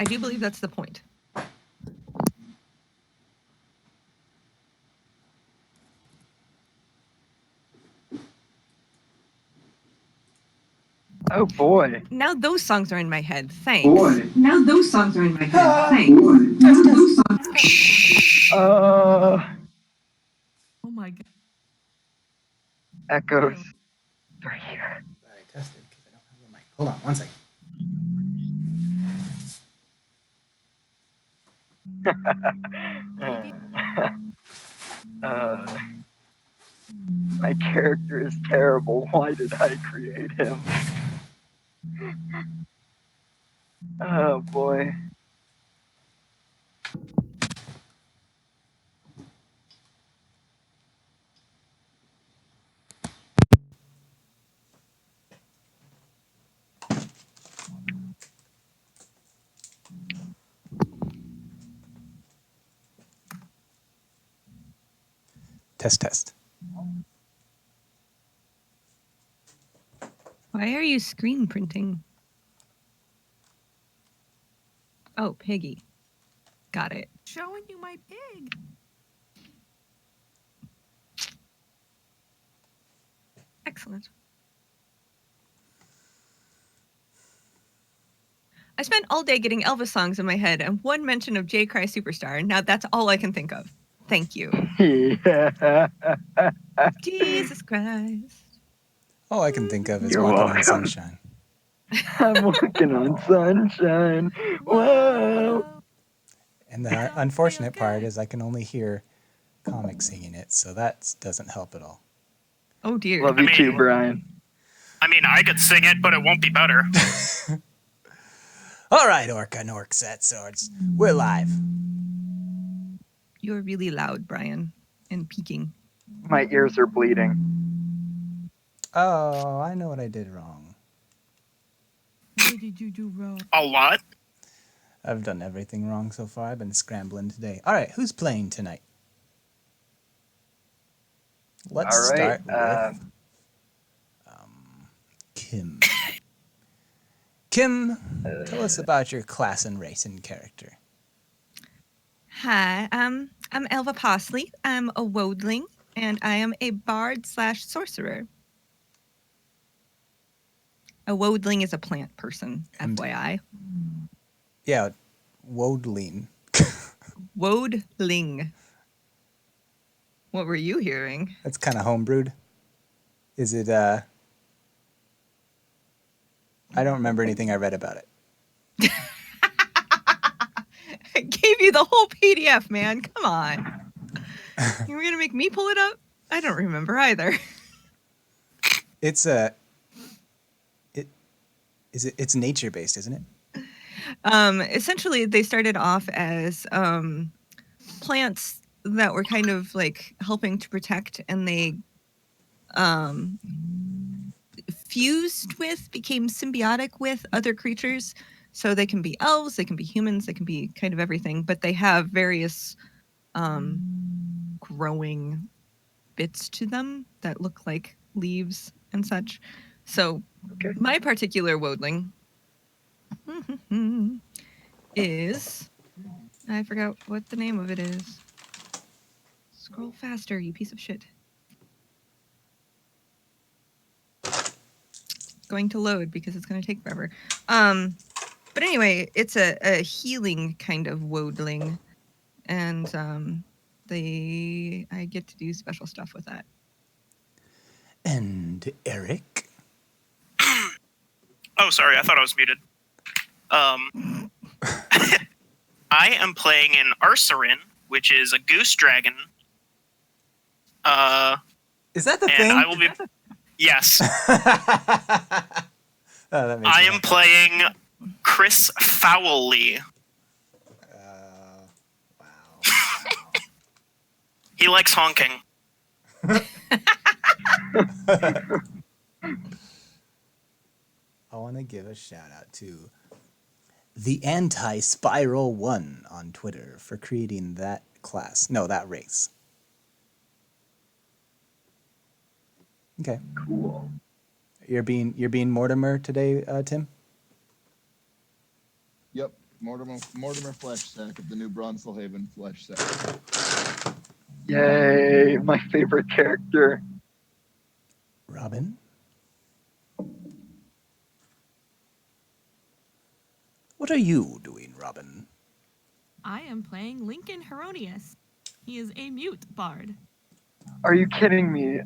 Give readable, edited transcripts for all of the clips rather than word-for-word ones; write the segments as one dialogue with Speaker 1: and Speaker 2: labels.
Speaker 1: I do believe that's the point.
Speaker 2: Oh boy.
Speaker 1: Now those songs are in my head. Thanks.
Speaker 3: Boy. Now those songs are in my head. Thanks.
Speaker 1: Boy.
Speaker 3: Now those songs.
Speaker 1: Oh my god.
Speaker 2: Echoes. They're here.
Speaker 4: I tested because I don't have a mic. Hold on, one second.
Speaker 2: My character is terrible. Why did I create him? Oh boy.
Speaker 4: Test.
Speaker 1: Why are you screen printing? Oh, Piggy. Got it. Showing you my pig. Excellent. I spent all day getting Elvis songs in my head and one mention of J. Cry Superstar. Now that's all I can think of. Thank you.
Speaker 2: Yeah.
Speaker 1: Jesus Christ.
Speaker 4: All I can think of is
Speaker 2: You're
Speaker 4: Walking
Speaker 2: welcome.
Speaker 4: on Sunshine.
Speaker 2: I'm walking on sunshine. Whoa.
Speaker 4: And the unfortunate part is I can only hear comics singing it, so that doesn't help at all.
Speaker 1: Oh dear.
Speaker 2: Love you too, Brian.
Speaker 5: I mean, I could sing it, but it won't be better.
Speaker 4: All right, Orca and Orc Set Swords. We're live.
Speaker 1: You're really loud, Brian, and peaking.
Speaker 2: My ears are bleeding.
Speaker 4: Oh, I know what I did wrong.
Speaker 1: What did you do wrong?
Speaker 5: A lot?
Speaker 4: I've done everything wrong so far. I've been scrambling today. All right, who's playing tonight? Let's
Speaker 2: All right,
Speaker 4: start with Kim. Kim, tell us about your class and race and character.
Speaker 1: Hi, I'm Elva Posley. I'm a wodling, and I am a bard/sorcerer. A wodling is a plant person, FYI.
Speaker 4: Yeah, Wodling.
Speaker 1: Wodling. What were you hearing?
Speaker 4: That's kind of homebrewed. Is it, I don't remember anything I read about it.
Speaker 1: I gave you the whole PDF, man. Come on. You were going to make me pull it up? I don't remember either.
Speaker 4: It's it's nature-based, isn't it?
Speaker 1: Essentially, they started off as plants that were kind of like helping to protect, and they became symbiotic with other creatures. So they can be elves, they can be humans, they can be kind of everything, but they have various growing bits to them that look like leaves and such. So my particular wodling is, I forgot what the name of it is. Scroll faster, you piece of shit. It's going to load because it's going to take forever. But anyway, it's a healing kind of wodling, and I get to do special stuff with that.
Speaker 4: And Eric?
Speaker 5: Oh, sorry, I thought I was muted. I am playing an Arsarin, which is a goose dragon.
Speaker 4: Is that the
Speaker 5: and
Speaker 4: thing?
Speaker 5: I will be. Yes.
Speaker 4: Oh, that makes
Speaker 5: I
Speaker 4: me
Speaker 5: am
Speaker 4: happy.
Speaker 5: playing Chris Fowley.
Speaker 4: Wow.
Speaker 5: He likes honking.
Speaker 4: I want to give a shout out to the Anti-Spiral One on Twitter for creating that class. No, that race. Okay.
Speaker 2: Cool.
Speaker 4: You're being Mortimer today, Tim?
Speaker 6: Yep. Mortimer Flesh Sack of the New Bronzelhaven Flesh Sack.
Speaker 2: Yay, my favorite character.
Speaker 4: Robin? What are you doing, Robin?
Speaker 7: I am playing Lincoln Herodius. He is a mute bard.
Speaker 2: Are you kidding me?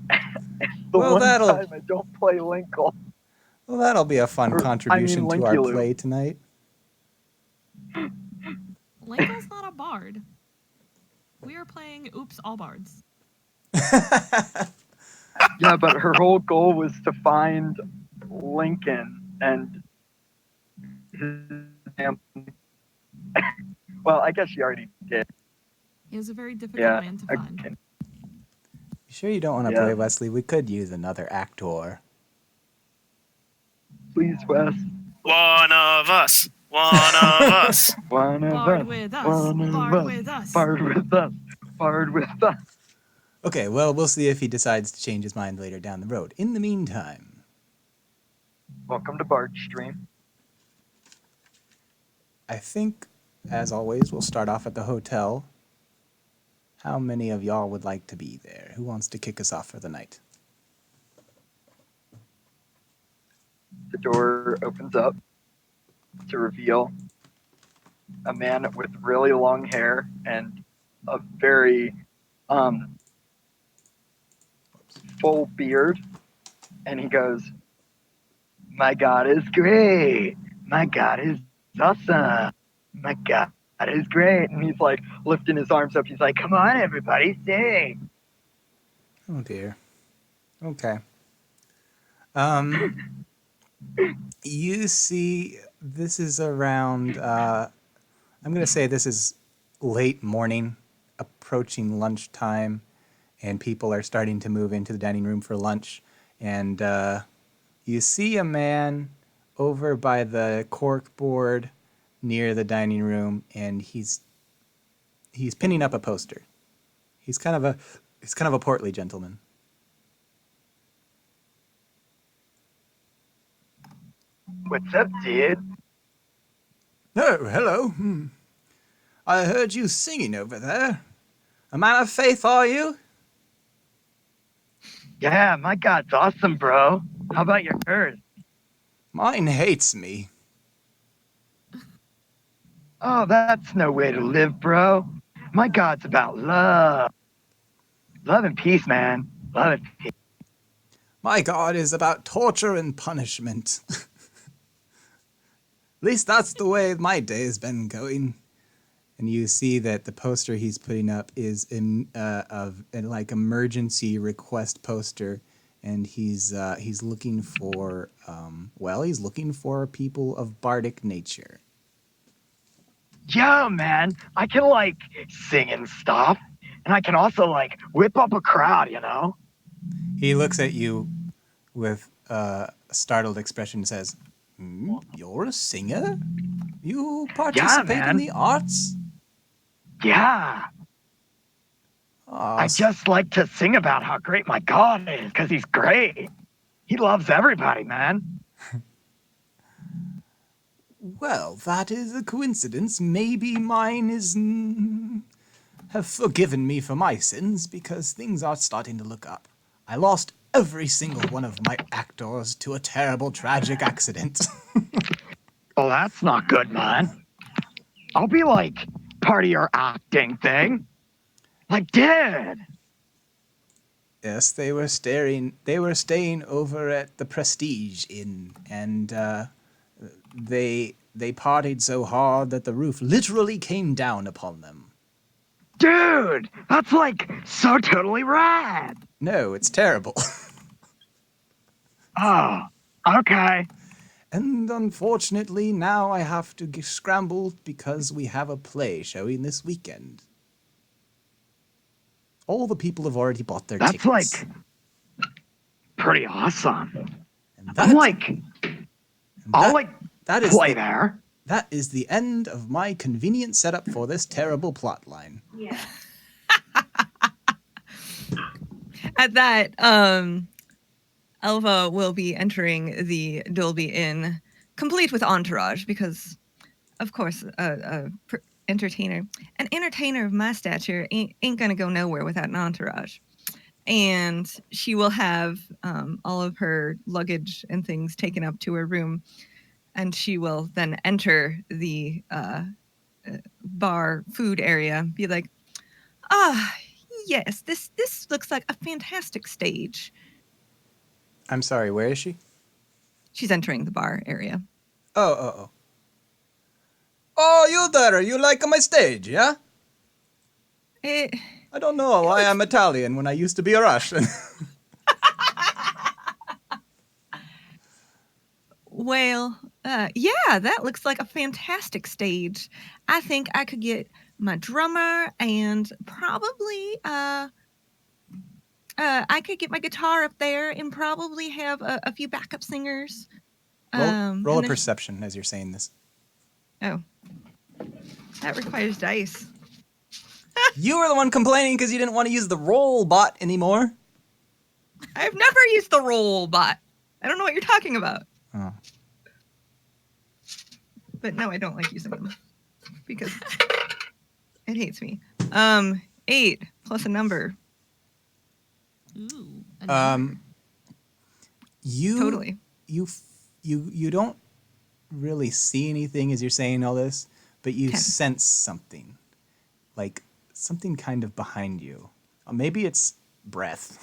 Speaker 2: The
Speaker 4: Well,
Speaker 2: one
Speaker 4: that'll-
Speaker 2: time I don't play Linkle.
Speaker 4: Well, that'll be a fun contribution to our
Speaker 2: Linky-Loo.
Speaker 4: play tonight.
Speaker 7: Linkle's not a bard. We are playing Oops All Bards.
Speaker 2: Yeah, but her whole goal was to find Lincoln and his family. Well, I guess she already did.
Speaker 7: He is a very difficult
Speaker 2: Yeah,
Speaker 7: man to
Speaker 2: I
Speaker 7: find.
Speaker 2: can-
Speaker 4: You sure you don't want to
Speaker 2: Yeah.
Speaker 4: play, Wesley? We could use another actor.
Speaker 2: Please, Wes.
Speaker 5: One of us. One of us.
Speaker 2: One of
Speaker 7: Bard
Speaker 2: us.
Speaker 7: with us.
Speaker 2: One of
Speaker 7: Bard
Speaker 2: us.
Speaker 7: with us.
Speaker 2: Bard with us. Bard with us.
Speaker 4: Okay, well, we'll see if he decides to change his mind later down the road. In the meantime,
Speaker 2: Welcome to Bard Stream.
Speaker 4: I think, as always, we'll start off at the hotel. How many of y'all would like to be there? Who wants to kick us off for the night?
Speaker 2: The door opens up to reveal a man with really long hair and a very full beard, and he goes, "My God is great. My God is awesome. My God is great." And he's like lifting his arms up. He's like, "Come on, everybody, sing."
Speaker 4: Oh dear. Okay. You see, this is around, I'm going to say this is late morning, approaching lunchtime, and people are starting to move into the dining room for lunch. And you see a man over by the cork board near the dining room, and he's pinning up a poster. He's kind of a portly gentleman.
Speaker 2: "What's up, dude?"
Speaker 4: Oh, hello. I heard you singing over there. A man of faith, are you?
Speaker 2: "Yeah, my God's awesome, bro. How about yours?"
Speaker 4: Mine hates me.
Speaker 2: "Oh, that's no way to live, bro. My God's about love. Love and peace, man. Love and peace."
Speaker 4: My God is about torture and punishment. At least that's the way my day has been going. And you see that the poster he's putting up is of like emergency request poster, and he's looking for he's looking for people of bardic nature.
Speaker 2: "Yo, man, I can like sing and stuff, and I can also like whip up a crowd, you know?"
Speaker 4: He looks at you with a startled expression and says, "You're a singer? You participate in
Speaker 2: man.
Speaker 4: the arts?"
Speaker 2: "Yeah,
Speaker 4: Aw,
Speaker 2: I just like to sing about how great my God is, because he's great. He loves everybody, man."
Speaker 4: well, that is a coincidence. Maybe mine is have forgiven me for my sins, because things are starting to look up. I lost every single one of my actors to a terrible, tragic accident.
Speaker 2: "Well, that's not good, man. I'll be like part of your acting thing. Like, dude."
Speaker 4: Yes, they were staying over at the Prestige Inn, and they partied so hard that the roof literally came down upon them.
Speaker 2: "Dude, that's like so totally rad."
Speaker 4: No, it's terrible.
Speaker 2: "Oh, okay."
Speaker 4: And unfortunately, now I have to scramble because we have a play showing this weekend. All the people have already bought their
Speaker 2: That's
Speaker 4: tickets.
Speaker 2: like pretty awesome.
Speaker 4: And
Speaker 2: I'm like, I'll like
Speaker 4: that is
Speaker 2: play there.
Speaker 4: That is the end of my convenient setup for this terrible plot line.
Speaker 3: Yeah.
Speaker 1: At that, Elva will be entering the Dolby Inn, complete with entourage, because of course, entertainer. An entertainer of my stature ain't gonna go nowhere without an entourage. And she will have all of her luggage and things taken up to her room, and she will then enter the bar food area, be like, "Ah, yes, this looks like a fantastic stage."
Speaker 4: I'm sorry, where is she?
Speaker 1: She's entering the bar area.
Speaker 4: Oh. Oh, you there, you like my stage, yeah?
Speaker 1: Eh,
Speaker 4: I don't know why I'm Italian when I used to be a Russian.
Speaker 1: Well, yeah, that looks like a fantastic stage. I think I could get my drummer and probably I could get my guitar up there and probably have a few backup singers.
Speaker 4: roll
Speaker 1: And
Speaker 4: a
Speaker 1: then-
Speaker 4: perception as you're saying this.
Speaker 1: Oh, that requires dice.
Speaker 4: You were the one complaining because you didn't want to use the roll bot anymore.
Speaker 1: I've never used the roll bot. I don't know what you're talking about.
Speaker 4: Oh.
Speaker 1: But no, I don't like using them because it hates me. 8 plus a number.
Speaker 7: Ooh.
Speaker 4: You
Speaker 1: Totally.
Speaker 4: You don't really see anything as you're saying all this, but you
Speaker 1: 10.
Speaker 4: sense something, like something kind of behind you. Maybe it's breath.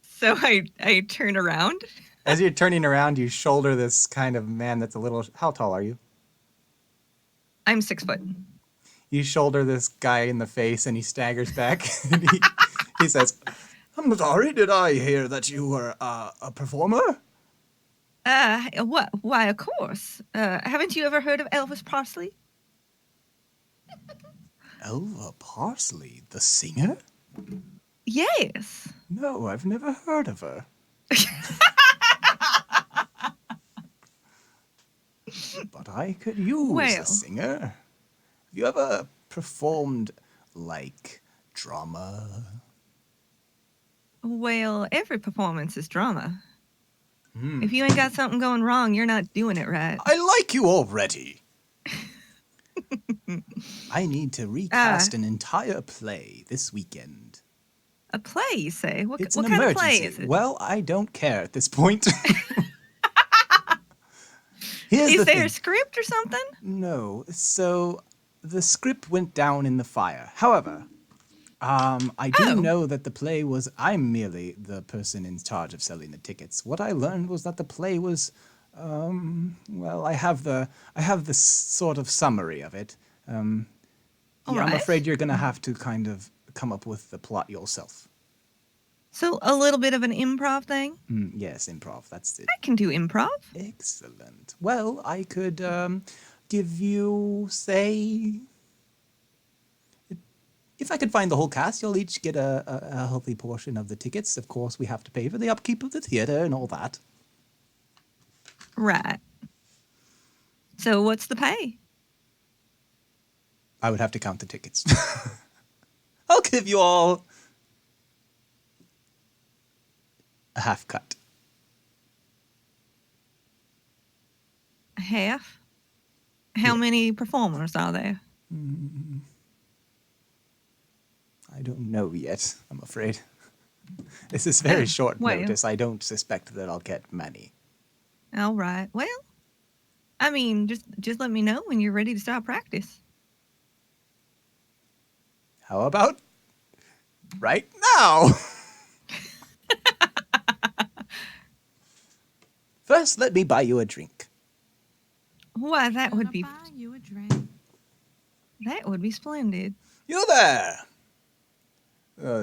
Speaker 1: So I turn around.
Speaker 4: As you're turning around, you shoulder this kind of man that's a little. How tall are you?
Speaker 1: I'm 6 foot.
Speaker 4: You shoulder this guy in the face, and he staggers back. And he says, "I'm sorry. Did I hear that you were a performer?"
Speaker 1: What? Why, of course. Haven't you ever heard of Elvis Presley?
Speaker 4: Elva Parsley, the singer?
Speaker 1: Yes.
Speaker 4: No, I've never heard of her. But I could use
Speaker 1: Well.
Speaker 4: a singer. Have you ever performed, like, drama?
Speaker 1: Well, every performance is drama.
Speaker 4: Hmm.
Speaker 1: If you ain't got something going wrong, you're not doing it right.
Speaker 4: I like you already. I need to recast an entire play this weekend.
Speaker 1: A play, you say? What
Speaker 4: It's
Speaker 1: kind
Speaker 4: an
Speaker 1: of
Speaker 4: emergency.
Speaker 1: play is it?
Speaker 4: Well, I don't care at this point. Here's
Speaker 1: Is
Speaker 4: the
Speaker 1: there
Speaker 4: thing.
Speaker 1: a script or something?
Speaker 4: No. So the script went down in the fire. However, I do
Speaker 1: Oh.
Speaker 4: know that the play was. I'm merely the person in charge of selling the tickets. What I learned was that the play was. Well, I have the sort of summary of it.
Speaker 1: All
Speaker 4: I'm
Speaker 1: right.
Speaker 4: afraid you're gonna have to kind of come up with the plot yourself.
Speaker 1: So a little bit of an improv thing?
Speaker 4: Yes, improv. That's it.
Speaker 1: I can do improv.
Speaker 4: Excellent. Well, I could give you, say, if I could find the whole cast, you'll each get a healthy portion of the tickets. Of course, we have to pay for the upkeep of the theater and all that.
Speaker 1: Right. So what's the pay?
Speaker 4: I would have to count the tickets. I'll give you all a half cut.
Speaker 1: Half? How many performers are there?
Speaker 4: I don't know yet, I'm afraid. This is very short
Speaker 1: well.
Speaker 4: notice. I don't suspect that I'll get many.
Speaker 1: All right. Well, I mean, just let me know when you're ready to start practice.
Speaker 4: How about right now? First, let me buy you a drink.
Speaker 1: Why, that
Speaker 7: Gonna
Speaker 1: would be
Speaker 7: buy you a drink.
Speaker 1: splendid.
Speaker 4: You there?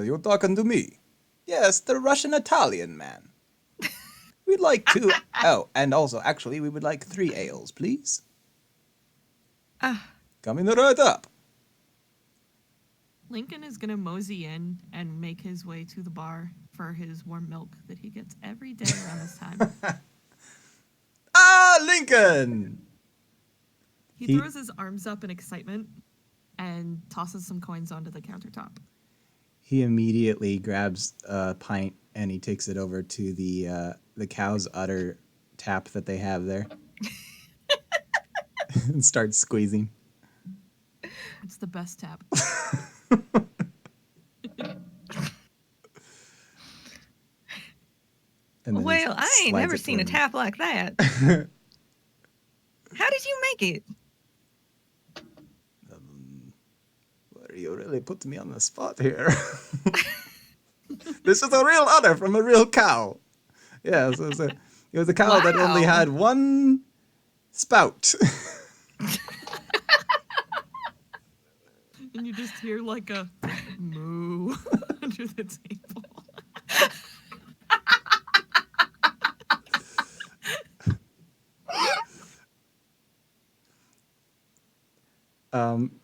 Speaker 4: You're talking to me. Yes, the Russian-Italian man. We'd like to... Oh, and also, actually, we would like 3 ales, please.
Speaker 1: Ah,
Speaker 4: Coming right up.
Speaker 7: Lincoln is gonna mosey in and make his way to the bar for his warm milk that he gets every day around this time.
Speaker 4: Ah, Lincoln!
Speaker 7: He
Speaker 4: He-
Speaker 7: throws his arms up in excitement and tosses some coins onto the countertop.
Speaker 4: He immediately grabs a pint and he takes it over to the cow's udder tap that they have there. And starts squeezing.
Speaker 7: It's the best tap.
Speaker 4: And then
Speaker 1: Well, I ain't
Speaker 4: slides
Speaker 1: never
Speaker 4: it
Speaker 1: seen a
Speaker 4: toward me.
Speaker 1: tap like that. How did you make it?
Speaker 4: Well, you really put me on the spot here. This is a real honor from a real cow. Yes, it was a cow that only
Speaker 1: Wow.
Speaker 4: had one spout.
Speaker 7: And you just hear like a moo under the table.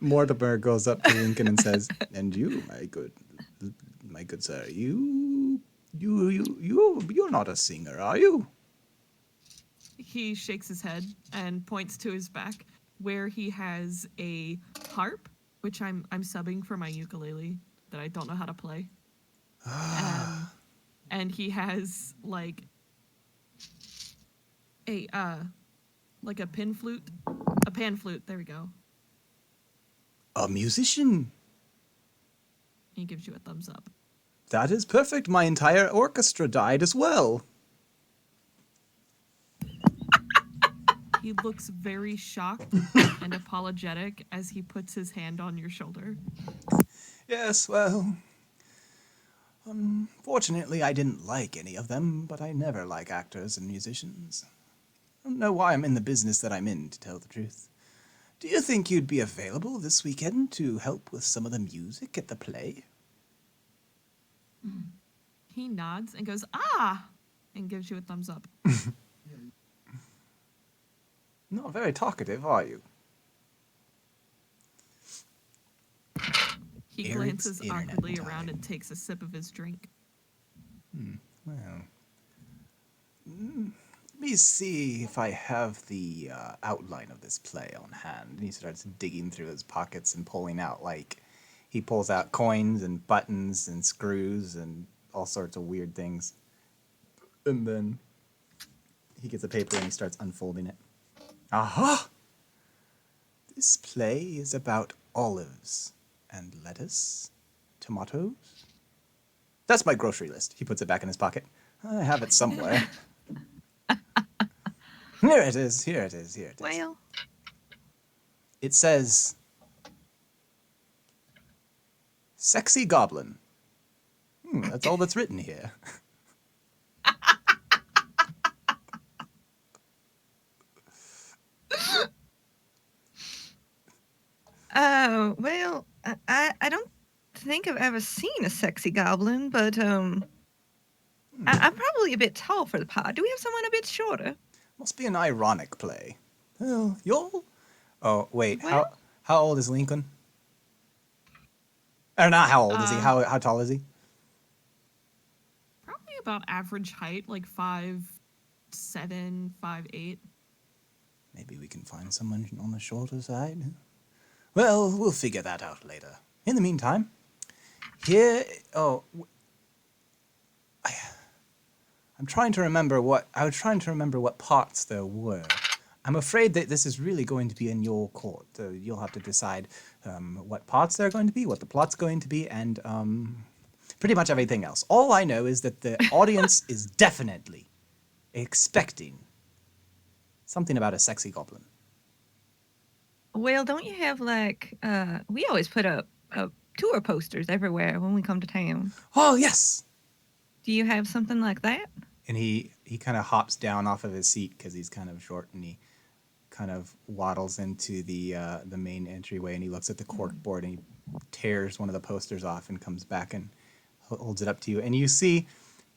Speaker 4: Mortimer goes up to Lincoln and says, "And you, my good sir, you're not a singer, are you?"
Speaker 7: He shakes his head and points to his back where he has a harp, which I'm subbing for my ukulele that I don't know how to play. And he has like a pan flute. There we go.
Speaker 4: A musician.
Speaker 7: He gives you a thumbs up.
Speaker 4: That is perfect. My entire orchestra died as well.
Speaker 7: He looks very shocked and apologetic as he puts his hand on your shoulder.
Speaker 4: Yes, well, unfortunately, I didn't like any of them, but I never like actors and musicians. I don't know why I'm in the business that I'm in, to tell the truth. Do you think you'd be available this weekend to help with some of the music at the play?
Speaker 7: He nods and goes, "Ah!" and gives you a thumbs up.
Speaker 4: Not very talkative, are you?
Speaker 7: He
Speaker 4: Eric's
Speaker 7: glances
Speaker 4: internet
Speaker 7: awkwardly
Speaker 4: time.
Speaker 7: around and takes a sip of his drink.
Speaker 4: Well, let me see if I have the outline of this play on hand. And he starts digging through his pockets and pulling out, like, he pulls out coins and buttons and screws and all sorts of weird things. And then he gets a paper and he starts unfolding it. Aha! This play is about olives and lettuce, tomatoes. That's my grocery list. He puts it back in his pocket. I have it somewhere. Here it is.
Speaker 1: Well,
Speaker 4: It says, "Sexy Goblin." That's all that's written here.
Speaker 1: well, I don't think I've ever seen a sexy goblin, but I'm probably a bit tall for the part. Do we have someone a bit shorter?
Speaker 4: Must be an ironic play. Well, you'll... Oh, wait.
Speaker 1: Well-
Speaker 4: How old is Lincoln? Or not how old is he? How tall is he?
Speaker 7: Probably about average height, like 5'7", 5'8".
Speaker 4: Maybe we can find someone on the shorter side. Well, we'll figure that out later. In the meantime, here... Oh... I'm trying to remember what... I was trying to remember what parts there were. I'm afraid that this is really going to be in your court. You'll have to decide what parts there are going to be, what the plot's going to be, and pretty much everything else. All I know is that the audience is definitely expecting something about a sexy goblin.
Speaker 1: Well, don't you have like we always put up tour posters everywhere when we come to town.
Speaker 4: Oh, yes!
Speaker 1: Do you have something like that?
Speaker 4: And he kind of hops down off of his seat because he's kind of short, and he kind of waddles into the main entryway, and he looks at the cork board, and he tears one of the posters off and comes back and holds it up to you. And you see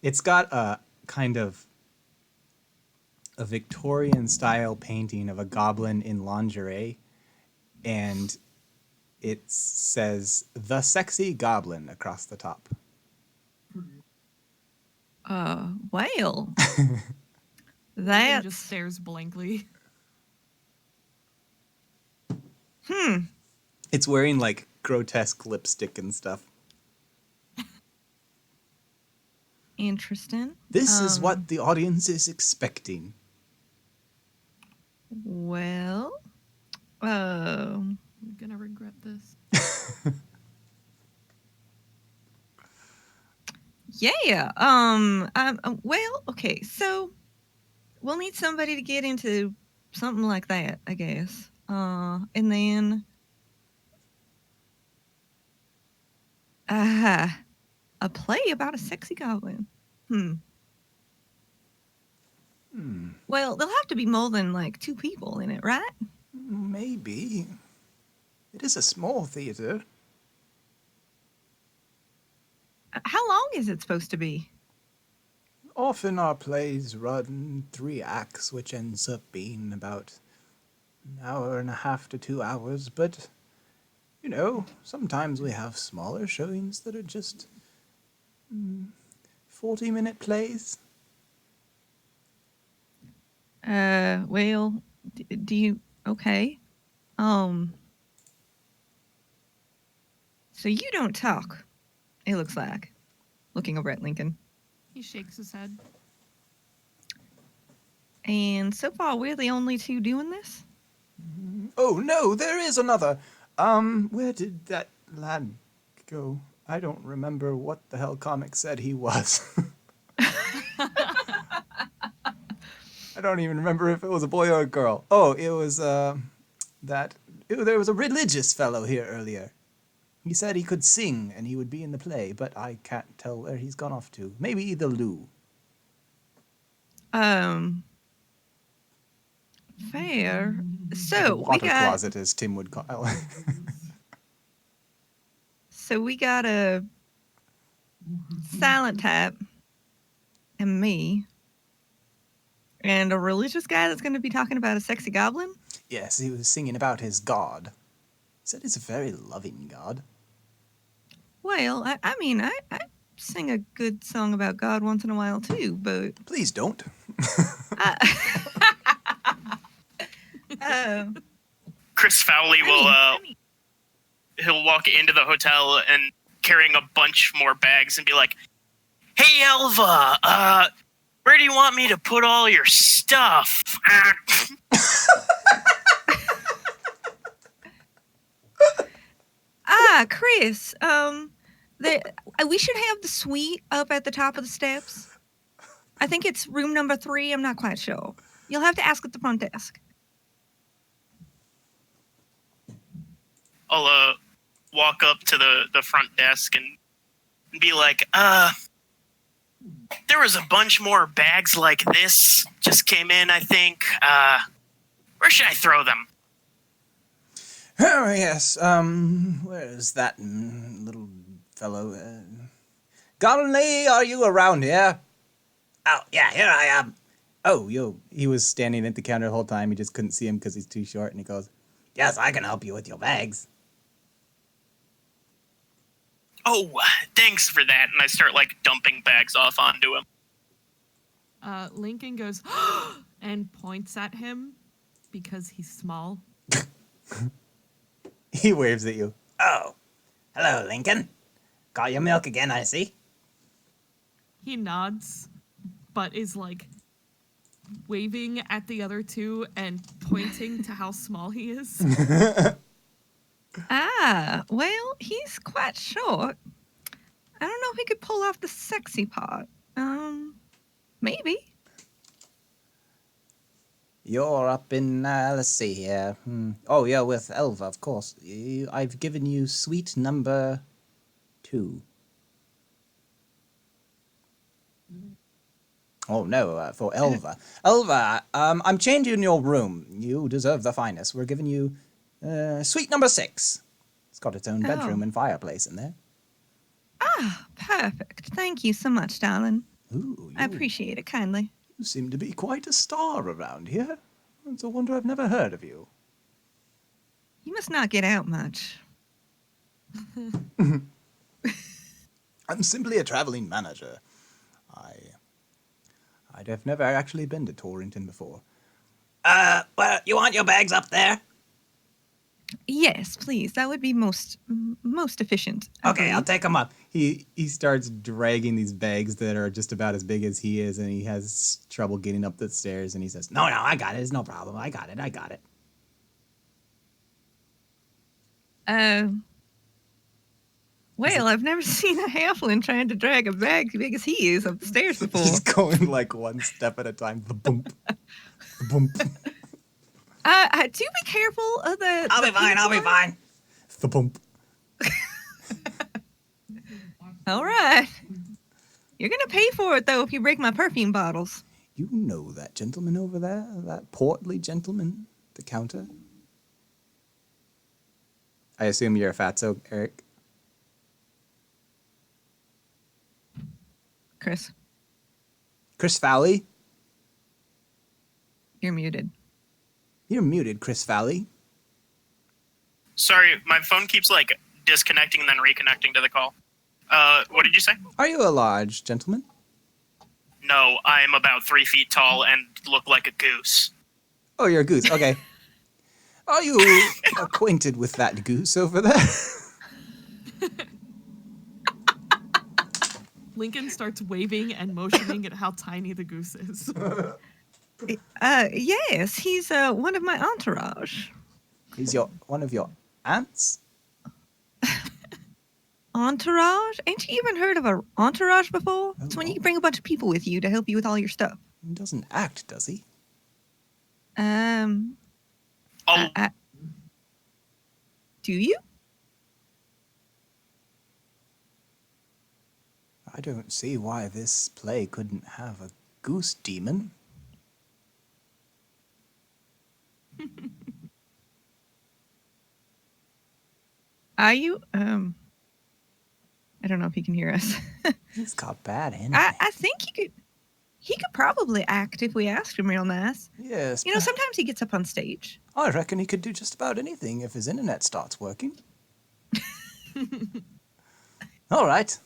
Speaker 4: it's got a kind of a Victorian style painting of a goblin in lingerie, and it says "The Sexy Goblin" across the top.
Speaker 1: Well,
Speaker 7: Lincoln
Speaker 1: that's
Speaker 7: just stares blankly.
Speaker 4: It's wearing like grotesque lipstick and stuff.
Speaker 1: interesting.
Speaker 4: This is what the audience is expecting.
Speaker 1: Well,
Speaker 7: I'm gonna regret this.
Speaker 1: yeah. Well, okay. So we'll need somebody to get into something like that, I guess. And then a play about a sexy goblin. Well, there'll have to be more than like 2 people in it, right?
Speaker 4: Maybe. It is a small theater.
Speaker 1: How long is it supposed to be?
Speaker 4: Often our plays run 3 acts, which ends up being about an hour and a half to 2 hours, but, sometimes we have smaller showings that are just 40-minute plays.
Speaker 1: Well, do you okay? Um So you don't talk, it looks like, looking over at Lincoln.
Speaker 7: He shakes his head.
Speaker 1: And so far, we're the only 2 doing this?
Speaker 4: Oh, no, there is another. Where did that lad go? I don't remember what the hell comic said he was. I don't even remember if it was a boy or a girl. Oh, it was, there was a religious fellow here earlier. He said he could sing and he would be in the play, but I can't tell where he's gone off to. Maybe the loo.
Speaker 1: Fair.
Speaker 4: The
Speaker 1: So, we
Speaker 4: water
Speaker 1: got
Speaker 4: closet, as Tim would call it.
Speaker 1: So we got a silent type and me and a religious guy that's going to be talking about a sexy goblin?
Speaker 4: Yes, he was singing about his god. He said he's a very loving god.
Speaker 1: Well, I mean, I sing a good song about God once in a while too, but
Speaker 4: Please don't.
Speaker 5: Chris Fowley he'll walk into the hotel and carrying a bunch more bags and be like, "Hey, Elva, where do you want me to put all your stuff?"
Speaker 1: Chris, we should have the suite up at the top of the steps. I think it's room number 3. I'm not quite sure. You'll have to ask at the front desk.
Speaker 5: I'll walk up to the front desk and be like, there was a bunch more bags like this just came in, I think. Where should I throw them?
Speaker 4: Oh, yes, where is that little fellow? Goblin, are you around here? Oh, yeah, here I am. Oh, he was standing at the counter the whole time. He just couldn't see him because he's too short, and he goes, yes, I can help you with your bags.
Speaker 5: Oh, thanks for that. And I start, dumping bags off onto him.
Speaker 7: Lincoln goes, and points at him because he's small.
Speaker 4: He waves at you. Oh, hello, Lincoln. Got your milk again, I see.
Speaker 7: He nods, but is, waving at the other 2 and pointing to how small he is.
Speaker 1: Well, he's quite short. I don't know if he could pull off the sexy part. Maybe.
Speaker 4: You're up in, let's see here. Oh, yeah, with Elva, of course. I've given you suite number 2. Oh, no, for Elva. Elva, I'm changing your room. You deserve the finest. We're giving you suite number 6. It's got its own bedroom and fireplace in there.
Speaker 1: Perfect. Thank you so much, darling.
Speaker 4: Ooh,
Speaker 1: I appreciate it kindly.
Speaker 4: You seem to be quite a star around here. It's a wonder I've never heard of you.
Speaker 1: You must not get out much.
Speaker 4: I'm simply a traveling manager. I'd have never actually been to Torrington before. Well, you want your bags up there?
Speaker 1: Yes, please. That would be most efficient. I
Speaker 4: Okay, I'll
Speaker 1: believe.
Speaker 4: take him up. He starts dragging these bags that are just about as big as he is, and he has trouble getting up the stairs. And he says, "No, I got it. It's no problem. I got it. I got it."
Speaker 1: Well, I've never seen a halfling trying to drag a bag as big as he is up the stairs before.
Speaker 4: He's going like one step at a time. The bump, the bump.
Speaker 1: Do be careful of the.
Speaker 4: I'll be fine. I'll be fine. The bump.
Speaker 1: All right. You're gonna pay for it though if you break my perfume bottles.
Speaker 4: You know that gentleman over there, that portly gentleman, at the counter. I assume you're a fatso, Eric.
Speaker 1: Chris,
Speaker 4: Chris Fowley.
Speaker 1: you're muted.
Speaker 4: You're muted, Chris Fowley.
Speaker 5: Sorry, my phone keeps like disconnecting and then reconnecting to the call. What did you say?
Speaker 4: Are you a large gentleman?
Speaker 5: No, I'm about 3 feet tall and look like a goose.
Speaker 4: Oh, you're a goose. Okay. Are you acquainted with that goose over there?
Speaker 7: Lincoln starts waving and motioning at how tiny the goose is.
Speaker 1: Yes, he's one of my entourage.
Speaker 4: He's one of your aunts?
Speaker 1: Entourage? Ain't you even heard of a entourage before? It's when you bring a bunch of people with you to help you with all your stuff.
Speaker 4: He doesn't act, does he?
Speaker 5: Oh,
Speaker 1: Do you?
Speaker 4: I don't see why this play couldn't have a goose demon.
Speaker 1: Are you? I don't know if he can hear us.
Speaker 4: He's got bad energy.
Speaker 1: I think he could probably act if we asked him real nice.
Speaker 4: Yes.
Speaker 1: You know, sometimes he gets up on stage.
Speaker 4: I reckon he could do just about anything if his internet starts working. All right.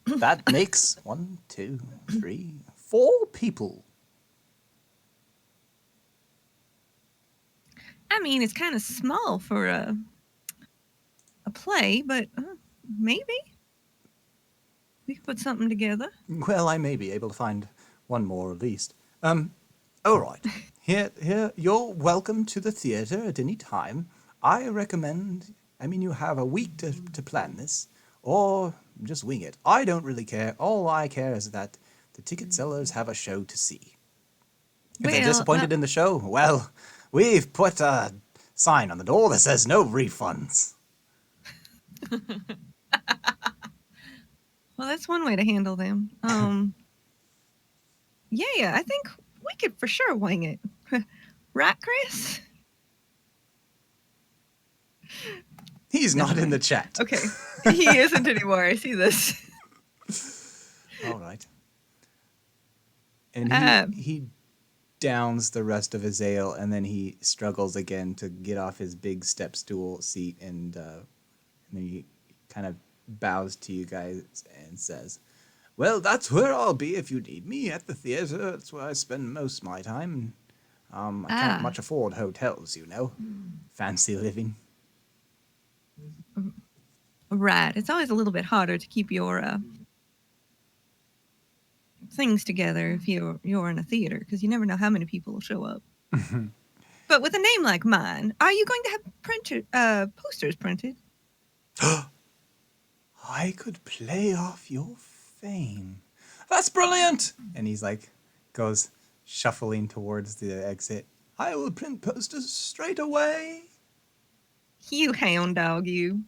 Speaker 4: That makes 1, 2, 3, 4 people.
Speaker 1: I mean, it's kind of small for a play, but maybe we could put something together.
Speaker 4: Well, I may be able to find one more at least. All right. Here, you're welcome to the theater at any time. I recommend, you have a week to plan this, or just wing it. I don't really care. All I care is that the ticket sellers have a show to see. If they're disappointed in the show, well, we've put a sign on the door that says no refunds.
Speaker 1: Well, that's one way to handle them. Yeah, I think we could for sure wing it. Right, Chris?
Speaker 4: He's not in the chat.
Speaker 1: Okay. He isn't anymore. I see this.
Speaker 4: All right. And he downs the rest of his ale, and then he struggles again to get off his big step stool seat, and then he kind of bows to you guys and says, "Well, that's where I'll be if you need me, at the theater. That's where I spend most of my time. I can't much afford hotels, you know. Fancy living."
Speaker 1: Right. It's always a little bit harder to keep your things together if you're in a theater, because you never know how many people will show up. But with a name like mine, are you going to have posters printed?
Speaker 4: I could play off your fame. That's brilliant! And he's like, goes shuffling towards the exit. I will print posters straight away.
Speaker 1: You hound dog, you.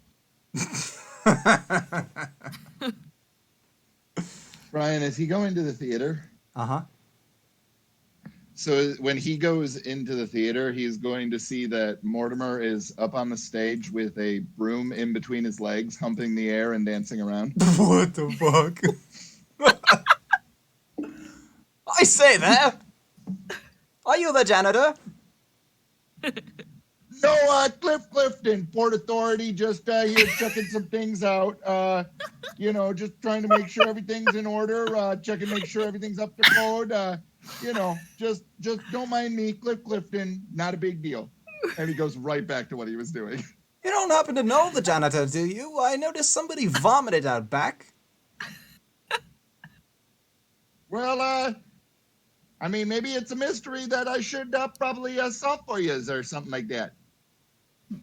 Speaker 6: Brian, is he going to the theater?
Speaker 4: Uh-huh.
Speaker 6: So when he goes into the theater, he's going to see that Mortimer is up on the stage with a broom in between his legs, humping the air and dancing around.
Speaker 4: What the fuck? I say there. Are you the janitor?
Speaker 6: No, Cliff Clifton, Port Authority, just here checking some things out. Just trying to make sure everything's in order. Checking, make sure everything's up to code. Just don't mind me, Clifton. Not a big deal. And he goes right back to what he was doing.
Speaker 4: You don't happen to know the janitor, do you? I noticed somebody vomited out back.
Speaker 6: Well, I mean, maybe it's a mystery that I should probably solve for you or something like that.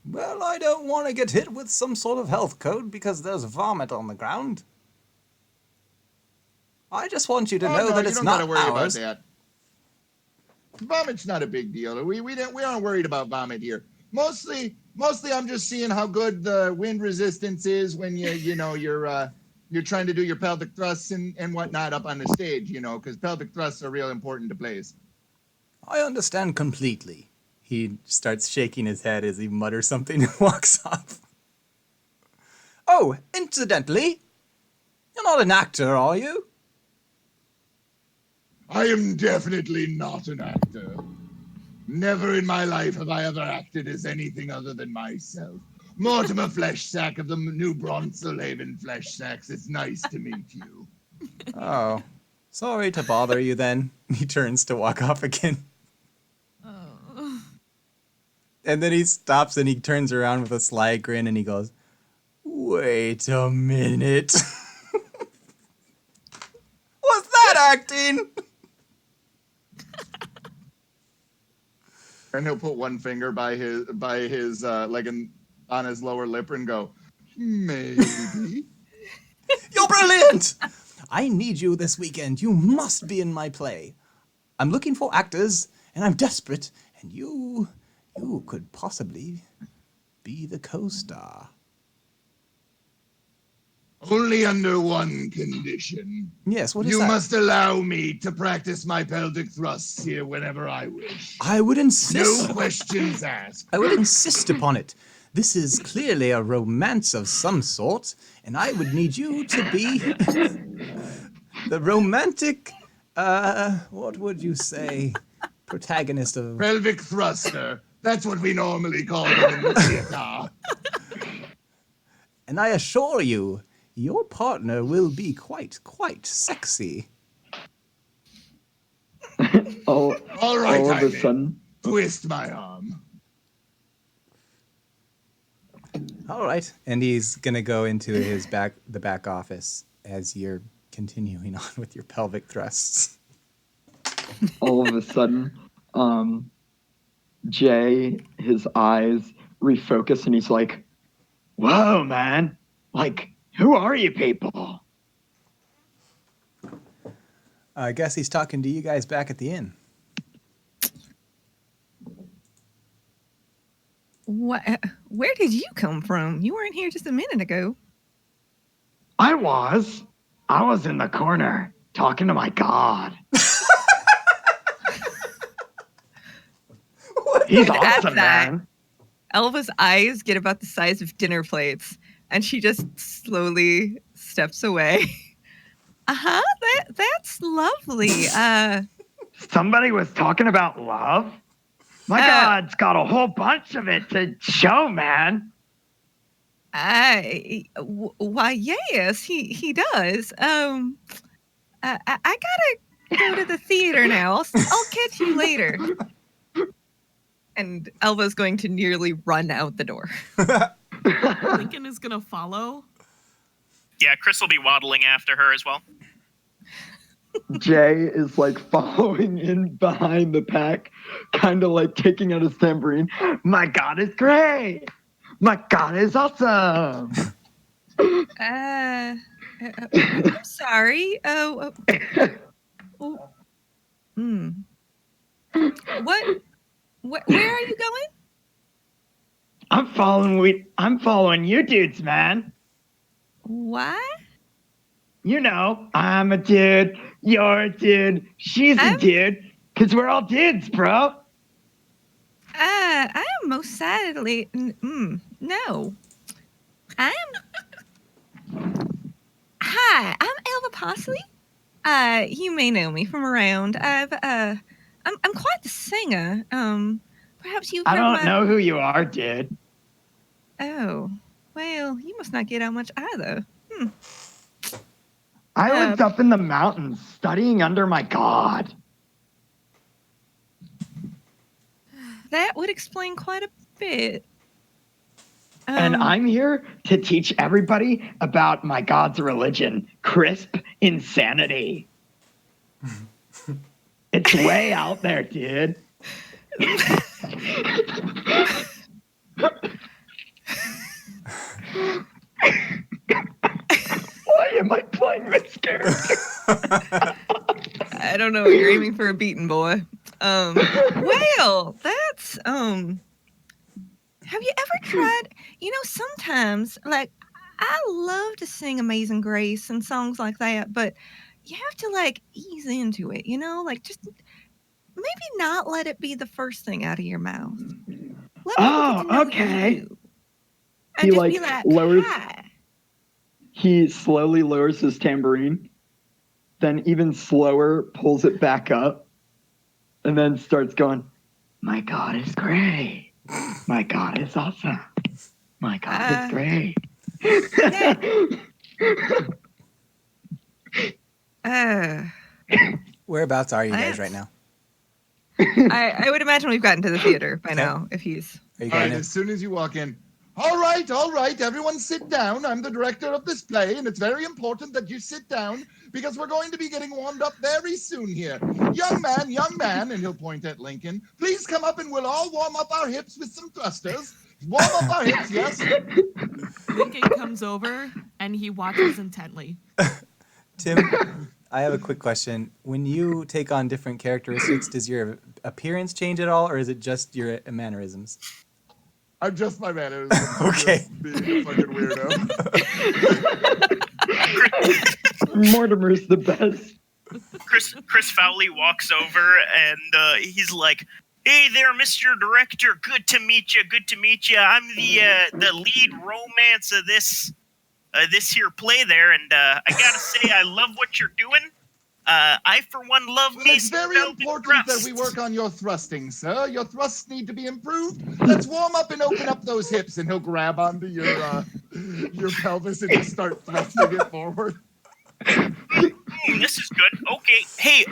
Speaker 4: Well, I don't want to get hit with some sort of health code because there's vomit on the ground. I just want you to know
Speaker 6: no,
Speaker 4: that
Speaker 6: you
Speaker 4: it's
Speaker 6: don't
Speaker 4: not
Speaker 6: gotta worry
Speaker 4: ours.
Speaker 6: about that. Vomit's not a big deal. We aren't worried about vomit here. Mostly I'm just seeing how good the wind resistance is when you're trying to do your pelvic thrusts and whatnot up on the stage, because pelvic thrusts are real important to plays.
Speaker 4: I understand completely. He starts shaking his head as he mutters something and walks off. Oh, incidentally, you're not an actor, are you?
Speaker 6: I am definitely not an actor. Never in my life have I ever acted as anything other than myself. Mortimer Fleshsack of the New Bronzelhaven Flesh Sacks. It's nice to meet you.
Speaker 4: Oh, sorry to bother you then. He turns to walk off again.
Speaker 7: Oh.
Speaker 4: And then he stops and he turns around with a sly grin and he goes, "Wait a minute." Was that acting?
Speaker 6: And he'll put one finger by his on his lower lip and go, maybe.
Speaker 4: You're brilliant! I need you this weekend. You must be in my play. I'm looking for actors, and I'm desperate, and you could possibly be the co-star.
Speaker 6: Only under one condition.
Speaker 4: Yes, what is
Speaker 6: You
Speaker 4: that?
Speaker 6: must allow me to practice my pelvic thrusts here whenever I wish.
Speaker 4: I would insist.
Speaker 6: No questions asked.
Speaker 4: I would insist upon it. This is clearly a romance of some sort, and I would need you to be the romantic, what would you say, protagonist of...
Speaker 6: Pelvic thruster. That's what we normally call them in the theater.
Speaker 4: And I assure you, your partner will be quite sexy.
Speaker 2: All
Speaker 6: All right,
Speaker 2: of a
Speaker 6: Jaime.
Speaker 2: sudden,
Speaker 6: Twist my arm.
Speaker 4: All right, and he's gonna go into the back office as you're continuing on with your pelvic thrusts.
Speaker 2: all of a sudden, Jay, his eyes refocus and he's like, "Whoa, man! Like, who are you people?"
Speaker 4: I guess he's talking to you guys back at the inn.
Speaker 1: What? Where did you come from? You weren't here just a minute ago.
Speaker 2: I was in the corner talking to my god. He's
Speaker 1: And at
Speaker 2: awesome,
Speaker 1: that-
Speaker 2: man.
Speaker 1: Elva's eyes get about the size of dinner plates, and she just slowly steps away. That's lovely.
Speaker 2: Somebody was talking about love. My god's got a whole bunch of it to show, man.
Speaker 1: Why, yes, he does. I gotta go to the theater now. I'll catch you later. And Elva's going to nearly run out the door.
Speaker 7: Lincoln is gonna follow.
Speaker 5: Yeah, Chris will be waddling after her as well.
Speaker 2: Jay is like following in behind the pack, kind of like taking out his tambourine. My god is great. My god is awesome.
Speaker 1: I'm sorry. Where are you going?
Speaker 2: I'm following you dudes, man.
Speaker 1: What?
Speaker 2: You know, I'm a dude, you're a dude, she's a dude, because we're all dudes, bro.
Speaker 1: I am most sadly no. Hi, I'm Elva Posley. You may know me from around. I'm quite the singer. Perhaps you've heard
Speaker 2: I don't know who you are, dude.
Speaker 1: Oh, well, you must not get out much either.
Speaker 2: I was up in the mountains studying under my god.
Speaker 1: That would explain quite a bit.
Speaker 2: And I'm here to teach everybody about my god's religion, crisp insanity. It's way out there, dude. Why am I playing this character?
Speaker 1: I don't know. You're aiming for a beaten boy. Well, that's have you ever tried, sometimes like I love to sing Amazing Grace and songs like that, but you have to like ease into it, like just maybe not let it be the first thing out of your mouth. Let people get to know
Speaker 2: okay.
Speaker 1: you. And
Speaker 2: He
Speaker 1: just
Speaker 2: like
Speaker 1: be like,
Speaker 2: lowers.
Speaker 1: hi.
Speaker 2: He slowly lowers his tambourine, then even slower pulls it back up, and then starts going, my God is great. My God is awesome. My God is great.
Speaker 4: Whereabouts are you guys right now?
Speaker 1: I would imagine we've gotten to the theater by now if he's...
Speaker 4: Are you
Speaker 6: All
Speaker 4: going
Speaker 6: right,
Speaker 4: in?
Speaker 6: as soon as you walk in, all right, everyone sit down. I'm the director of this play, and it's very important that you sit down because we're going to be getting warmed up very soon here. Young man, and he'll point at Lincoln, please come up and we'll all warm up our hips with some thrusters. Warm up our hips, yes?
Speaker 7: Lincoln comes over and he watches intently.
Speaker 4: Tim, I have a quick question. When you take on different characteristics, does your appearance change at all, or is it just your mannerisms?
Speaker 6: I'm just my manners.
Speaker 4: Okay.
Speaker 6: Just being a fucking weirdo.
Speaker 2: Mortimer's the best.
Speaker 5: Chris Fowley walks over and he's like, "Hey there, Mr. Director. Good to meet you. Good to meet you. I'm the lead romance of this here play there, and I gotta say, I love what you're doing. I for one love
Speaker 6: Well,
Speaker 5: me
Speaker 6: it's
Speaker 5: some
Speaker 6: very
Speaker 5: velvet
Speaker 6: important that
Speaker 5: thrust."
Speaker 6: we work on your thrusting, sir. Your thrusts need to be improved. Let's warm up and open up those hips, and he'll grab onto your pelvis and just start thrusting it forward.
Speaker 5: This is good. Okay, hey,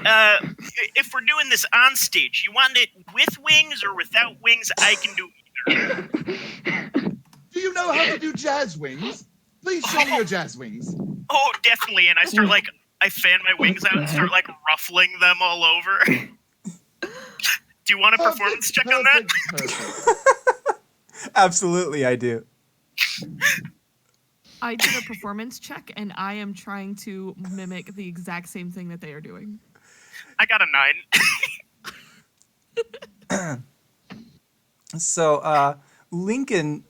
Speaker 5: if we're doing this on stage, you want it with wings or without wings? I can do either.
Speaker 6: Do you know how to do jazz wings? Please show me your jazz wings.
Speaker 5: Oh, definitely. And I start I fan my wings out and start ruffling them all over. Do you want a performance check on that?
Speaker 6: Perfect.
Speaker 4: Absolutely, I do.
Speaker 7: I did a performance check and I am trying to mimic the exact same thing that they are doing.
Speaker 5: I got a 9.
Speaker 4: So, Lincoln,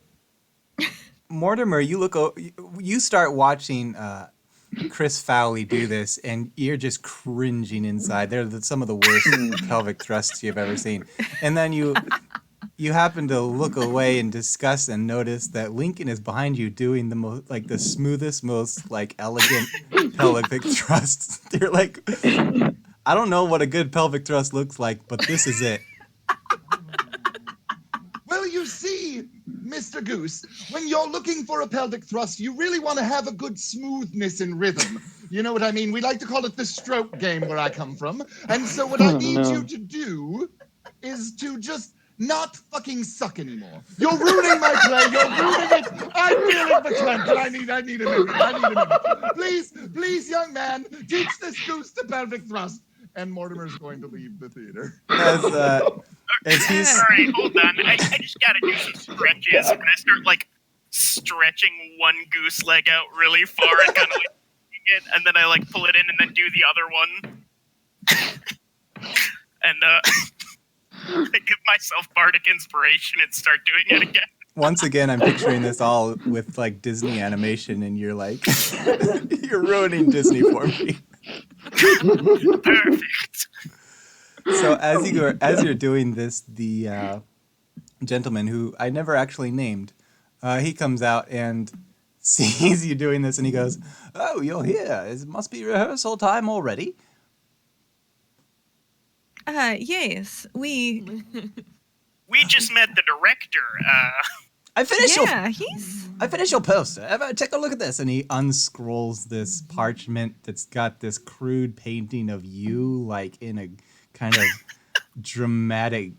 Speaker 4: Mortimer, you start watching Chris Fowley do this, and you're just cringing inside. They're some of the worst pelvic thrusts you've ever seen. And then you happen to look away in disgust and notice that Lincoln is behind you doing the most, the smoothest, most elegant pelvic thrusts. They're like, I don't know what a good pelvic thrust looks like, but this is it.
Speaker 6: Well, you see, Mr. Goose, when you're looking for a pelvic thrust, you really want to have a good smoothness and rhythm. You know what I mean? We like to call it the stroke game where I come from. And so what I need you to do is to just not fucking suck anymore. You're ruining my play. You're ruining it. I'm feeling the clench. I need a minute. Please, young man, teach this goose the pelvic thrust. And Mortimer's going to leave the theater.
Speaker 4: As he's...
Speaker 5: All right, hold on. I just gotta do some stretches. And I start stretching one goose leg out really far and kind of it, and then I pull it in and then do the other one. And I give myself bardic inspiration and start doing it again.
Speaker 4: Once again, I'm picturing this all with Disney animation, and you're you're ruining Disney for me.
Speaker 5: Perfect.
Speaker 4: So as you're doing this, the gentleman who I never actually named, he comes out and sees you doing this, and he goes, "Oh, you're here. It must be rehearsal time already."
Speaker 1: Yes, we
Speaker 5: just met the director.
Speaker 4: I finished your poster. Take a look at this. And he unscrolls this parchment that's got this crude painting of you, in a kind of dramatic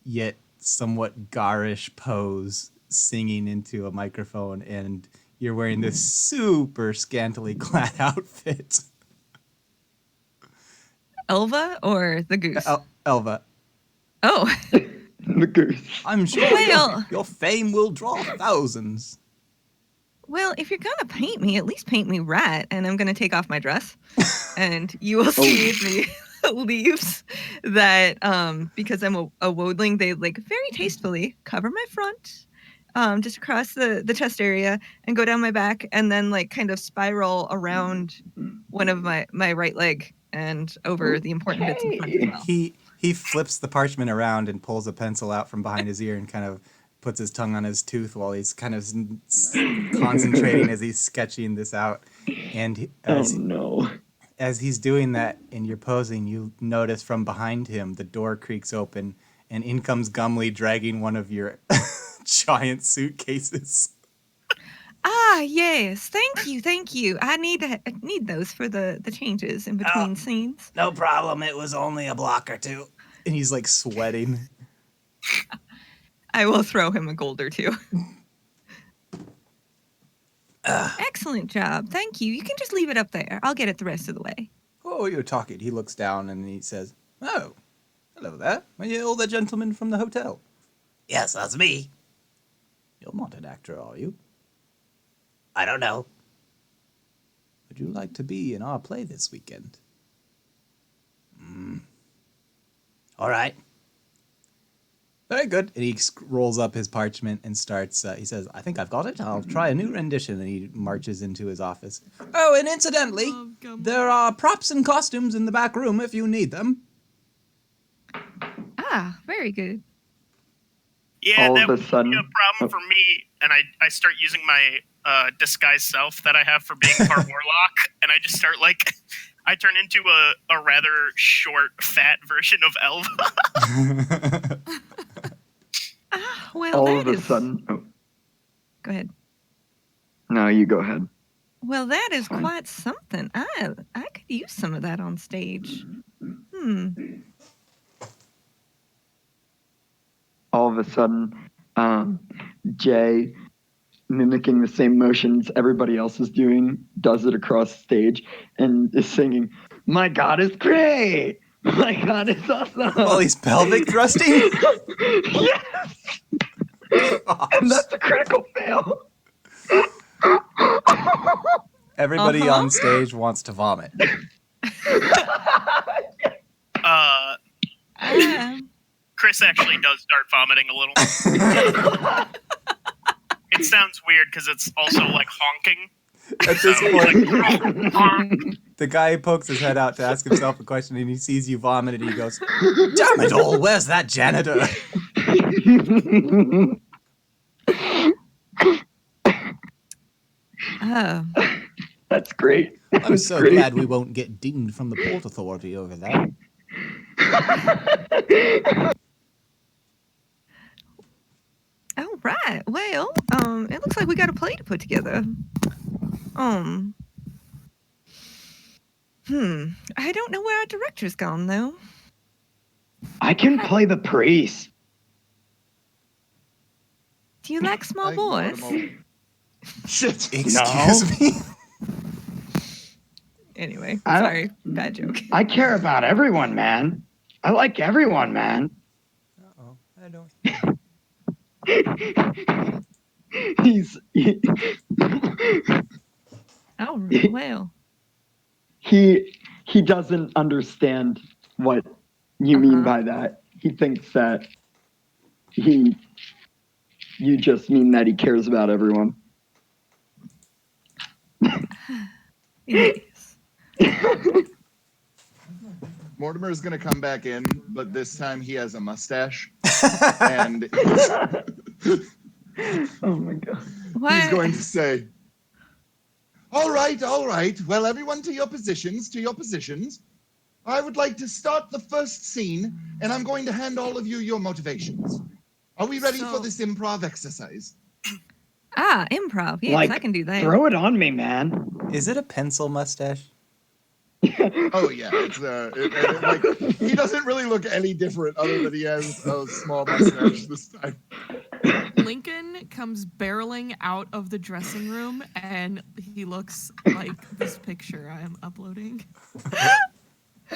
Speaker 4: yet somewhat garish pose, singing into a microphone, and you're wearing this super scantily clad outfit.
Speaker 1: Elva or the goose?
Speaker 4: Elva,
Speaker 1: Oh,
Speaker 2: The goose.
Speaker 4: I'm sure
Speaker 1: Well-
Speaker 4: your fame will draw thousands.
Speaker 1: well, if you're gonna paint me, at least paint me right. And I'm gonna take off my dress, and you will see the leaves that, because I'm a wodling, they like very tastefully cover my front, just across the chest area, and go down my back, and then like kind of spiral around one of my right leg and over the important bits in front as well.
Speaker 4: He flips the parchment around and pulls a pencil out from behind his ear and kind of puts his tongue on his tooth while he's kind of concentrating as he's sketching this out. And
Speaker 2: no.
Speaker 4: as he's doing that and you're posing, you notice from behind him the door creaks open and in comes Gumley dragging one of your giant suitcases.
Speaker 1: Ah, yes. Thank you. I need those for the changes in between scenes.
Speaker 4: No problem. It was only a block or two. And he's like sweating.
Speaker 1: I will throw him a gold or two. Excellent job. Thank you. You can just leave it up there. I'll get it the rest of the way.
Speaker 4: Oh, you're talking. He looks down and he says, "Oh, hello there. Are you all the gentlemen from the hotel?" "Yes, that's me." "You're not an actor, are you?" "I don't know." "Would you like to be in our play this weekend?" All right. Very good. And he rolls up his parchment and starts, he says, "I think I've got it. I'll try a new rendition." And he marches into his office. "Oh, and incidentally, there are props and costumes in the back room if you need them."
Speaker 1: Ah, very good.
Speaker 5: Yeah,
Speaker 2: All
Speaker 5: that
Speaker 2: of a
Speaker 5: would be
Speaker 2: sudden-
Speaker 5: a problem for me. And I start using my disguise self that I have for being part warlock, and I just start like, I turn into a rather short, fat version of Elva.
Speaker 1: Ah, well,
Speaker 2: All
Speaker 1: that
Speaker 2: of a
Speaker 1: is-
Speaker 2: sudden. Oh,
Speaker 1: Go ahead.
Speaker 2: no, you go ahead.
Speaker 1: Well, that is
Speaker 2: Fine.
Speaker 1: quite something. I could use some of that on stage.
Speaker 2: All of a sudden, Jay, mimicking the same motions everybody else is doing, does it across stage and is singing, "My God is great! My God is awesome!"
Speaker 4: While he's pelvic thrusting?
Speaker 2: Yes! And that's a critical fail.
Speaker 4: Everybody on stage wants to vomit.
Speaker 5: Chris actually does start vomiting a little. It sounds weird because it's also like honking.
Speaker 4: At this
Speaker 5: So,
Speaker 4: point,
Speaker 5: like,
Speaker 4: the guy pokes his head out to ask himself a question and he sees you vomit and he goes, "Damn it all, where's that janitor?"
Speaker 1: Oh,
Speaker 2: That's great.
Speaker 4: "I'm
Speaker 2: That's
Speaker 4: so
Speaker 2: great.
Speaker 4: glad we won't get dinged from the Port Authority over that."
Speaker 1: oh, right. Well, it looks like we got a play to put together. I don't know where our director's gone though.
Speaker 2: I can play the priest.
Speaker 1: Do you like small
Speaker 6: I ignored
Speaker 1: boys?
Speaker 6: him over. Shit.
Speaker 4: Excuse me?
Speaker 1: Anyway,
Speaker 2: I don't-
Speaker 1: sorry, bad joke.
Speaker 2: I care about everyone, man. I like everyone, man.
Speaker 4: Uh-oh, I don't...
Speaker 1: Oh, well.
Speaker 2: He doesn't understand what you mean
Speaker 1: Uh-huh.
Speaker 2: by that. He thinks that you just mean that he cares about everyone.
Speaker 1: Yes.
Speaker 6: Mortimer is going to come back in, but this time he has a mustache. And
Speaker 2: Oh my god.
Speaker 1: What?
Speaker 6: he's going to say, all right. Well, everyone to your positions, I would like to start the first scene, and I'm going to hand all of you your motivations. Are we ready for
Speaker 7: So-
Speaker 6: this improv exercise?
Speaker 1: Improv. Yes,
Speaker 2: Like,
Speaker 1: I can do that.
Speaker 2: Throw it on me, man.
Speaker 4: Is it a pencil mustache?
Speaker 6: Oh yeah, it's like he doesn't really look any different other than he has a small mustache this time.
Speaker 7: Lincoln comes barreling out of the dressing room, and he looks like this picture I am uploading.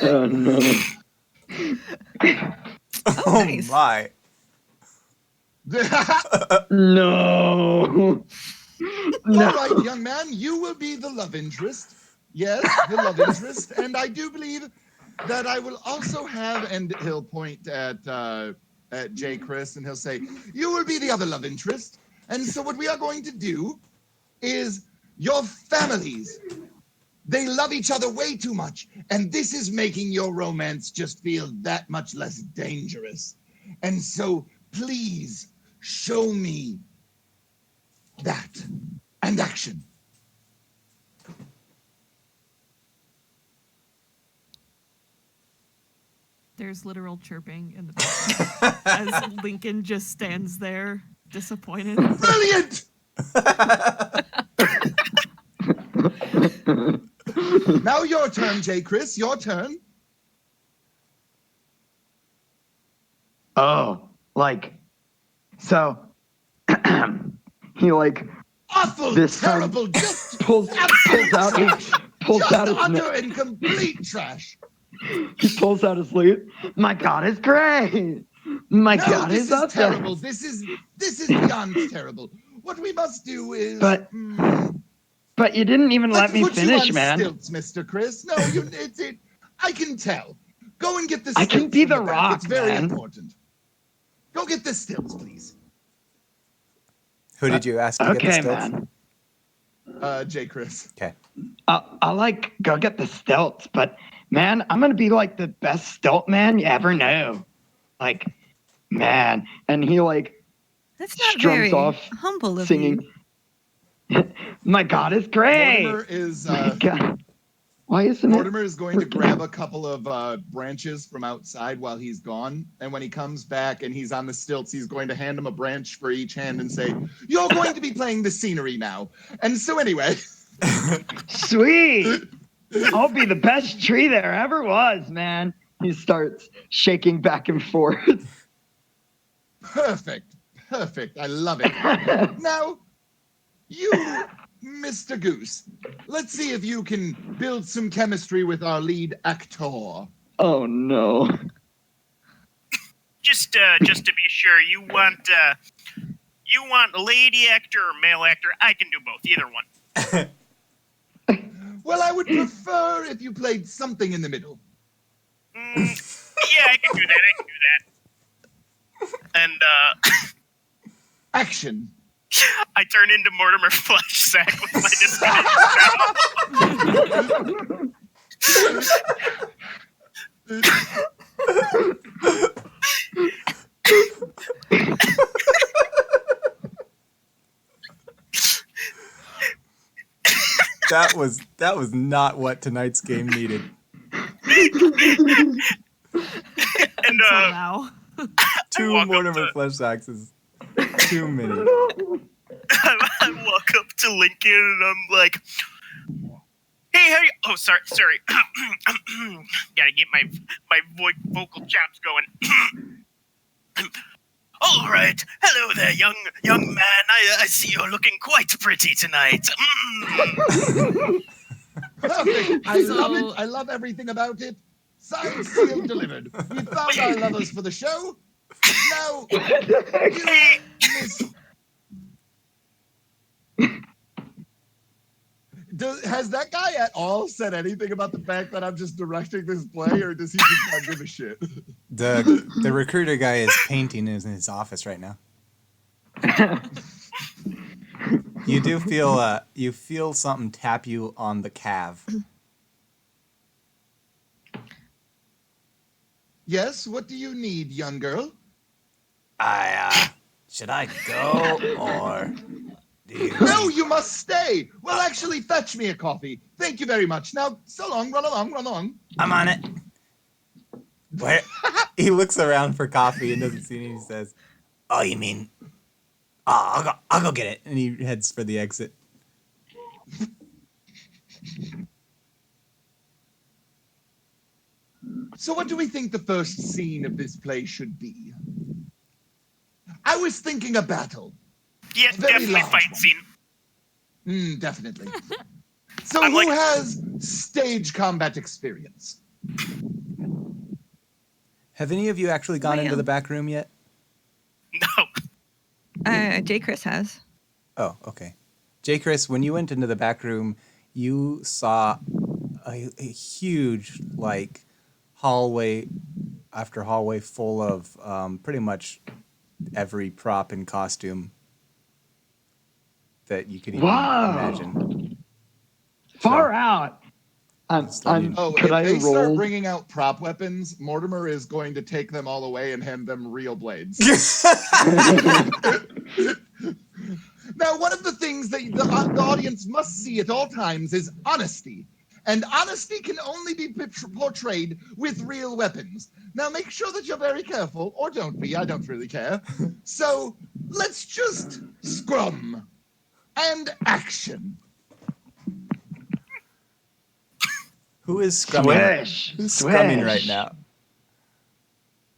Speaker 2: Oh no.
Speaker 4: Oh
Speaker 1: nice.
Speaker 4: my.
Speaker 2: No. No.
Speaker 6: All right, young man, you will be the love interest. Yes, the love interest, and I do believe that I will also have, and he'll point at J. Chris, and he'll say, "You will be the other love interest." And so, what we are going to do is your families. They love each other way too much, and this is making your romance just feel that much less dangerous. And so, please show me that and action.
Speaker 7: There's literal chirping in the background as Lincoln just stands there, disappointed.
Speaker 6: Brilliant! Now your turn, J. Chris. Your turn.
Speaker 2: Oh, like, so he like
Speaker 6: Awful,
Speaker 2: this time
Speaker 6: terrible, just
Speaker 2: pulls out his
Speaker 6: just utter
Speaker 2: neck.
Speaker 6: and complete trash.
Speaker 2: He pulls out his lute. My God is great. My
Speaker 6: No,
Speaker 2: God
Speaker 6: this
Speaker 2: is
Speaker 6: is
Speaker 2: awesome.
Speaker 6: terrible. This is beyond terrible. What we must do is.
Speaker 2: But you didn't even
Speaker 6: let's
Speaker 2: let me
Speaker 6: put
Speaker 2: finish,
Speaker 6: you on
Speaker 2: man.
Speaker 6: stilts, Mr. Chris. No, it's it. I can tell. Go and get the
Speaker 2: I
Speaker 6: stilts.
Speaker 2: can be
Speaker 6: from
Speaker 2: the
Speaker 6: back.
Speaker 2: Rock,
Speaker 6: It's very
Speaker 2: man.
Speaker 6: important. Go get the stilts, please.
Speaker 4: Who did you ask to get the
Speaker 2: Okay,
Speaker 4: stilts?
Speaker 2: man.
Speaker 6: J. Chris.
Speaker 4: Okay.
Speaker 2: I'll like go get the stilts, but man, I'm gonna be like the best stilt man you ever knew. Like, man, and he like
Speaker 1: That's not
Speaker 2: strums
Speaker 1: very
Speaker 2: off
Speaker 1: humble of
Speaker 2: singing.
Speaker 1: you.
Speaker 2: My God is great.
Speaker 6: Mortimer is
Speaker 2: My God. Why isn't
Speaker 6: Mortimer is going to grab a couple of branches from outside while he's gone, and when he comes back and he's on the stilts, he's going to hand him a branch for each hand and say, "You're going to be playing the scenery now." And so, anyway,
Speaker 2: Sweet. I'll be the best tree there ever was, man. He starts shaking back and forth.
Speaker 6: perfect, perfect. I love it. Now, you, Mr. Goose, let's see if you can build some chemistry with our lead actor.
Speaker 2: Oh no.
Speaker 5: Just to be sure, you want lady actor or male actor? I can do both, either one.
Speaker 6: Well, I would prefer if you played something in the middle.
Speaker 5: Yeah, I can do that. And
Speaker 6: Action.
Speaker 5: I turn into Mortimer Fleshsack with my
Speaker 4: That was not what tonight's game needed.
Speaker 5: And
Speaker 7: Until now.
Speaker 4: Two
Speaker 5: walk up
Speaker 4: Mortimer
Speaker 5: to-
Speaker 4: flesh sacks is too many.
Speaker 5: I walk up to Lincoln and I'm like, "Hey, how you?" Oh, sorry. Gotta get my vocal chops going. All right. Hello there, young man. I see you're looking quite pretty tonight.
Speaker 6: Perfect. I love it. I love everything about it. Signed, sealed, delivered. We found our lovers for the show. Now, you, Miss... has that guy at all said anything about the fact that I'm just directing this play, or does he just not give a shit?
Speaker 4: The recruiter guy is painting in his office right now. You do feel something tap you on the calf.
Speaker 6: Yes, what do you need, young girl?
Speaker 4: Should I go or do you?
Speaker 6: No, you must stay. Well, actually, fetch me a coffee. Thank you very much. Now, so long, run along.
Speaker 4: I'm on it. Where? He looks around for coffee and doesn't see any. He says, "Oh, you mean? Oh, I'll go get it." And he heads for the exit.
Speaker 6: So what do we think the first scene of this play should be? I was thinking a battle.
Speaker 5: Yeah,
Speaker 6: A very
Speaker 5: definitely
Speaker 6: large
Speaker 5: fight
Speaker 6: one.
Speaker 5: scene.
Speaker 6: Definitely. So
Speaker 5: I'm
Speaker 6: who
Speaker 5: like-
Speaker 6: has stage combat experience?
Speaker 4: Have any of you actually gone into
Speaker 1: Well.
Speaker 4: the back room yet?
Speaker 5: No.
Speaker 1: J. Chris has.
Speaker 4: Oh, okay. J. Chris, when you went into the back room, you saw a huge, like, hallway after hallway full of pretty much every prop and costume that you could even imagine.
Speaker 2: Far
Speaker 4: So-
Speaker 2: out.
Speaker 4: Just let me-
Speaker 6: Oh,
Speaker 2: Could
Speaker 6: if
Speaker 2: I
Speaker 6: they start
Speaker 2: roll?
Speaker 6: bringing out prop weapons, Mortimer is going to take them all away and hand them real blades. Now, one of the things that the audience must see at all times is honesty. And honesty can only be portrayed with real weapons. Now, make sure that you're very careful, or don't be, I don't really care. So, let's just scrum. And action.
Speaker 4: Who is scrumming?
Speaker 2: Swish.
Speaker 4: Who's
Speaker 2: Swish.
Speaker 4: scrumming right now?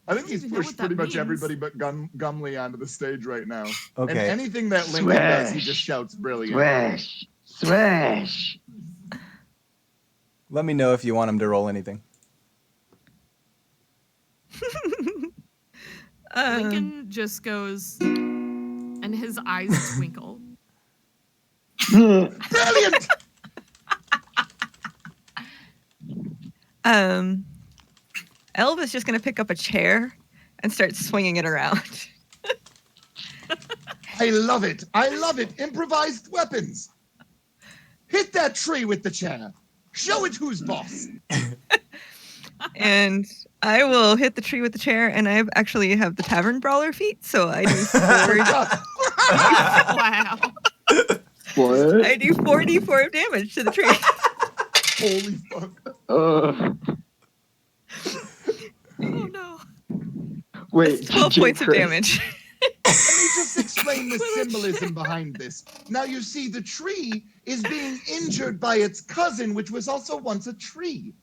Speaker 6: I think
Speaker 7: don't
Speaker 6: he's
Speaker 7: even know
Speaker 6: pushed
Speaker 7: what that
Speaker 6: pretty much
Speaker 7: means.
Speaker 6: everybody but Gumley onto the stage right now. And
Speaker 4: Okay.
Speaker 6: anything that Lincoln does, he
Speaker 2: Swish.
Speaker 6: just shouts brilliant.
Speaker 2: Swish. Swish.
Speaker 4: Let me know if you want him to roll anything.
Speaker 7: Lincoln just goes, and his eyes twinkle.
Speaker 6: Brilliant!
Speaker 1: Elva's just going to pick up a chair and start swinging it around.
Speaker 6: I love it. I love it. Improvised weapons. Hit that tree with the chair. Show it who's boss.
Speaker 1: And I will hit the tree with the chair, and I actually have the tavern brawler feat, so I do four,
Speaker 7: Wow.
Speaker 2: What?
Speaker 1: I do 4d4 of damage to the tree.
Speaker 6: Holy fuck.
Speaker 7: Oh no.
Speaker 2: Wait.
Speaker 1: That's 12
Speaker 2: J.
Speaker 1: points of
Speaker 2: Chris,
Speaker 1: damage.
Speaker 6: Let me just explain the symbolism behind this. Now, you see, the tree is being injured by its cousin, which was also once a tree.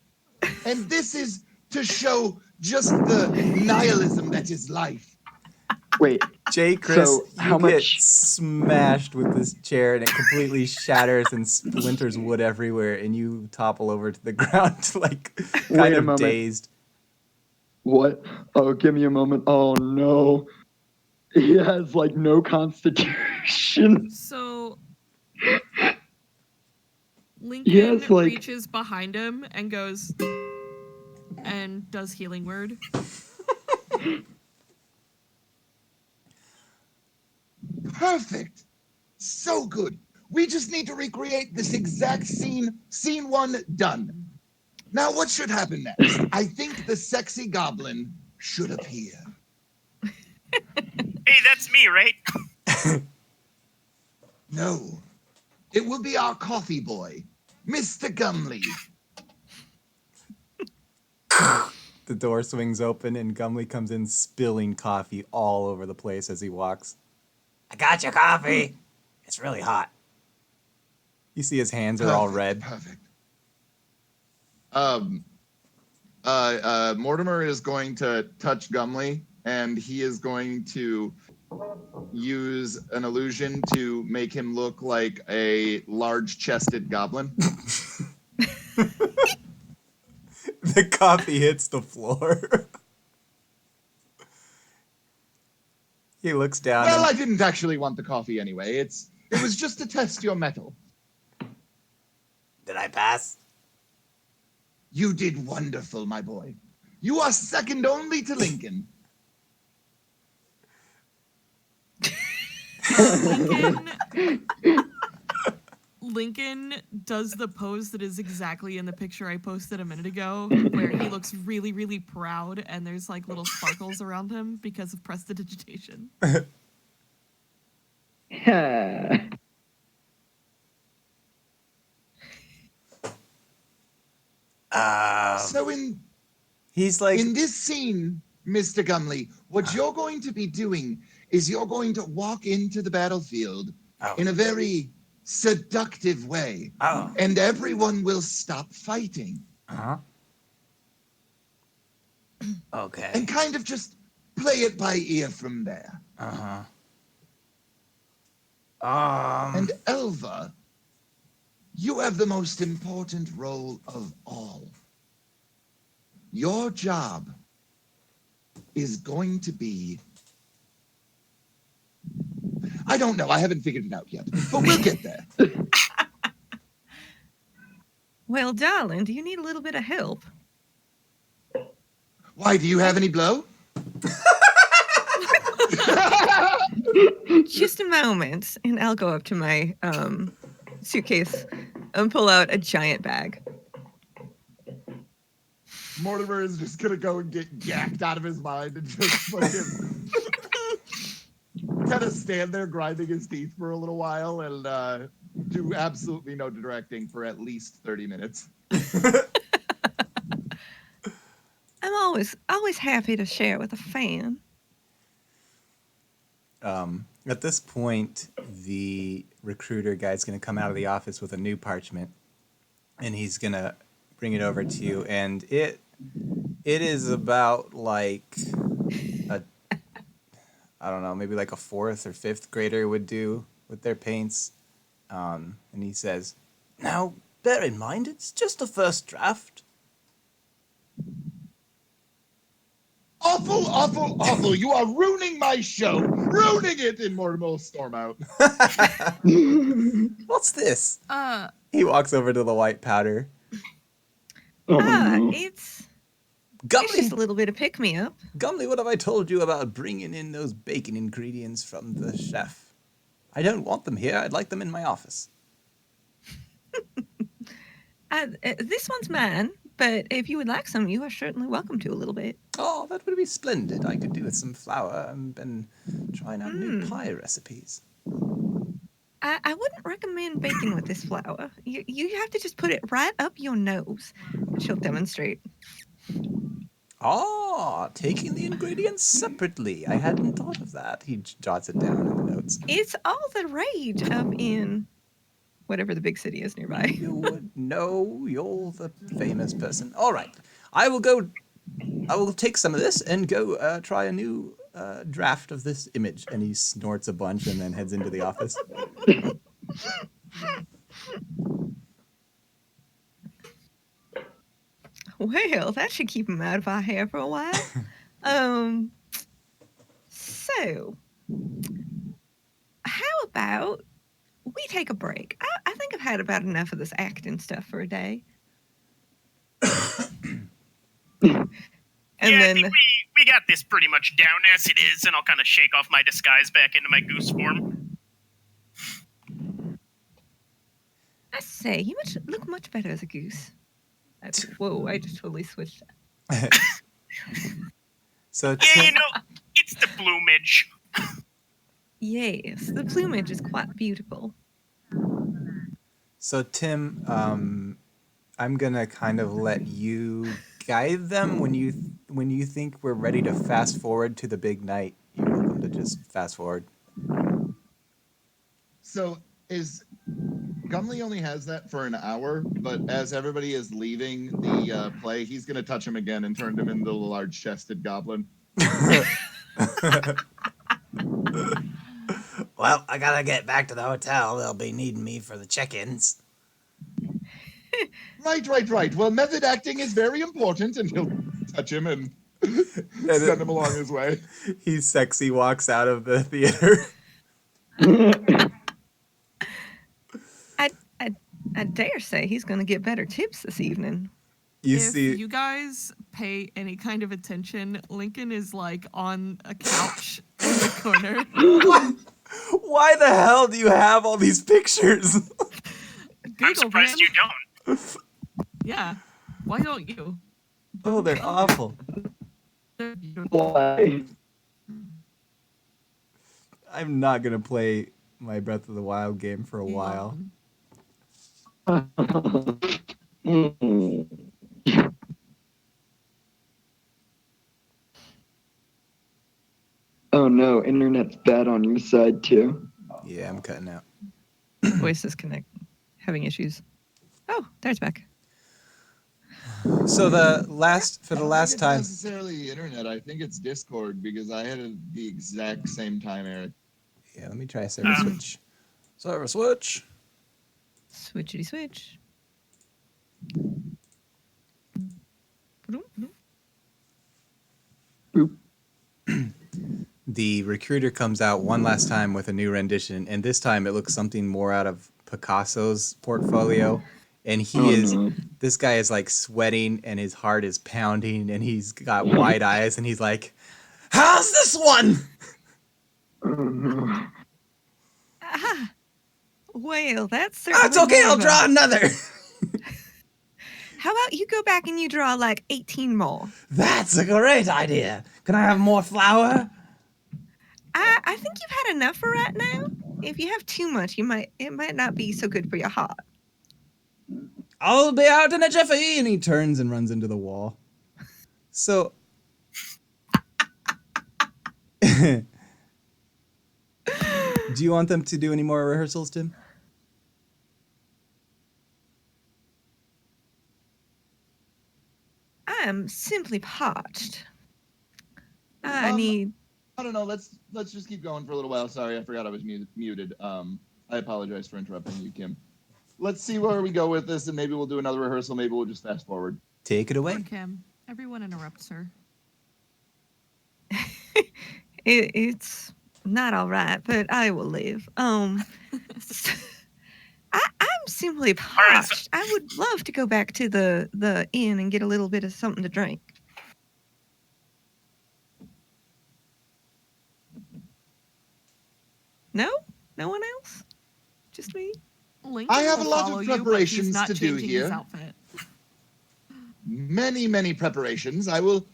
Speaker 6: And this is to show just the nihilism that is life.
Speaker 2: Wait.
Speaker 4: Jay, Chris,
Speaker 2: So,
Speaker 4: you
Speaker 2: how
Speaker 4: get
Speaker 2: much-
Speaker 4: smashed with this chair and it completely shatters and splinters wood everywhere and you topple over to the ground like
Speaker 2: Wait
Speaker 4: kind
Speaker 2: a
Speaker 4: of
Speaker 2: moment.
Speaker 4: dazed.
Speaker 2: What? Oh, give me a moment. Oh, no. He has, like, no constitution.
Speaker 7: So
Speaker 2: He
Speaker 7: Lincoln
Speaker 2: has, like-
Speaker 7: reaches behind him and goes and does healing word.
Speaker 6: Perfect. So good. We just need to recreate this exact scene. Scene 1 done. Now, what should happen next? I think the sexy goblin should appear.
Speaker 5: Hey, that's me, right?
Speaker 6: No. It will be our coffee boy, Mr. Gumley.
Speaker 4: The door swings open and Gumley comes in spilling coffee all over the place as he walks. I got your coffee. It's really hot. You see his hands are all red.
Speaker 6: Perfect. Mortimer is going to touch Gumley, and he is going to use an illusion to make him look like a large-chested goblin.
Speaker 4: The coffee hits the floor. He looks down.
Speaker 6: Well,
Speaker 4: and-
Speaker 6: I didn't actually want the coffee anyway. It was just to test your mettle.
Speaker 4: Did I pass?
Speaker 6: You did wonderful, my boy. You are second only to Lincoln.
Speaker 7: Lincoln does the pose that is exactly in the picture I posted a minute ago, where he looks really, really proud and there's like little sparkles around him because of prestidigitation.
Speaker 2: Yeah.
Speaker 6: So in
Speaker 4: He's like,
Speaker 6: this scene, Mr. Gumley, what you're going to be doing is you're going to walk into the battlefield in a very seductive way.
Speaker 4: oh,
Speaker 6: And everyone will stop fighting.
Speaker 4: uh-huh. Okay.
Speaker 6: and kind of just play it by ear from there.
Speaker 4: Uh-huh.
Speaker 6: And Elva, you have the most important role of all. Your job is going to be... I don't know. I haven't figured it out yet, but we'll get there.
Speaker 1: Well, darling, do you need a little bit of help?
Speaker 6: Why, do you have any blow?
Speaker 1: Just a moment, and I'll go up to my suitcase and pull out a giant bag.
Speaker 6: Mortimer is just gonna go and get yacked out of his mind and just fucking kind of stand there grinding his teeth for a little while and do absolutely no directing for at least 30 minutes.
Speaker 1: I'm always happy to share with a fan.
Speaker 4: At this point, the recruiter guy's going to come out of the office with a new parchment, and he's going to bring it over to you, and it is about like I don't know, maybe like a 4th or 5th grader would do with their paints. And he says, "Now, bear in mind, it's just a first draft."
Speaker 6: Awful, awful, awful. You are ruining my show. Ruining it. And Mortimer will storm out.
Speaker 4: What's this? He walks over to the white powder.
Speaker 1: It's
Speaker 4: Gumley,
Speaker 1: just a little bit of pick-me-up.
Speaker 4: Gumley, what have I told you about bringing in those bacon ingredients from the chef? I don't want them here. I'd like them in my office.
Speaker 1: This one's mine, but if you would like some, you are certainly welcome to a little bit.
Speaker 4: Oh, that would be splendid. I could do with some flour. I've been trying out new pie recipes.
Speaker 1: I wouldn't recommend baking with this flour. You have to just put it right up your nose. She'll demonstrate.
Speaker 4: Oh, taking the ingredients separately. I hadn't thought of that. He jots it down in the notes.
Speaker 1: It's all the rage up in whatever the big city is nearby.
Speaker 4: You would know you're the famous person. All right. I will take some of this and go try a new draft of this image. And he snorts a bunch and then heads into the office.
Speaker 1: Well, that should keep him out of our hair for a while. So, how about we take a break? I think I've had about enough of this acting stuff for a day. And
Speaker 5: I
Speaker 1: then
Speaker 5: think we got this pretty much down as it is, and I'll kind of shake off my disguise back into my goose form.
Speaker 1: I say, you look much better as a goose. Whoa, I just totally switched that.
Speaker 4: So
Speaker 5: Yeah, you know, it's the plumage.
Speaker 1: Yes, the plumage is quite beautiful.
Speaker 4: So Tim, I'm gonna kind of let you guide them when you think we're ready to fast forward to the big night. You're welcome to just fast forward.
Speaker 6: So is Gumley only has that for an hour, but as everybody is leaving the play, he's going to touch him again and turn him into a large-chested goblin.
Speaker 8: Well, I gotta get back to the hotel. They'll be needing me for the check-ins.
Speaker 6: Right. Well, method acting is very important, and he'll touch him and send him along his way.
Speaker 4: He sexy walks out of the theater.
Speaker 1: I dare say he's going to get better tips this evening.
Speaker 7: If you guys pay any kind of attention, Lincoln is like on a couch in the corner.
Speaker 4: Why the hell do you have all these pictures?
Speaker 5: I'm surprised you don't.
Speaker 7: Yeah. Why don't you?
Speaker 4: Oh, they're awful.
Speaker 7: They're beautiful.
Speaker 2: Why?
Speaker 4: I'm not gonna play my Breath of the Wild game for a while.
Speaker 2: Oh no, internet's bad on your side too.
Speaker 4: Yeah, I'm cutting out.
Speaker 1: Voice disconnect. Having issues. Oh, there's back.
Speaker 4: So the last
Speaker 6: I don't think it's
Speaker 4: time.
Speaker 6: necessarily the internet. I think it's Discord because I had the exact same time, Eric.
Speaker 4: Yeah, let me try a server switch. Server switch.
Speaker 1: Switchity switch.
Speaker 2: Boop.
Speaker 4: The recruiter comes out one last time with a new rendition, and this time it looks something more out of Picasso's portfolio. And this guy is like sweating, and his heart is pounding, and he's got wide eyes, and he's like, "How's this one?"
Speaker 2: Oh no.
Speaker 1: Ah, well, that's certainly.
Speaker 4: That's okay. I'll draw another.
Speaker 1: How about you go back and you draw like 18 more?
Speaker 4: That's a great idea. Can I have more flour?
Speaker 1: I think you've had enough for right now. If you have too much, it might not be so good for your heart.
Speaker 4: I'll be out in a jiffy. And he turns and runs into the wall. So. Do you want them to do any more rehearsals, Tim?
Speaker 1: I'm simply parched. I
Speaker 6: Um,
Speaker 1: need.
Speaker 6: I don't know. Let's just keep going for a little while. Sorry, I forgot I was muted. I apologize for interrupting you, Kim. Let's see where we go with this, and maybe we'll do another rehearsal. Maybe we'll just fast forward.
Speaker 4: Take it away.
Speaker 7: Poor Kim. Everyone interrupts her.
Speaker 1: It's not all right, but I will live. I'm simply
Speaker 5: right, so-
Speaker 1: parched. I would love to go back to the inn and get a little bit of something to drink. No? No one else? Just me?
Speaker 7: Lincoln
Speaker 6: I have a
Speaker 7: will
Speaker 6: lot of
Speaker 7: follow you, but he's
Speaker 6: preparations
Speaker 7: not
Speaker 6: to do
Speaker 7: changing
Speaker 6: here.
Speaker 7: his outfit.
Speaker 6: Many preparations. I will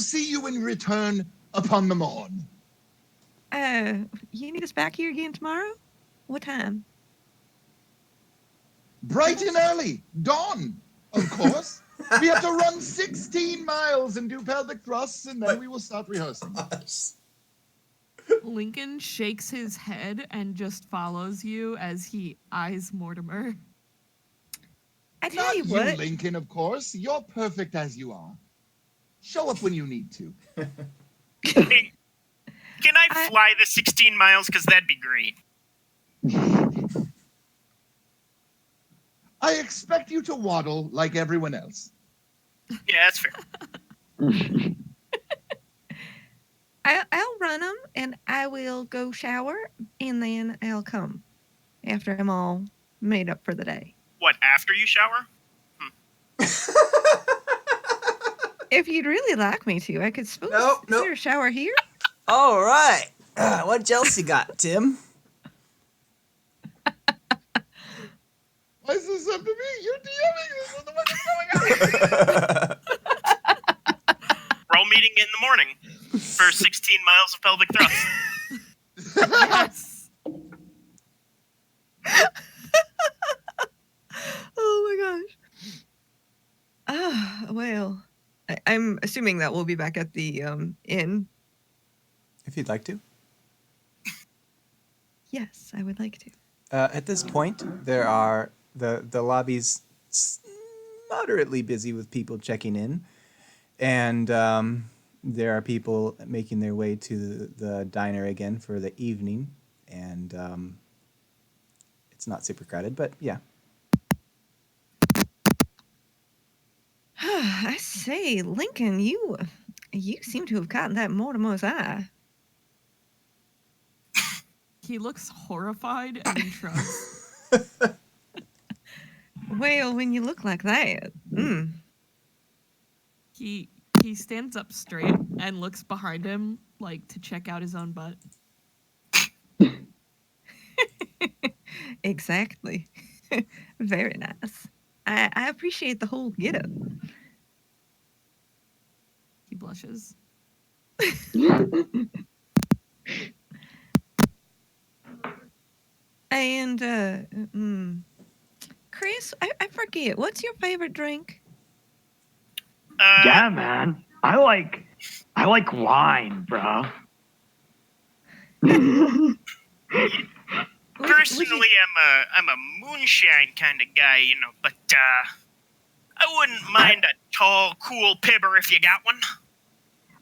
Speaker 6: see you in return upon the morn.
Speaker 1: You need us back here again tomorrow? What time?
Speaker 6: Bright and early, dawn, of course. We have to run 16 miles and do pelvic thrusts, and then we will start rehearsing.
Speaker 7: Lincoln shakes his head and just follows you as he eyes Mortimer.
Speaker 1: I tell
Speaker 6: Not
Speaker 1: you
Speaker 6: you,
Speaker 1: what.
Speaker 6: Lincoln, of course. You're perfect as you are. Show up when you need to.
Speaker 5: Hey, can I fly the 16 miles? Because that'd be great.
Speaker 6: I expect you to waddle like everyone else.
Speaker 5: Yeah, that's fair.
Speaker 1: I'll run them and I will go shower and then I'll come after I'm all made up for the day.
Speaker 5: What, after you shower?
Speaker 1: If you'd really like me to, I could suppose.
Speaker 8: Nope,
Speaker 1: Is
Speaker 8: nope.
Speaker 1: there a shower here?
Speaker 8: All right. What else you got, Tim?
Speaker 6: Why is this up to me? You're DMing this. What the fuck is going on?
Speaker 5: We're all meeting in the morning for 16 miles of pelvic thrust.
Speaker 7: Yes.
Speaker 1: Oh my gosh. Well, I'm assuming that we'll be back at the inn.
Speaker 4: If you'd like to.
Speaker 1: Yes, I would like to.
Speaker 4: At this point, there are the lobby's moderately busy with people checking in, and there are people making their way to the diner again for the evening, and it's not super crowded, but yeah.
Speaker 1: I say, Lincoln, you seem to have gotten that Mortimer's eye.
Speaker 7: He looks horrified and shrugs.
Speaker 1: Well, when you look like that,
Speaker 7: He stands up straight and looks behind him, like to check out his own butt.
Speaker 1: Exactly. Very nice. I appreciate the whole getup.
Speaker 7: He blushes.
Speaker 1: And Chris, I forget. What's your favorite drink?
Speaker 2: Yeah, man. I like wine, bro.
Speaker 5: Personally, I'm a moonshine kind of guy, but I wouldn't mind a tall, cool pibber if you got one.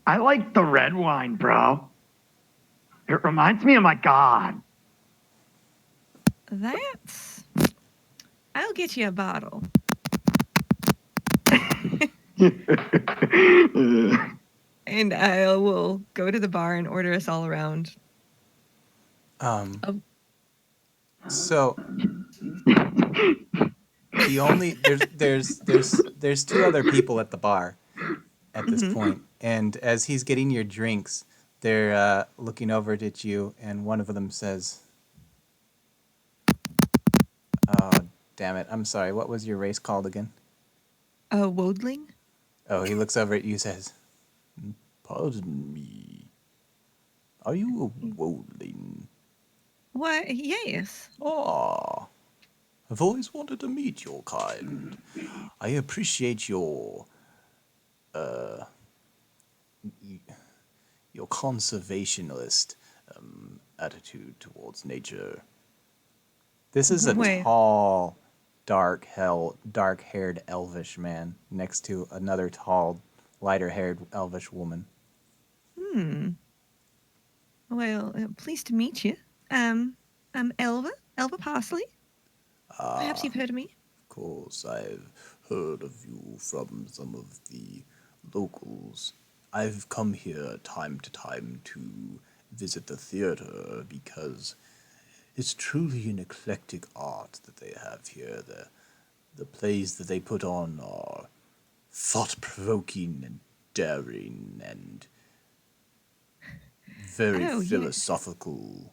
Speaker 2: I like the red wine, bro. It reminds me of my god.
Speaker 1: That's. I'll get you a bottle. And I will go to the bar and order us all around.
Speaker 4: So the only there's two other people at the bar at this point, and as he's getting your drinks, they're looking over at you, and one of them says, "Oh, damn it! I'm sorry. What was your race called again?"
Speaker 1: Wodling?
Speaker 4: Oh, he looks over at you, says, "Pardon me. Are you a Wodling?"
Speaker 1: Why, yes.
Speaker 4: Ah, I've always wanted to meet your kind. I appreciate your conservationist attitude towards nature. This is a
Speaker 1: Wait.
Speaker 4: tall, dark-haired elvish man next to another tall, lighter-haired elvish woman.
Speaker 1: Well, pleased to meet you. I'm Elva Parsley. Perhaps you've heard of me.
Speaker 4: Of course, I've heard of you from some of the locals. I've come here time to time to visit the theater because it's truly an eclectic art that they have here. The plays that they put on are thought-provoking and daring and very
Speaker 1: Oh, yeah.
Speaker 4: philosophical.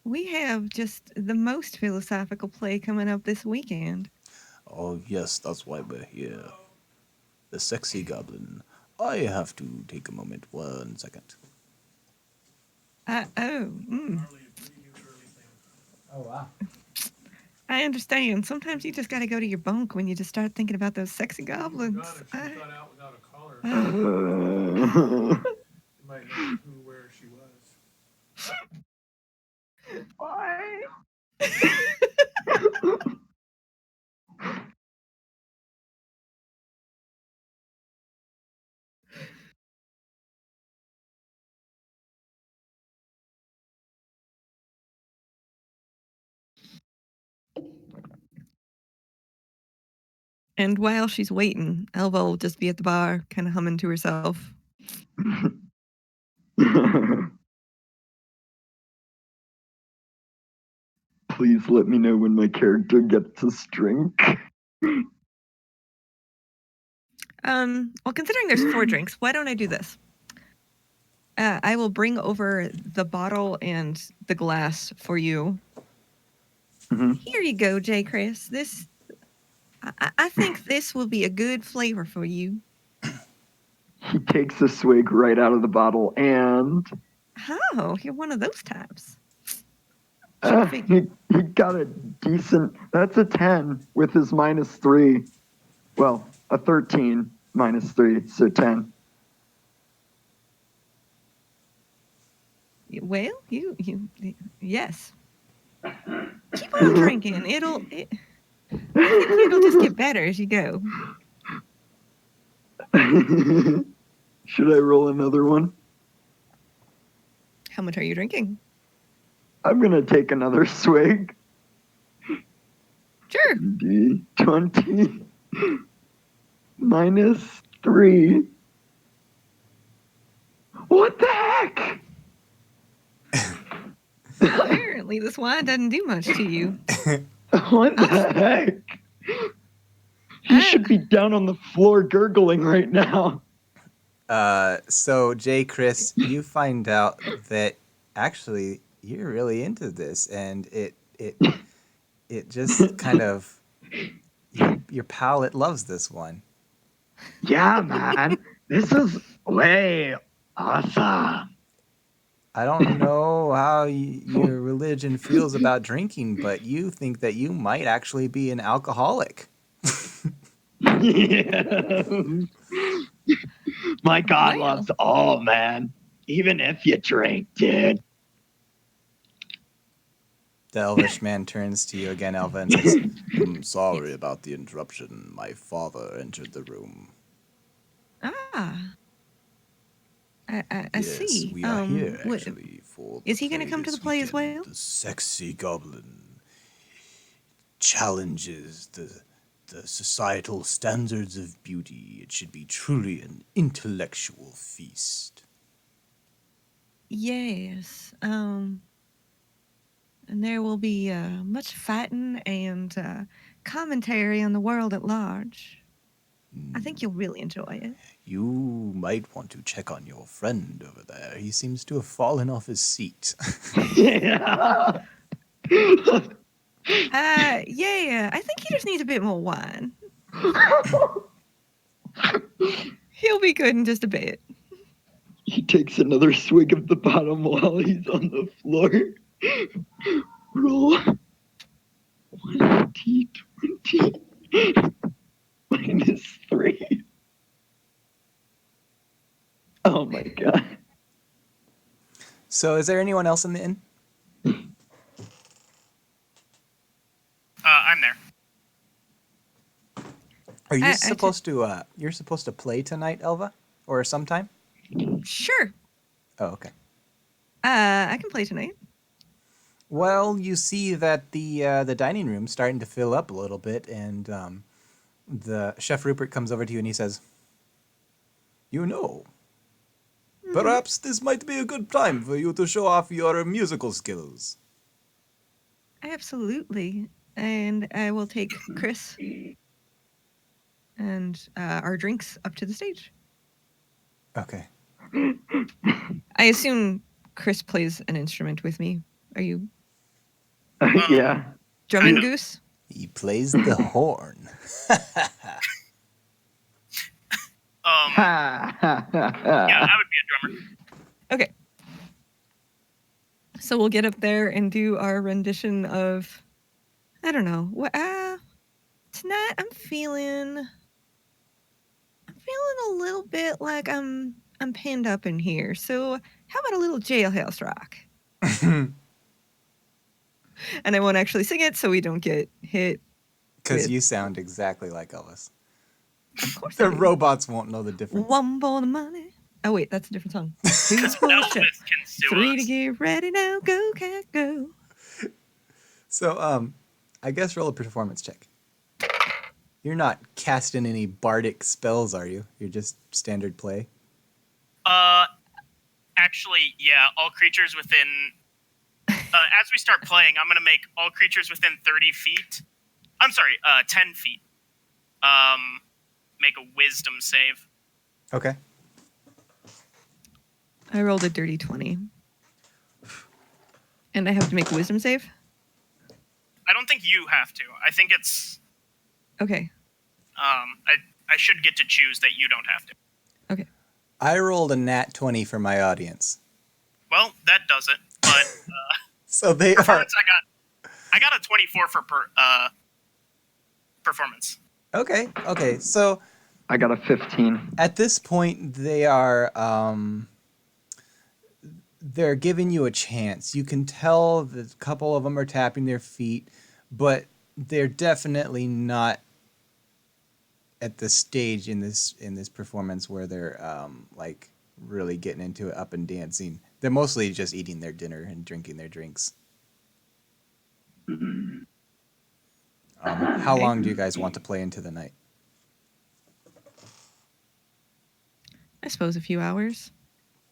Speaker 1: We have just the most philosophical play coming up this weekend.
Speaker 4: Oh, yes, that's why we're here. The Sexy Goblin. I have to take a moment. 1 second.
Speaker 1: Oh,
Speaker 4: wow.
Speaker 1: I understand. Sometimes you just got to go to your bunk when you just start thinking about those sexy goblins.
Speaker 9: She got out without a collar. You might know where she was.
Speaker 2: Why?
Speaker 1: And while she's waiting, Elva will just be at the bar, kind of humming to herself.
Speaker 2: Please let me know when my character gets his drink.
Speaker 1: Well, considering there's 4 drinks, why don't I do this? I will bring over the bottle and the glass for you.
Speaker 2: Mhm.
Speaker 1: Here you go, J. Chris. This, I think this will be a good flavor for you.
Speaker 2: He takes a swig right out of the bottle and
Speaker 1: Oh, you're one of those types.
Speaker 2: he got a decent, that's a 10 with his -3. Well, a 13 -3, so 10.
Speaker 1: Well, yes. Keep on drinking. I think it'll just get better as you go.
Speaker 2: Should I roll another one?
Speaker 1: How much are you drinking?
Speaker 2: I'm gonna take another swig.
Speaker 1: Sure.
Speaker 2: D20 -3. What the heck?
Speaker 1: Apparently, this wine doesn't do much to you.
Speaker 2: What the heck? He should be down on the floor gurgling right now.
Speaker 4: So Jay, Chris, you find out that actually you're really into this, and it just kind of your palate loves this one.
Speaker 2: Yeah, man. This is way awesome.
Speaker 4: I don't know how your religion feels about drinking, but you think that you might actually be an alcoholic.
Speaker 2: Yeah. My God
Speaker 1: Wow.
Speaker 2: loves all, man. Even if you drink, dude.
Speaker 4: The elvish man turns to you again, Elva, and says, "I'm sorry about the interruption. My father entered the room."
Speaker 1: Ah, I
Speaker 4: Yes,
Speaker 1: see.
Speaker 4: we are here actually for the
Speaker 1: Is he going to
Speaker 4: play
Speaker 1: come to the
Speaker 4: this
Speaker 1: play as
Speaker 4: weekend.
Speaker 1: well?
Speaker 4: The sexy goblin challenges the societal standards of beauty. It should be truly an intellectual feast.
Speaker 1: Yes. And there will be much fighting and commentary on the world at large. I think you'll really enjoy it.
Speaker 4: You might want to check on your friend over there. He seems to have fallen off his seat.
Speaker 2: Yeah.
Speaker 1: Yeah, I think he just needs a bit more wine. He'll be good in just a bit.
Speaker 2: He takes another swig of the bottom while he's on the floor. Roll 1d20 -3. Oh my god.
Speaker 4: So, is there anyone else in the inn?
Speaker 5: I'm there.
Speaker 4: Are you
Speaker 1: I
Speaker 4: supposed to? You're supposed to play tonight, Elva, or sometime?
Speaker 1: Sure.
Speaker 4: Oh, okay.
Speaker 1: I can play tonight.
Speaker 4: Well, you see that the dining room's starting to fill up a little bit, and the chef Rupert comes over to you and he says, "You know, perhaps this might be a good time for you to show off your musical skills."
Speaker 1: Absolutely. And I will take Chris and our drinks up to the stage.
Speaker 4: Okay.
Speaker 1: I assume Chris plays an instrument with me. Are you
Speaker 2: Yeah.
Speaker 1: drumming
Speaker 5: Kind of.
Speaker 1: goose?
Speaker 4: He plays the horn.
Speaker 2: Ha, ha, ha,
Speaker 5: Yeah,
Speaker 2: ha.
Speaker 5: I would be a drummer.
Speaker 1: Okay. So we'll get up there and do our rendition of, I don't know. What tonight I'm feeling a little bit like I'm pinned up in here. So how about a little jailhouse rock? And I won't actually sing it so we don't get hit.
Speaker 4: Because
Speaker 1: With-
Speaker 4: you sound exactly like Elvis.
Speaker 1: Of course
Speaker 4: The
Speaker 1: I do.
Speaker 4: robots won't know the difference.
Speaker 1: One for the money. Oh wait, that's a different song. Who's push up?
Speaker 5: Elvis can sue
Speaker 1: 3 to
Speaker 5: us.
Speaker 1: get ready now. Go cat go.
Speaker 4: So, I guess roll a performance check. You're not casting any bardic spells, are you? You're just standard play?
Speaker 5: Actually, yeah, all creatures within... as we start playing, I'm going to make all creatures within 30 feet... I'm sorry, 10 feet. Make a wisdom save.
Speaker 4: Okay.
Speaker 1: I rolled a dirty 20. And I have to make a wisdom save?
Speaker 5: I don't think you have to. I think it's...
Speaker 1: Okay.
Speaker 5: I should get to choose that you don't have to.
Speaker 1: Okay.
Speaker 4: I rolled a nat 20 for my audience.
Speaker 5: Well, that does it. But
Speaker 4: So they are...
Speaker 5: performance, I got a 24 for performance.
Speaker 4: Okay. So
Speaker 2: I got a 15.
Speaker 4: at this point, they are... they're giving you a chance. You can tell that a couple of them are tapping their feet, but they're definitely not at the stage in this performance where they're like really getting into it, up and dancing. They're mostly just eating their dinner and drinking their drinks. How long do you guys want to play into the night?
Speaker 1: I suppose a few hours.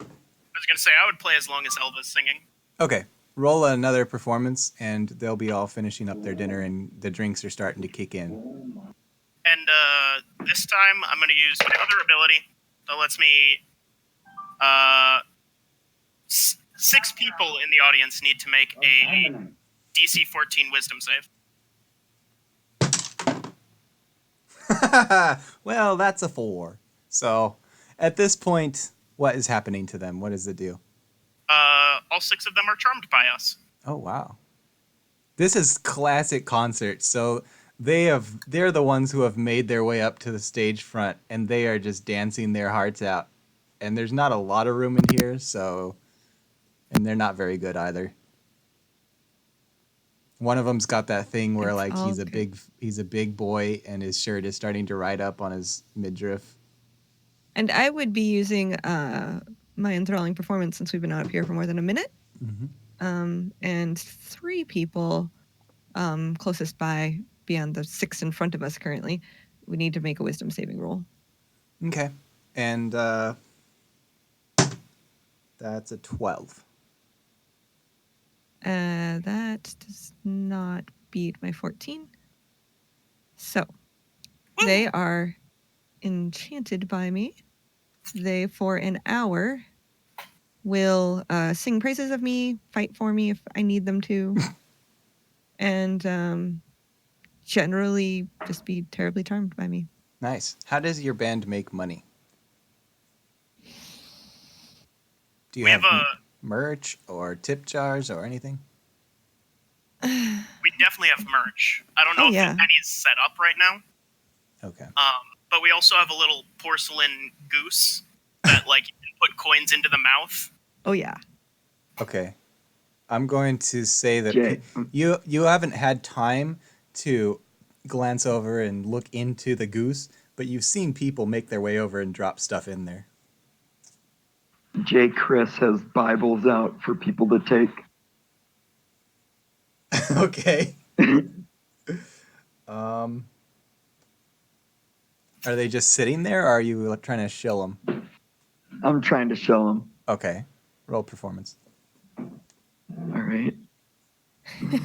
Speaker 5: I was going to say, I would play as long as Elva's singing.
Speaker 4: Okay. Roll another performance, and they'll be all finishing up their dinner, and the drinks are starting to kick in.
Speaker 5: And this time, I'm going to use my other ability that lets me... 6 people in the audience need to make a DC 14 wisdom save.
Speaker 4: Well, that's a 4. So, at this point, what is happening to them? What is the deal?
Speaker 5: All 6 of them are charmed by us.
Speaker 4: Oh, wow. This is classic concert. So, they're the ones who have made their way up to the stage front, and they are just dancing their hearts out. And there's not a lot of room in here, so... And they're not very good either. One of them's got that thing where
Speaker 1: It's
Speaker 4: like
Speaker 1: all
Speaker 4: he's a
Speaker 1: good.
Speaker 4: big boy and his shirt is starting to ride up on his midriff.
Speaker 1: And I would be using my enthralling performance since we've been out of here for more than a minute. And 3 people closest by, beyond the 6 in front of us currently, we need to make a wisdom saving roll.
Speaker 4: Okay. And that's a 12.
Speaker 1: That does not beat my 14. So they are enchanted by me. They, for an hour, will sing praises of me, fight for me if I need them to, and generally just be terribly charmed by me.
Speaker 4: Nice. How does your band make money? Do you
Speaker 5: We have a
Speaker 4: merch or tip jars or anything?
Speaker 5: we definitely have merch. I don't know if
Speaker 1: yeah.
Speaker 5: any is set up right now.
Speaker 4: Okay.
Speaker 5: But we also have a little porcelain goose that like you can put coins into the mouth.
Speaker 1: Oh yeah.
Speaker 4: Okay. I'm going to say that
Speaker 2: Jay.
Speaker 4: you haven't had time to glance over and look into the goose, but you've seen people make their way over and drop stuff in there.
Speaker 2: Jay Chris has Bibles out for people to take.
Speaker 4: Okay. Are they just sitting there, or are you trying to shill them?
Speaker 2: I'm trying to show him.
Speaker 4: Okay. Roll performance.
Speaker 2: All right.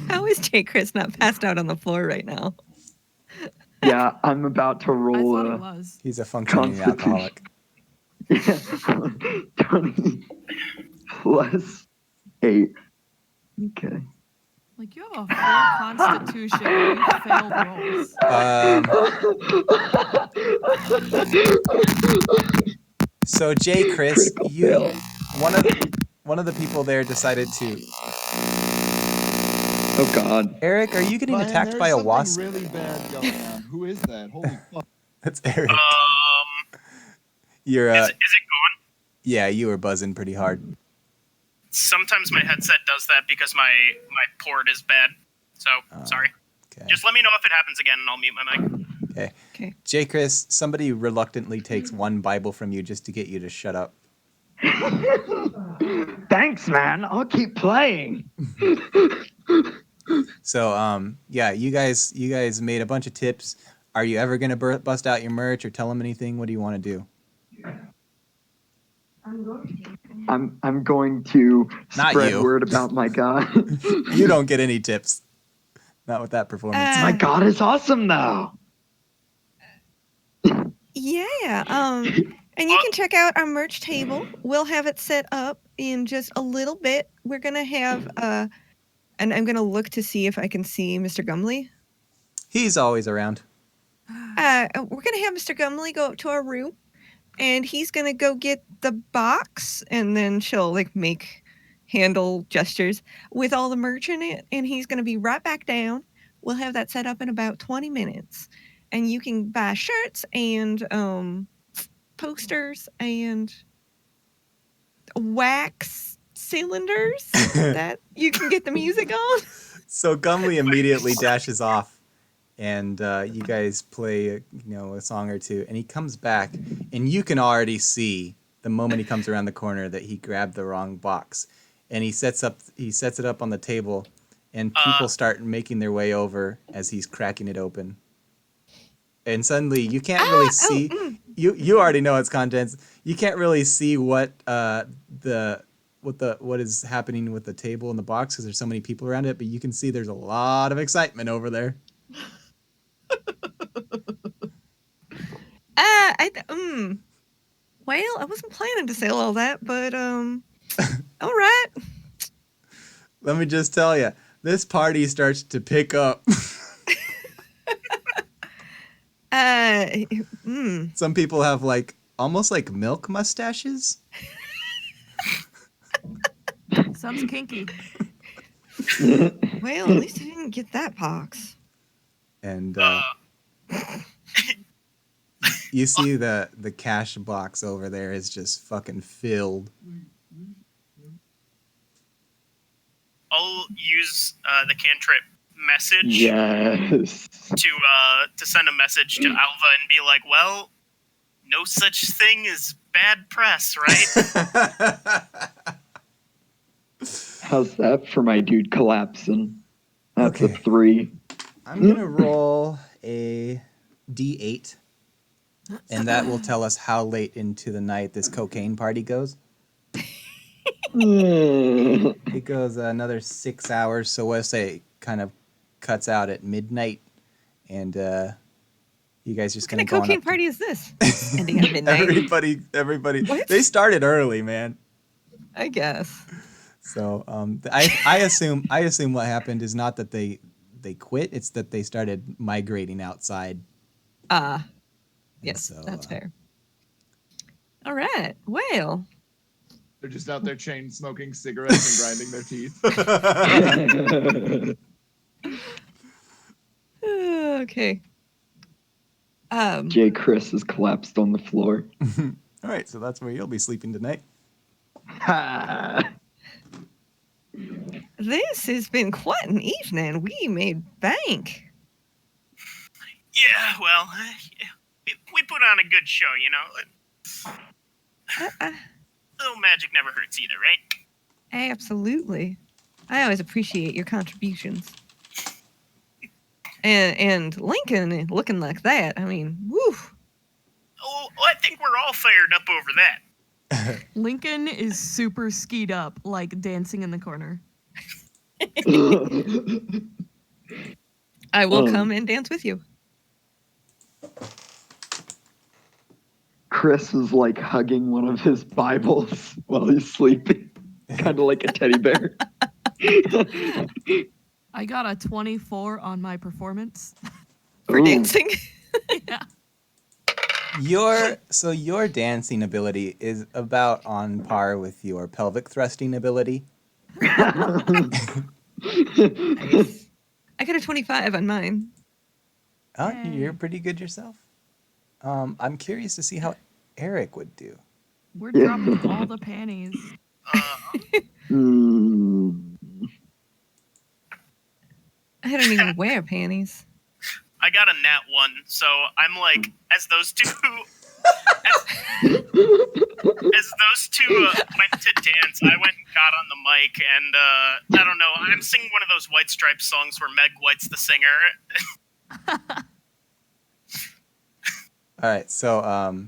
Speaker 1: How is Jay Chris not passed out on the floor right now?
Speaker 2: Yeah, I'm about to
Speaker 7: I
Speaker 2: roll
Speaker 7: thought he
Speaker 2: a
Speaker 7: was.
Speaker 4: He's a functioning alcoholic.
Speaker 2: 20 plus 8. Okay.
Speaker 7: Like, you have a 4 constitution and you failed rolls.
Speaker 4: So Jay Chris,
Speaker 2: Critical fail.
Speaker 4: one of the people there decided to.
Speaker 2: Oh God.
Speaker 4: Eric, are you getting
Speaker 6: Ryan,
Speaker 4: attacked
Speaker 6: there's
Speaker 4: by a
Speaker 6: something
Speaker 4: wasp?
Speaker 6: really bad going on. Who is that? Holy fuck.
Speaker 4: That's Eric.
Speaker 5: Is it gone?
Speaker 4: Yeah, you were buzzing pretty hard.
Speaker 5: Sometimes my headset does that because my port is bad. So sorry.
Speaker 4: Okay.
Speaker 5: Just let me know if it happens again, and I'll mute my mic.
Speaker 1: Okay.
Speaker 4: Jay Chris, somebody reluctantly takes one Bible from you just to get you to shut up.
Speaker 2: Thanks, man. I'll keep playing.
Speaker 4: So, yeah, you guys made a bunch of tips. Are you ever gonna bust out your merch or tell them anything? What do you want to do?
Speaker 2: I'm going to
Speaker 4: Not
Speaker 2: spread
Speaker 4: you.
Speaker 2: word about my God.
Speaker 4: You don't get any tips. Not with that performance.
Speaker 2: My God is awesome, though.
Speaker 1: Yeah. And you can check out our merch table. We'll have it set up in just a little bit. We're gonna have and I'm gonna look to see if I can see Mr. Gumley.
Speaker 4: He's always around.
Speaker 1: We're gonna have Mr. Gumley go up to our room, and he's gonna go get the box, and then she'll like make handle gestures with all the merch in it, and he's gonna be right back down. We'll have that set up in about 20 minutes, and you can buy shirts and posters and wax cylinders that you can get the music on.
Speaker 4: So Gumley immediately dashes off, and you guys play, a song or two, and he comes back, and you can already see the moment he comes around the corner that he grabbed the wrong box, and he sets it up on the table, and people start making their way over as he's cracking it open. And suddenly you can't really see. You already know its contents. You can't really see what is happening with the table and the box because there's so many people around it. But you can see there's a lot of excitement over there.
Speaker 1: Well, I wasn't planning to say all that, but all right.
Speaker 4: Let me just tell you, this party starts to pick up. Some people have almost like milk mustaches.
Speaker 7: Sounds kinky.
Speaker 1: Well, at least I didn't get that box.
Speaker 4: And you see the cash box over there is just fucking filled.
Speaker 5: I'll use the cantrip message
Speaker 2: Yes.
Speaker 5: to send a message to Alva and be like, well, no such thing as bad press, right?
Speaker 2: How's that for my dude collapsing? That's
Speaker 4: Okay.
Speaker 2: a 3.
Speaker 4: I'm gonna roll a d8, and that will tell us how late into the night this cocaine party goes. It goes another 6 hours, so we'll say it kind of cuts out at midnight, and you guys just
Speaker 1: What kind
Speaker 4: gonna
Speaker 1: of
Speaker 4: go on
Speaker 1: cocaine
Speaker 4: up
Speaker 1: party is this? Ending at midnight.
Speaker 4: everybody.
Speaker 1: What?
Speaker 4: They started early, man.
Speaker 1: I guess.
Speaker 4: So I assume what happened is not that they quit; it's that they started migrating outside.
Speaker 1: Yes,
Speaker 4: so,
Speaker 1: that's fair. All right. Well,
Speaker 6: They're just out there chain smoking cigarettes and grinding their teeth.
Speaker 1: okay.
Speaker 2: J. Chris has collapsed on the floor.
Speaker 4: All right, so that's where you'll be sleeping tonight.
Speaker 1: This has been quite an evening. We made bank.
Speaker 5: Yeah, well, we put on a good show, you know. Little magic never hurts either, right?
Speaker 1: Absolutely. I always appreciate your contributions. And Lincoln looking like that, I mean, woo.
Speaker 5: Oh, I think we're all fired up over that.
Speaker 7: Lincoln is super skied up, like dancing in the corner.
Speaker 1: I will come and dance with you.
Speaker 2: Chris is like hugging one of his Bibles while he's sleeping, kind of like a teddy bear.
Speaker 7: I got a 24 on my performance.
Speaker 1: For dancing?
Speaker 7: Yeah.
Speaker 4: Your dancing ability is about on par with your pelvic thrusting ability.
Speaker 1: Nice. I got a 25 on mine.
Speaker 4: Oh, you're pretty good yourself. I'm curious to see how Eric would do.
Speaker 7: We're dropping all the panties.
Speaker 1: I don't even wear panties.
Speaker 5: I got a nat 1, so I'm like, as those two went to dance, I went and got on the mic, and I don't know, I'm singing one of those White Stripes songs where Meg White's the singer.
Speaker 4: All right, so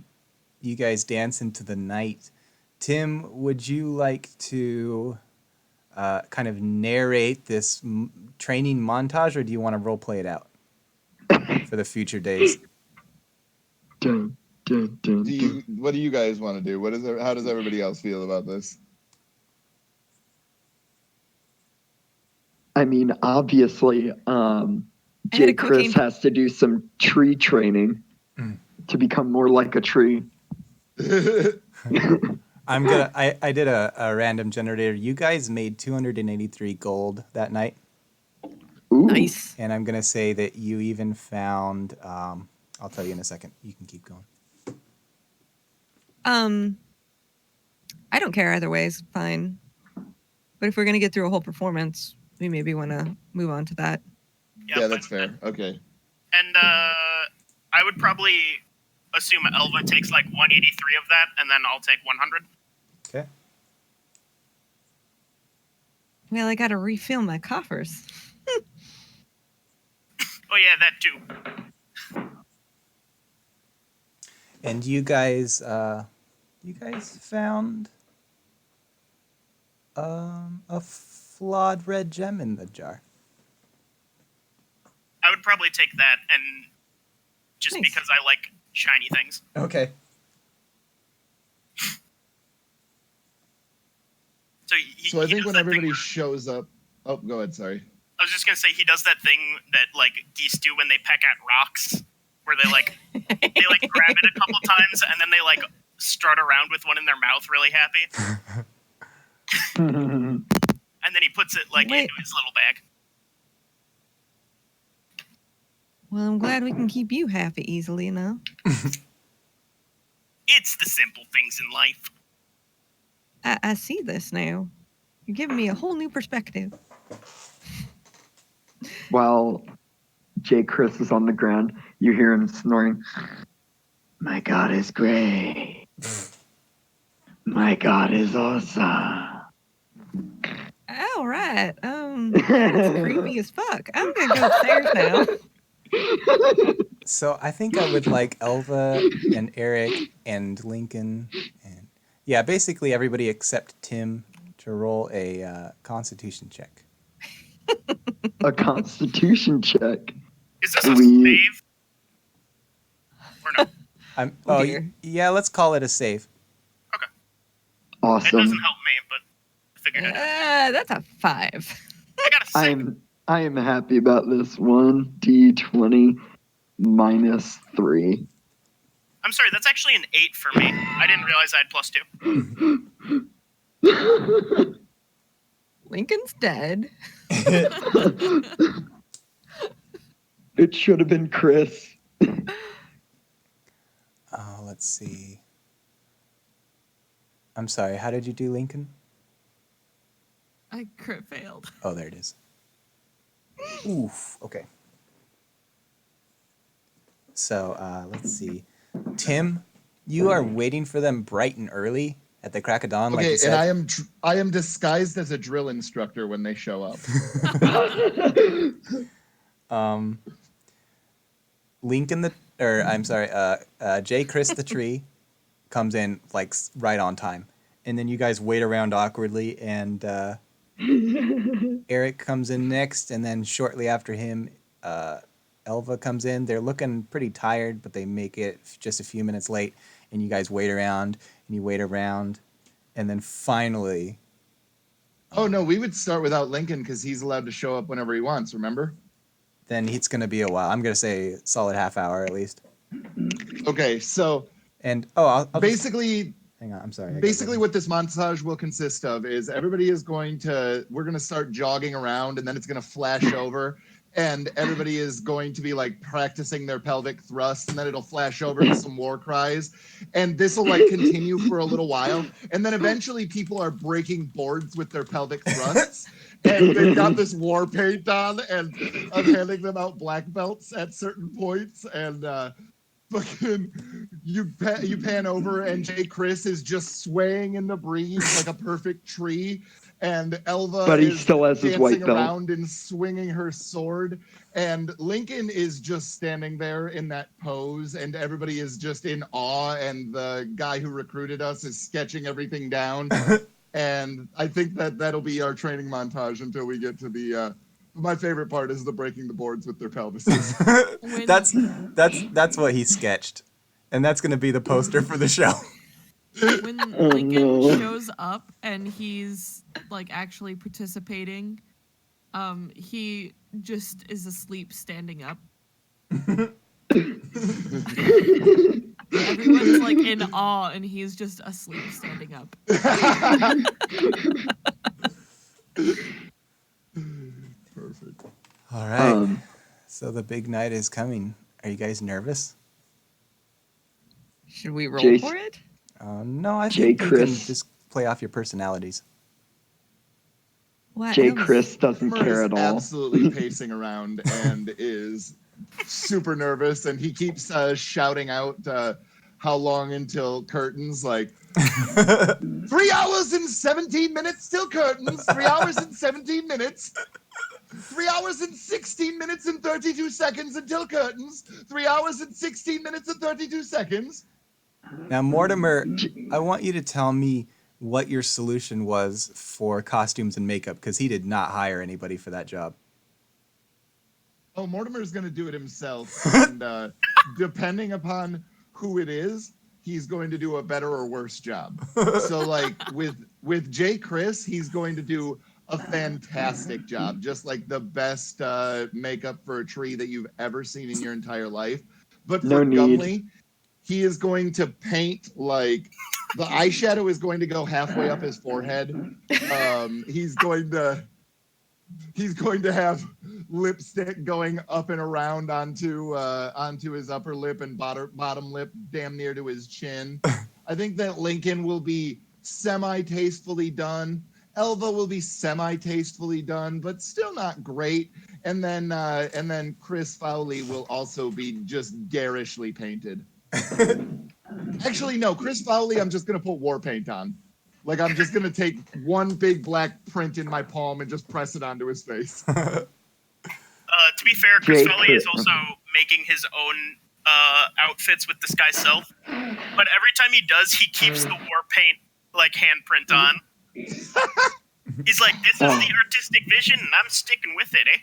Speaker 4: you guys dance into the night. Tim, would you like to kind of narrate this training montage, or do you want to role play it out for the future days?
Speaker 2: Dun, dun, dun, dun.
Speaker 6: What do you guys want to do? How does everybody else feel about this?
Speaker 2: I mean, obviously, J. Chris has to do some tree training to become more like a tree.
Speaker 4: I did a random generator. You guys made 283 gold that night.
Speaker 2: Ooh.
Speaker 1: Nice.
Speaker 4: And I'm gonna say that you even found. I'll tell you in a second. You can keep going.
Speaker 1: I don't care either way. It's fine. But if we're gonna get through a whole performance, we maybe want to move on to that.
Speaker 6: Yeah, that's fair. Okay.
Speaker 5: And I would probably assume Elva takes like 183 of that, and then I'll take 100.
Speaker 4: Okay.
Speaker 1: Well, I gotta refill my coffers.
Speaker 5: Oh yeah, that too.
Speaker 4: And you guys found a flawed red gem in the jar.
Speaker 5: I would probably take that, and just
Speaker 1: Nice.
Speaker 5: because I like shiny things.
Speaker 4: Okay.
Speaker 5: So
Speaker 6: I think when everybody shows up, oh, go ahead. Sorry.
Speaker 5: I was just gonna say he does that thing that like geese do when they peck at rocks, where they like grab it a couple times and then they like strut around with one in their mouth, really happy, and then he puts it like into his little bag.
Speaker 1: Well, I'm glad we can keep you happy easily enough.
Speaker 5: It's the simple things in life.
Speaker 1: I see this now. You're giving me a whole new perspective.
Speaker 2: while J. Chris is on the ground, you hear him snoring. My God is great. My God is awesome.
Speaker 1: All right. That's creepy as fuck. I'm gonna go upstairs now.
Speaker 4: So I think I would like Elva and Eric and Lincoln and yeah, basically everybody except Tim to roll a Constitution check.
Speaker 2: A Constitution check.
Speaker 5: Is this a
Speaker 2: We-
Speaker 5: save? Or no?
Speaker 1: Oh, dear.
Speaker 4: Yeah, let's call it a save.
Speaker 5: It
Speaker 2: Awesome.
Speaker 5: doesn't help me, but I figured it out.
Speaker 1: That's a 5.
Speaker 5: I got a 6.
Speaker 2: I am happy about this. 1d20 minus 3.
Speaker 5: I'm sorry, that's actually an 8 for me. I didn't realize I had +2.
Speaker 1: Lincoln's dead.
Speaker 2: It should have been Chris.
Speaker 4: Oh, let's see. I'm sorry, how did you do, Lincoln?
Speaker 7: I crit failed.
Speaker 4: Oh, there it is. Oof, okay. So, let's see. Tim, you are waiting for them bright and early at the crack of dawn, like
Speaker 6: Okay,
Speaker 4: you said.
Speaker 6: and I am disguised as a drill instructor when they show up.
Speaker 4: J. Chris the tree comes in like right on time, and then you guys wait around awkwardly, and Eric comes in next, and then shortly after him, Elva comes in. They're looking pretty tired, but they make it just a few minutes late, and you guys wait around, and you wait around, and then finally...
Speaker 6: Oh, no, we would start without Lincoln because he's allowed to show up whenever he wants, remember?
Speaker 4: Then it's going to be a while. I'm going to say solid half hour at least.
Speaker 6: Okay, so...
Speaker 4: And, I'll
Speaker 6: basically...
Speaker 4: Hang on, I'm sorry.
Speaker 6: Basically, what this montage will consist of is everybody is we're going to start jogging around, and then it's going to flash over, and everybody is going to be like practicing their pelvic thrust, and then it'll flash over to some war cries, and this will like continue for a little while, and then eventually people are breaking boards with their pelvic thrusts, and they've got this war paint on, and I'm handing them out black belts at certain points, and fucking you pan over and J. Chris is just swaying in the breeze like a perfect tree, and Elva
Speaker 2: But he
Speaker 6: is
Speaker 2: still has his white
Speaker 6: dancing
Speaker 2: belt.
Speaker 6: around and swinging her sword, and Lincoln is just standing there in that pose, and everybody is just in awe, and the guy who recruited us is sketching everything down. And I think that'll be our training montage until we get to the my favorite part is the breaking the boards with their pelvises.
Speaker 4: That's what he sketched, and that's going to be the poster for the show.
Speaker 7: When Lincoln shows up and he's like actually participating, he just is asleep standing up. Everyone's like in awe, and he's just asleep standing up.
Speaker 6: Perfect.
Speaker 4: All right. So the big night is coming. Are you guys nervous?
Speaker 1: Should we roll
Speaker 2: Jace-
Speaker 1: for it?
Speaker 4: No, I
Speaker 2: J.
Speaker 4: think you can
Speaker 2: Chris.
Speaker 4: just play off your personalities.
Speaker 1: What?
Speaker 2: J. Chris doesn't
Speaker 6: Homer
Speaker 2: care
Speaker 6: is
Speaker 2: at all.
Speaker 6: absolutely pacing around and is super nervous, and he keeps shouting out how long until curtains, like 3 hours and 17 minutes till curtains, 3 hours and 17 minutes, 3 hours and 16 minutes and 32 seconds until curtains, 3 hours and 16 minutes and 32 seconds.
Speaker 4: Now, Mortimer, I want you to tell me what your solution was for costumes and makeup, because he did not hire anybody for that job.
Speaker 6: Oh, Mortimer's going to do it himself, and depending upon who it is, he's going to do a better or worse job. So, like, with J. Chris, he's going to do a fantastic job, just like the best makeup for a tree that you've ever seen in your entire life. But for
Speaker 2: No need.
Speaker 6: Gumley, he is going to paint, like, the eyeshadow is going to go halfway up his forehead. He's going to have lipstick going up and around onto his upper lip and bottom lip, damn near to his chin. I think that Lincoln will be semi-tastefully done. Elva will be semi-tastefully done, but still not great. then Chris Fowley will also be just garishly painted. Actually, no, Chris Fowley, I'm just gonna put war paint on. Like I'm just gonna take one big black print in my palm and just press it onto his face.
Speaker 5: To be fair, Chris
Speaker 2: Jake
Speaker 5: Fowley is
Speaker 2: Chris.
Speaker 5: also making his own outfits with disguise self. But every time he does, he keeps the war paint like handprint on. He's like, "This is the artistic vision, and I'm sticking with it, eh?"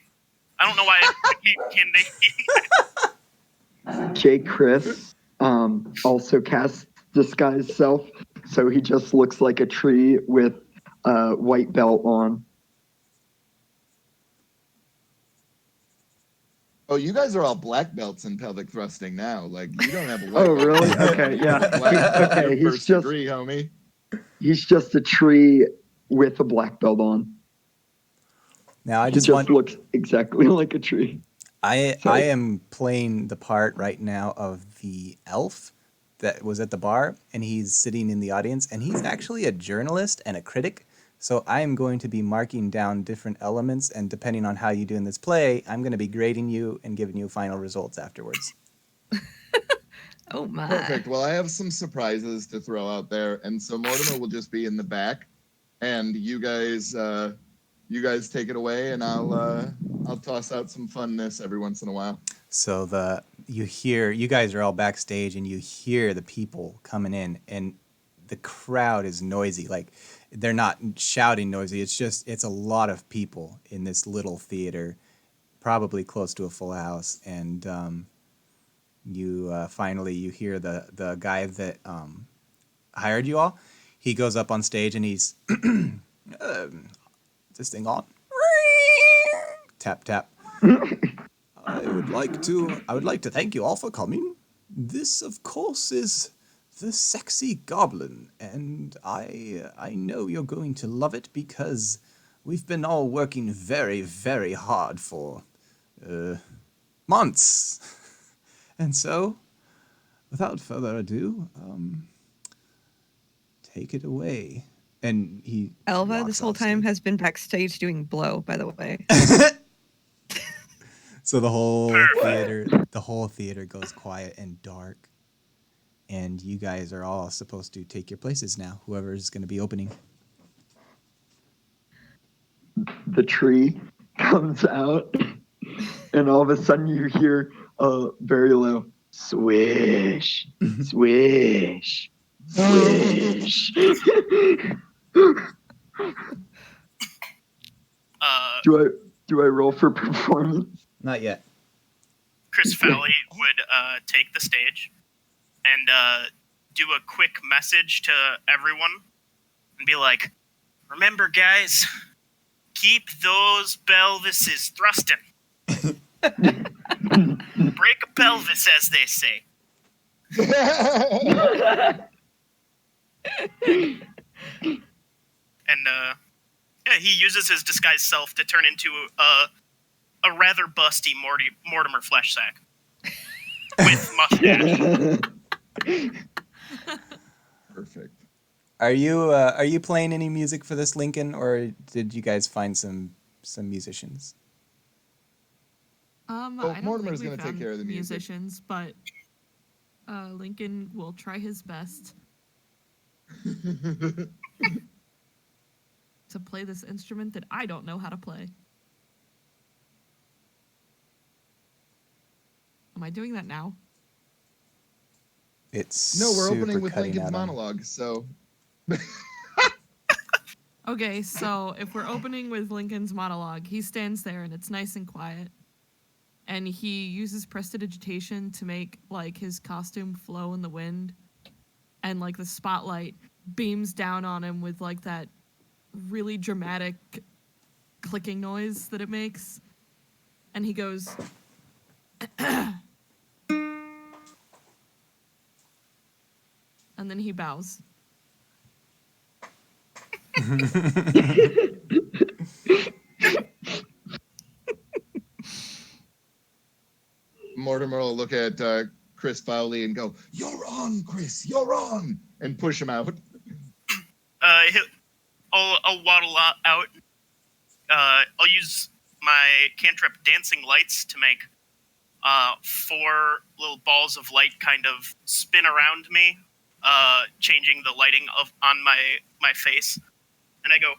Speaker 5: I don't know why it became Kindy.
Speaker 2: Jake Chris also casts disguise self, so he just looks like a tree with a white belt on.
Speaker 6: Oh, you guys are all black belts in pelvic thrusting now. Like you don't have a white
Speaker 2: Oh,
Speaker 6: belt.
Speaker 2: really? Okay, yeah. Okay,
Speaker 6: You're
Speaker 2: he's
Speaker 6: first
Speaker 2: just
Speaker 6: degree, homie.
Speaker 2: he's just a tree with a black belt on.
Speaker 4: Now I
Speaker 2: He
Speaker 4: just
Speaker 2: just
Speaker 4: want.
Speaker 2: looks exactly like a tree.
Speaker 4: I
Speaker 2: Sorry.
Speaker 4: am playing the part right now of the elf that was at the bar, and he's sitting in the audience, and he's actually a journalist and a critic. So I am going to be marking down different elements, and depending on how you do in this play, I'm going to be grading you and giving you final results afterwards.
Speaker 1: Oh my.
Speaker 6: Perfect. Well, I have some surprises to throw out there, and so Mortimer will just be in the back, and you guys take it away, and I'll toss out some funness every once in a while.
Speaker 4: So you guys are all backstage, and you hear the people coming in, and the crowd is noisy. Like they're not shouting noisy. It's a lot of people in this little theater, probably close to a full house, and you finally you hear the guy that hired you all. He goes up on stage and he's this thing on. Tap tap. I would like to thank you all for coming. This, of course, is the sexy Goblin, and I know you're going to love it because we've been all working very, very hard for months. And so, without further ado, take it away. And he
Speaker 1: Elva
Speaker 4: walks
Speaker 1: this whole
Speaker 4: off
Speaker 1: time
Speaker 4: stage.
Speaker 1: has been backstage doing blow, by the way.
Speaker 4: So the whole theater goes quiet and dark. And you guys are all supposed to take your places now, whoever is going to be opening.
Speaker 2: The tree comes out, and all of a sudden you hear a very low swish, swish, swish. Do I roll for performance?
Speaker 4: Not yet.
Speaker 5: Chris Fowley would take the stage and do a quick message to everyone and be like, "Remember, guys, keep those pelvises thrusting. Break a pelvis, as they say." And yeah, he uses his disguised self to turn into a rather busty Mortimer flesh sack with mustache.
Speaker 6: Perfect.
Speaker 4: Are you playing any music for this, Lincoln, or did you guys find some musicians?
Speaker 7: I don't
Speaker 6: Mortimer's
Speaker 7: think we
Speaker 6: gonna take
Speaker 7: found
Speaker 6: care of the music.
Speaker 7: musicians, but Lincoln will try his best to play this instrument that I don't know how to play. Am I doing that now?
Speaker 4: It's
Speaker 6: No, we're
Speaker 4: super
Speaker 6: opening with
Speaker 4: cutting
Speaker 6: Lincoln's
Speaker 4: out on-
Speaker 6: monologue, so
Speaker 7: Okay, so if we're opening with Lincoln's monologue, he stands there and it's nice and quiet. And he uses prestidigitation to make like his costume flow in the wind. And like the spotlight beams down on him with like that really dramatic clicking noise that it makes. And he goes and then he bows.
Speaker 6: Mortimer will look at Chris Fowley and go, "You're on, Chris. You're on," and push him out.
Speaker 5: I'll waddle out. I'll use my cantrip Dancing Lights to make 4 little balls of light kind of spin around me, changing the lighting on my face. And I go,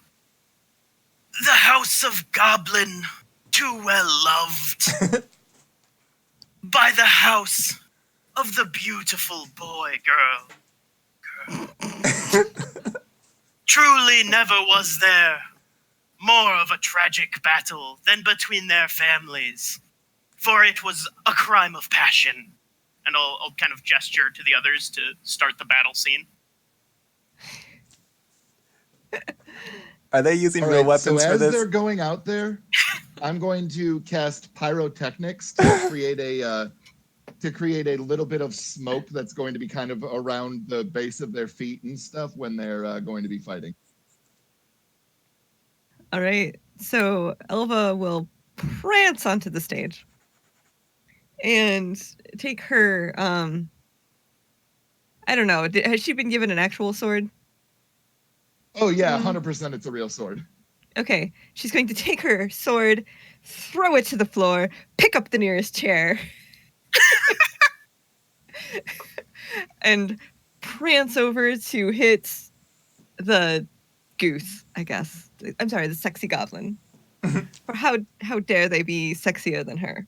Speaker 5: "The House of Goblin, too well loved, by the house of the beautiful boy girl. Truly never was there more of a tragic battle than between their families, for it was a crime of passion." And I'll kind of gesture to the others to start the battle scene.
Speaker 4: Are they using
Speaker 6: All
Speaker 4: real
Speaker 6: right,
Speaker 4: weapons
Speaker 6: so
Speaker 4: for
Speaker 6: as
Speaker 4: this?
Speaker 6: they're going out there, I'm going to cast pyrotechnics to create a little bit of smoke that's going to be kind of around the base of their feet and stuff when they're going to be fighting.
Speaker 1: All right. So Elva will prance onto the stage and take her. I don't know. Has she been given an actual sword?
Speaker 6: Oh yeah, 100%. It's a real sword.
Speaker 1: Okay. She's going to take her sword, throw it to the floor, pick up the nearest chair, and prance over to hit the goose, I guess. I'm sorry, the sexy goblin. For how dare they be sexier than her?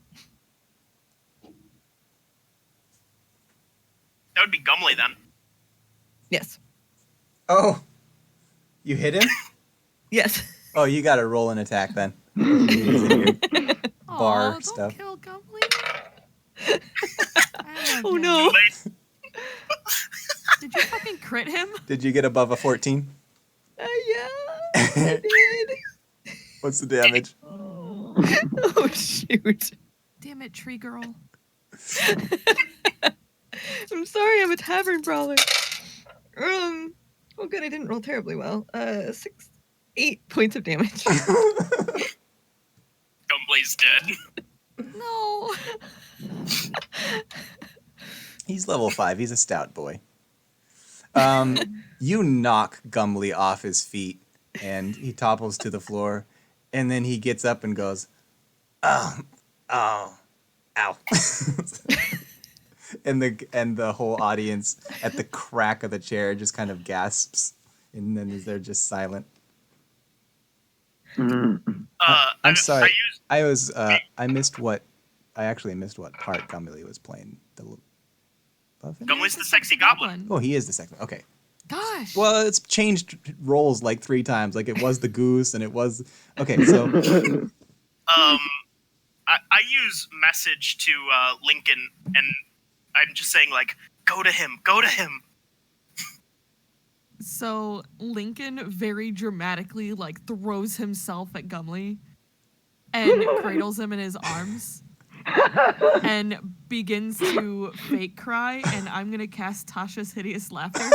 Speaker 5: That would be Gumley then.
Speaker 1: Yes.
Speaker 4: Oh, you hit him?
Speaker 1: Yes.
Speaker 4: Oh, you got to roll an attack then. Bar
Speaker 7: Aw,
Speaker 4: stuff.
Speaker 7: Don't kill Goblin.
Speaker 1: Oh no.
Speaker 7: Did you fucking crit him?
Speaker 4: Did you get above a 14?
Speaker 1: Yeah, I did.
Speaker 4: What's the damage?
Speaker 1: Oh shoot.
Speaker 7: Damn it, tree girl.
Speaker 1: I'm sorry, I'm a tavern brawler. Oh good, I didn't roll terribly well. 8 points of damage.
Speaker 5: Gumley's dead.
Speaker 7: No.
Speaker 4: He's level 5. He's a stout boy. You knock Gumley off his feet, and he topples to the floor, and then he gets up and goes, ow. and the whole audience at the crack of the chair just kind of gasps, and then they're just silent. I'm sorry. I actually missed what part Gumley was playing.
Speaker 5: Gumley's the sexy goblin.
Speaker 4: Oh, he is the second. Okay.
Speaker 7: Gosh.
Speaker 4: Well, it's changed roles like 3 times. Like it was the goose, and it was okay. So,
Speaker 5: I use message to Lincoln, and I'm just saying like, go to him.
Speaker 7: So Lincoln very dramatically like throws himself at Gumley and cradles him in his arms and begins to fake cry, and I'm gonna cast Tasha's Hideous Laughter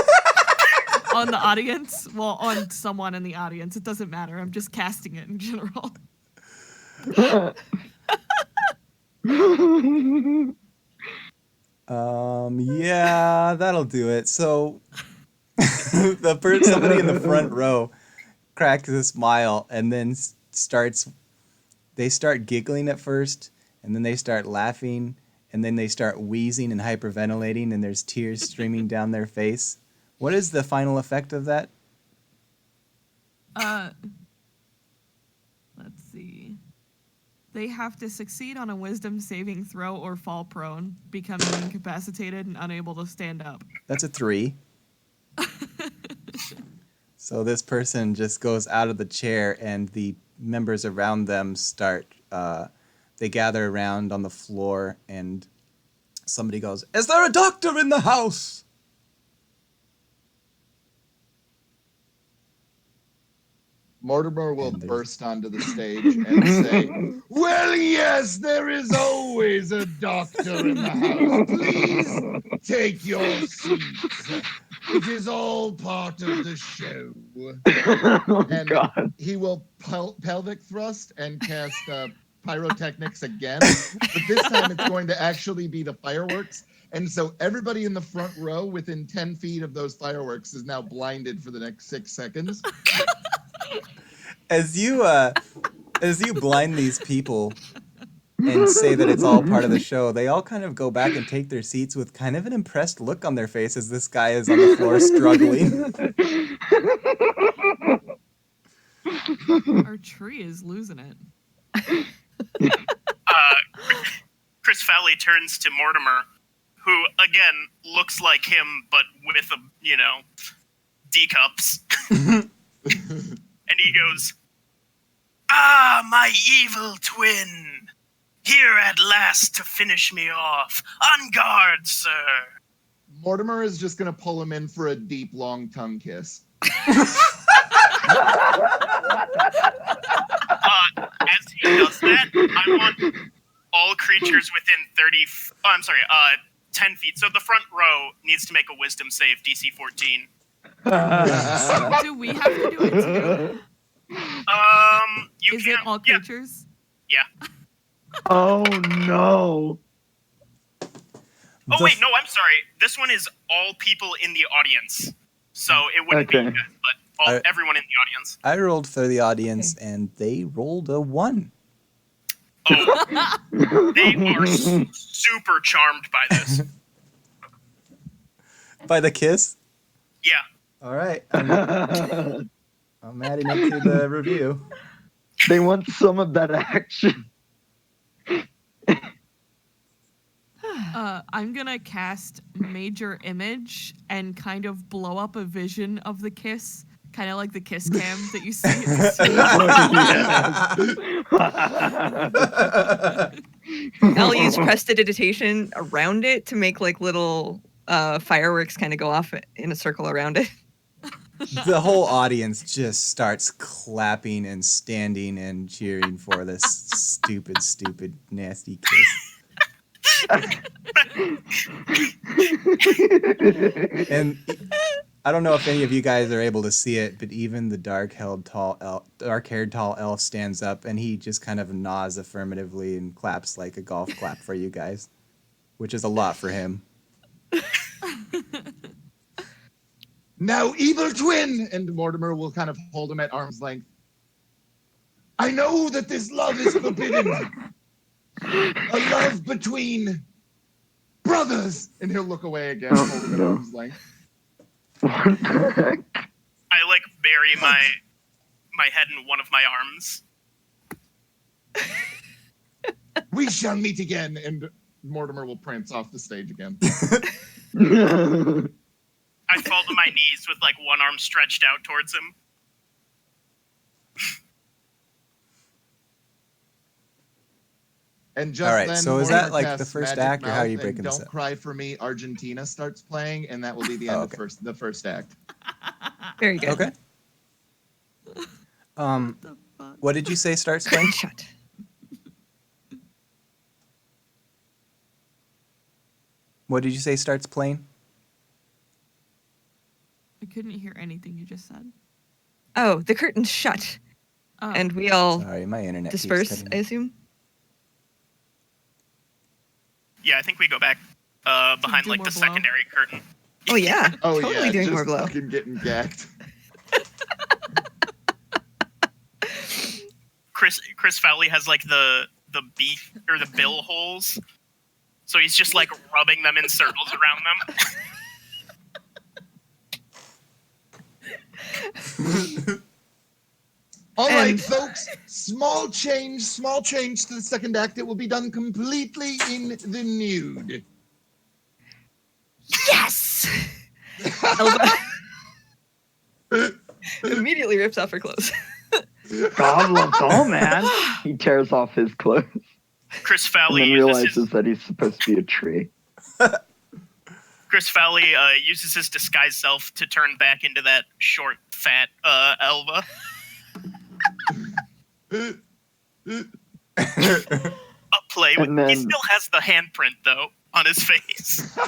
Speaker 7: on the audience. Well, on someone in the audience. It doesn't matter. I'm just casting it in general.
Speaker 4: Yeah, that'll do it. So somebody in the front row cracks a smile and then they start giggling at first, and then they start laughing, and then they start wheezing and hyperventilating, and there's tears streaming down their face. What is the final effect of that?
Speaker 7: Let's see. They have to succeed on a wisdom saving throw or fall prone, becoming incapacitated and unable to stand up.
Speaker 4: That's a 3. So this person just goes out of the chair, and the members around them they gather around on the floor, and somebody goes, "Is there a doctor in the house?"
Speaker 6: Mortimer will burst onto the stage and say, "Well, yes, there is always a doctor in the house. Please take your seats. It is all part of the show." And
Speaker 2: God.
Speaker 6: he will pelvic thrust and cast pyrotechnics again. But this time it's going to actually be the fireworks. And so everybody in the front row within 10 feet of those fireworks is now blinded for the next 6 seconds.
Speaker 4: As you as you blind these people and say that it's all part of the show, they all kind of go back and take their seats with kind of an impressed look on their face as this guy is on the floor struggling.
Speaker 7: Our tree is losing it.
Speaker 5: Chris Fowley turns to Mortimer, who again looks like him but with D cups, and he goes, "Ah, my evil twin, here at last to finish me off. On guard, sir."
Speaker 6: Mortimer is just gonna pull him in for a deep, long tongue kiss.
Speaker 5: As he does that, I want all creatures within 10 feet. So the front row needs to make a wisdom save, DC 14.
Speaker 7: Do we have to do it too?
Speaker 5: Is
Speaker 7: it all creatures?
Speaker 5: Yeah.
Speaker 2: Oh no.
Speaker 5: Oh wait, no, I'm sorry. This one is all people in the audience. So it wouldn't be good, but everyone in the audience.
Speaker 4: I rolled for the audience, and they rolled a 1.
Speaker 5: Oh, they are super charmed by this.
Speaker 4: By the kiss?
Speaker 5: Yeah.
Speaker 4: All right. I'm adding it to the review.
Speaker 2: They want some of that action.
Speaker 7: I'm gonna cast Major Image and kind of blow up a vision of the kiss, kind of like the kiss cam that you see.
Speaker 1: I'll use prestidigitation around it to make like little fireworks kind of go off in a circle around it.
Speaker 4: The whole audience just starts clapping and standing and cheering for this stupid, nasty kiss. And I don't know if any of you guys are able to see it, but even the dark-haired tall elf stands up, and he just kind of nods affirmatively and claps like a golf clap for you guys, which is a lot for him.
Speaker 6: Now, evil twin! And Mortimer will kind of hold him at arm's length. I know that this love is forbidden. A love between brothers. And he'll look away again, hold him at arm's length.
Speaker 2: What the heck?
Speaker 5: I like bury my head in one of my arms.
Speaker 6: We shall meet again. And Mortimer will prance off the stage again.
Speaker 5: I fall to my knees with like one arm stretched out towards him.
Speaker 6: And just
Speaker 4: all right,
Speaker 6: then,
Speaker 4: so is
Speaker 6: Mortimer
Speaker 4: that like the
Speaker 6: casts
Speaker 4: first
Speaker 6: Magic
Speaker 4: act, or how are you
Speaker 6: Mouth,
Speaker 4: breaking
Speaker 6: and
Speaker 4: this
Speaker 6: Don't
Speaker 4: up?
Speaker 6: Cry for Me, Argentina starts playing, and that will be the end of the first act.
Speaker 1: Very good.
Speaker 4: Okay. What did you say starts playing?
Speaker 1: Shut.
Speaker 4: What did you say starts playing?
Speaker 7: I couldn't hear anything you just said.
Speaker 1: Oh, the curtain's shut.
Speaker 7: Oh.
Speaker 1: And we all
Speaker 4: Sorry, my internet keeps
Speaker 1: disperse,
Speaker 4: cutting
Speaker 1: I
Speaker 4: out.
Speaker 1: assume?
Speaker 5: Yeah, I think we go back behind
Speaker 7: do
Speaker 5: like
Speaker 7: more
Speaker 5: the
Speaker 7: blow.
Speaker 5: secondary curtain.
Speaker 1: Oh, yeah.
Speaker 6: Oh,
Speaker 1: totally
Speaker 6: yeah,
Speaker 1: doing
Speaker 6: just
Speaker 1: more blow.
Speaker 6: fucking getting gacked.
Speaker 5: Chris Fowley has like the beak or the bill holes, so he's just like rubbing them in circles around them.
Speaker 6: All right,
Speaker 1: And-
Speaker 6: folks. Small change to the second act. It will be done completely in the nude.
Speaker 1: Yes! Elva immediately rips off her clothes.
Speaker 2: Goblin, oh man. He tears off his clothes
Speaker 5: Chris
Speaker 2: and
Speaker 5: Fowley
Speaker 2: then
Speaker 5: uses
Speaker 2: realizes that he's supposed to be a tree.
Speaker 5: Chris Fowley uses his disguised self to turn back into that short, fat Elva. A play with.
Speaker 2: And then-
Speaker 5: He still has the handprint though on his face.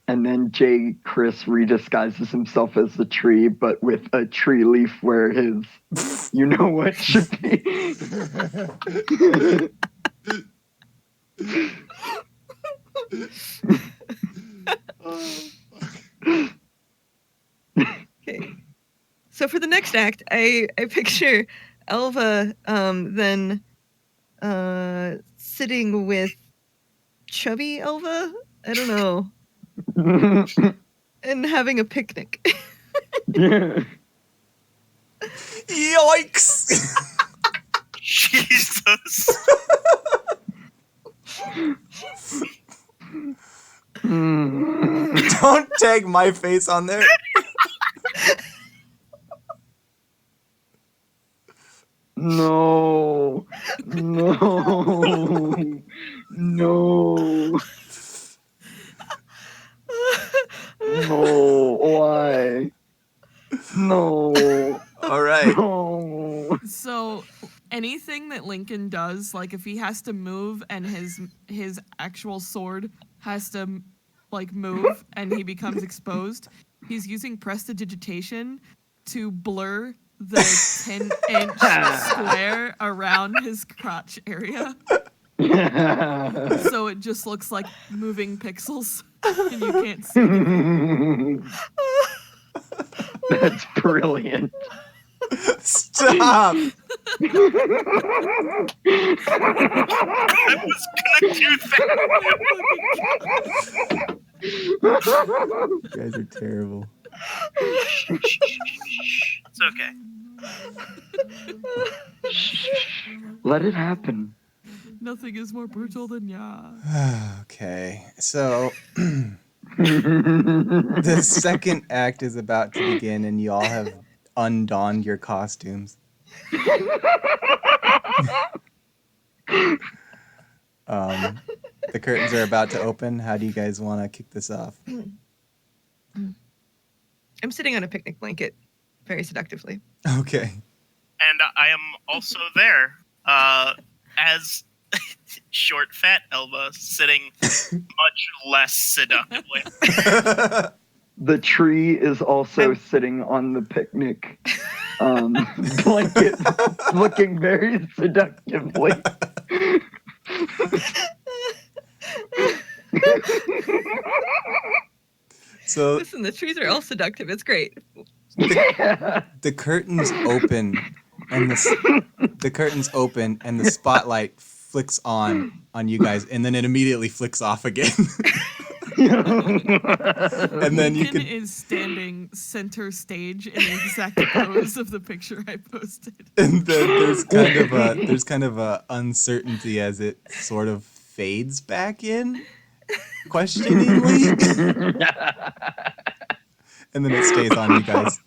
Speaker 2: And then Chris redisguises himself as the tree, but with a tree leaf where his you know what should be.
Speaker 1: Okay. So for the next act, I picture Elva then sitting with chubby Elva. I don't know. And having a picnic.
Speaker 4: Yikes!
Speaker 5: Jesus.
Speaker 4: Don't tag my face on there.
Speaker 2: No. No. No. No. Why? No.
Speaker 4: All right.
Speaker 2: No.
Speaker 7: So anything that Lincoln does, like if he has to move and his actual sword has to like move and he becomes exposed, he's using prestidigitation to blur the 10-inch square around his crotch area. So it just looks like moving pixels and you can't see anything.
Speaker 2: That's brilliant.
Speaker 4: Stop.
Speaker 5: I was gonna do that.
Speaker 4: You guys are terrible.
Speaker 5: It's okay.
Speaker 2: Let it happen.
Speaker 7: Nothing is more brutal than ya.
Speaker 4: Okay, so the second act is about to begin, and you all have undonned your costumes. The curtains are about to open. How do you guys want to kick this off?
Speaker 1: I'm sitting on a picnic blanket very seductively.
Speaker 4: Okay.
Speaker 5: And I am also there as short, fat Elva, sitting much less seductively.
Speaker 2: The tree is also sitting on the picnic blanket, looking very seductively.
Speaker 4: So
Speaker 1: Listen, the trees are all seductive. It's great.
Speaker 4: the curtains open, and the curtains open, and the spotlight flicks on you guys, and then it immediately flicks off again. And then you
Speaker 7: Lincoln
Speaker 4: can.
Speaker 7: is standing center stage in the exact pose of the picture I posted.
Speaker 4: And then there's kind of a uncertainty as it sort of fades back in, questioningly, and then it stays on you guys.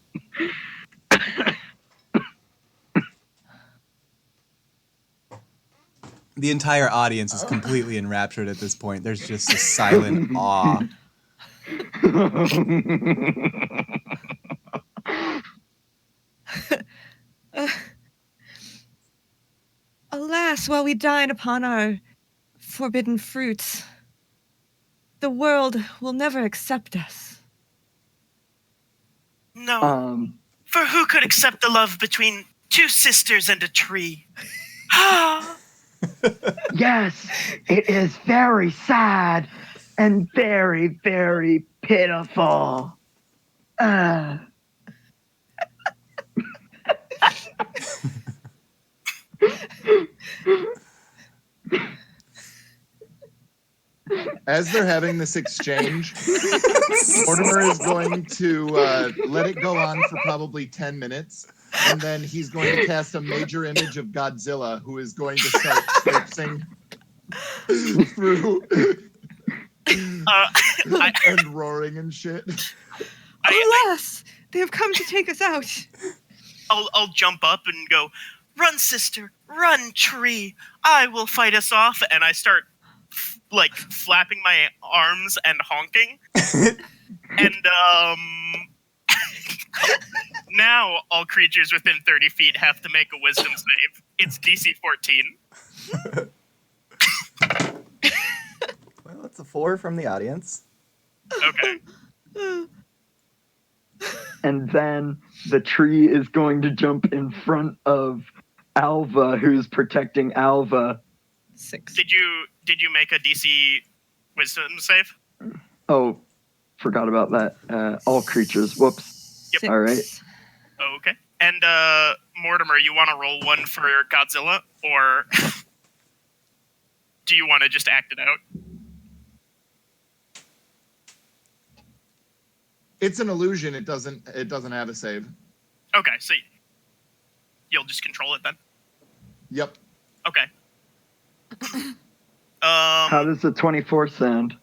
Speaker 4: The entire audience is completely enraptured at this point. There's just a silent awe.
Speaker 1: Alas, while we dine upon our forbidden fruits, the world will never accept us.
Speaker 5: No. For who could accept the love between two sisters and a tree?
Speaker 2: Yes, it is very sad and very, very pitiful.
Speaker 6: As they're having this exchange, Mortimer is going to let it go on for probably 10 minutes, and then he's going to cast a major image of Godzilla, who is going to start traipsing through and roaring and shit.
Speaker 1: Alas, they have come to take us out.
Speaker 5: I'll jump up and go, "Run, sister, run, tree! I will fight us off." And I start like flapping my arms and honking. And now all creatures within 30 feet have to make a wisdom save. It's DC 14.
Speaker 4: Well, it's a 4 from the audience.
Speaker 5: Okay.
Speaker 2: And then the tree is going to jump in front of Alva, who's protecting Alva.
Speaker 1: 6.
Speaker 5: Did you make a DC wisdom save?
Speaker 2: Oh, forgot about that. All creatures. Whoops.
Speaker 5: Yep.
Speaker 2: All right.
Speaker 5: Okay. And Mortimer, you want to roll one for Godzilla, or do you want to just act it out?
Speaker 6: It's an illusion. It doesn't have a save.
Speaker 5: Okay, so you'll just control it then.
Speaker 6: Yep.
Speaker 5: Okay.
Speaker 2: How does the 24 sound?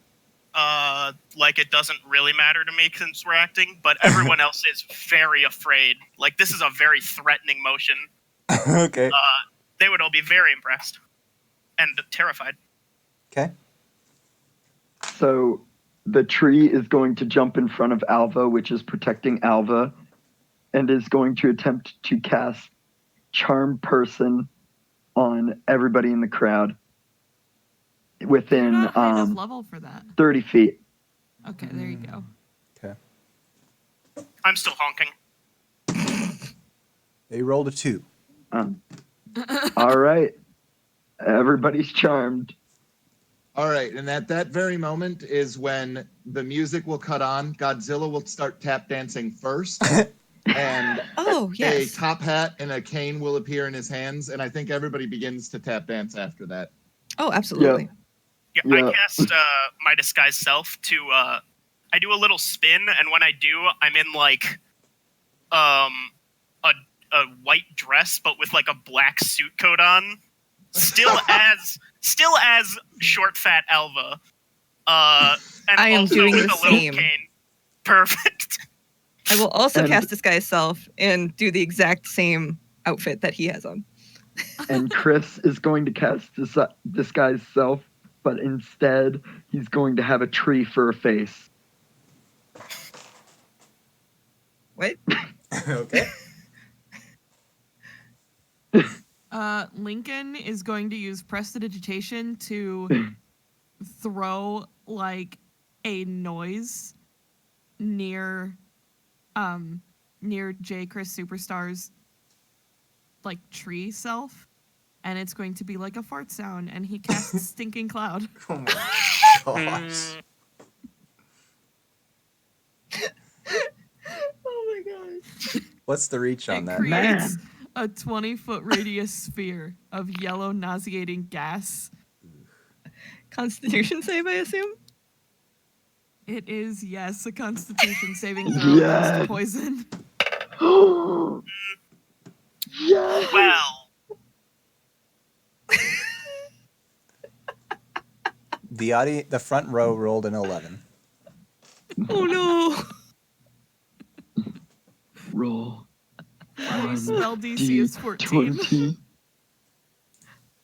Speaker 5: Like it doesn't really matter to me since we're acting, but everyone else is very afraid. Like this is a very threatening motion.
Speaker 4: Okay.
Speaker 5: They would all be very impressed and terrified.
Speaker 4: Okay.
Speaker 2: So the tree is going to jump in front of Alva, which is protecting Alva, and is going to attempt to cast Charm Person on everybody in the crowd within
Speaker 7: Not high enough level for that.
Speaker 2: 30 feet.
Speaker 7: Okay, there you go.
Speaker 4: Okay.
Speaker 5: I'm still honking.
Speaker 4: They rolled a 2.
Speaker 2: All right. Everybody's charmed.
Speaker 6: All right, and at that very moment is when the music will cut on. Godzilla will start tap dancing first, and a top hat and a cane will appear in his hands, and I think everybody begins to tap dance after that.
Speaker 1: Oh, absolutely.
Speaker 5: Yeah, I cast my disguise self to. I do a little spin, and when I do, I'm in like a white dress, but with like a black suit coat on. Still as short, fat Alva. And
Speaker 1: I am
Speaker 5: also
Speaker 1: doing
Speaker 5: with
Speaker 1: the
Speaker 5: a little
Speaker 1: same.
Speaker 5: cane. Perfect.
Speaker 1: I will also cast Disguise Self and do the exact same outfit that he has on.
Speaker 2: And Chris is going to cast Disguise Self, but instead he's going to have a tree for a face.
Speaker 1: What?
Speaker 4: Okay.
Speaker 7: Lincoln is going to use prestidigitation to throw like a noise near J. Chris Superstar's like tree self, and it's going to be like a fart sound, and he casts Stinking Cloud.
Speaker 4: Oh my gosh.
Speaker 1: Oh my gosh.
Speaker 4: What's the reach on that?
Speaker 7: Creates a 20-foot radius sphere of yellow nauseating gas.
Speaker 1: Constitution save, I assume?
Speaker 7: It is, yes, a constitution saving throw against poison.
Speaker 2: Yes.
Speaker 5: Well,
Speaker 4: The front row rolled an 11.
Speaker 1: Oh no.
Speaker 2: Roll.
Speaker 7: My spell DC is 14.
Speaker 2: 20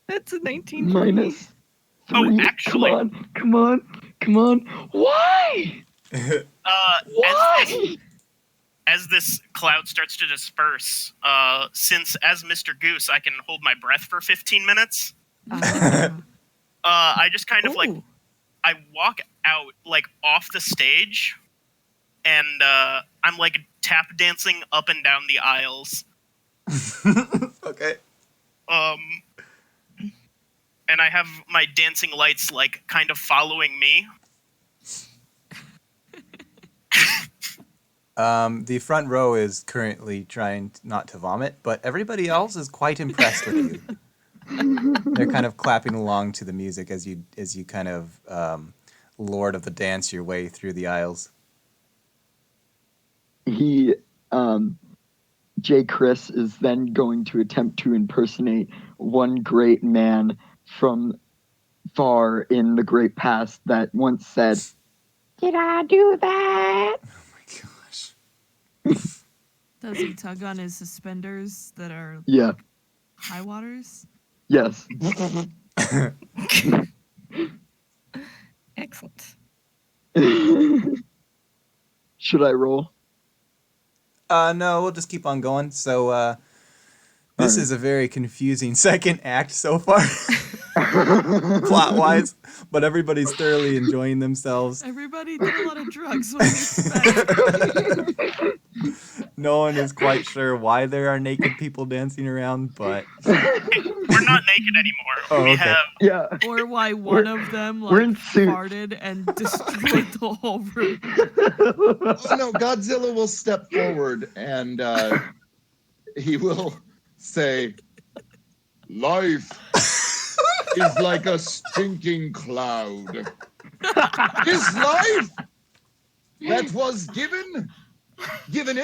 Speaker 1: That's a 19.
Speaker 2: minus 3.
Speaker 5: Oh, actually.
Speaker 2: Come on. Why? Why?
Speaker 5: As this cloud starts to disperse, since as Mr. Goose I can hold my breath for 15 minutes, I just kind of like I walk out like off the stage, and I'm like tap dancing up and down the aisles.
Speaker 4: Okay.
Speaker 5: And I have my dancing lights like kind of following me.
Speaker 4: The front row is currently trying not to vomit, but everybody else is quite impressed with you. They're kind of clapping along to the music as you kind of Lord of the Dance your way through the aisles.
Speaker 2: J. Chris is then going to attempt to impersonate one great man from far in the great past that once said, "Did I do that?"
Speaker 4: Oh my gosh.
Speaker 7: Does he tug on his suspenders that are high waters?
Speaker 2: Yes.
Speaker 1: Excellent.
Speaker 2: Should I roll?
Speaker 4: No, we'll just keep on going. So, this is a very confusing second act so far, plot-wise, but everybody's thoroughly enjoying themselves.
Speaker 7: Everybody did a lot of drugs. What do you expect?
Speaker 4: No one is quite sure why there are naked people dancing around, but
Speaker 5: We're not naked anymore.
Speaker 4: Oh,
Speaker 5: we
Speaker 4: okay.
Speaker 5: have
Speaker 7: Or why one of them
Speaker 2: we're in
Speaker 7: like
Speaker 2: suits.
Speaker 7: farted and destroyed the whole room.
Speaker 6: Oh no, Godzilla will step forward and he will say, "Life is like a stinking cloud. This life that was given is given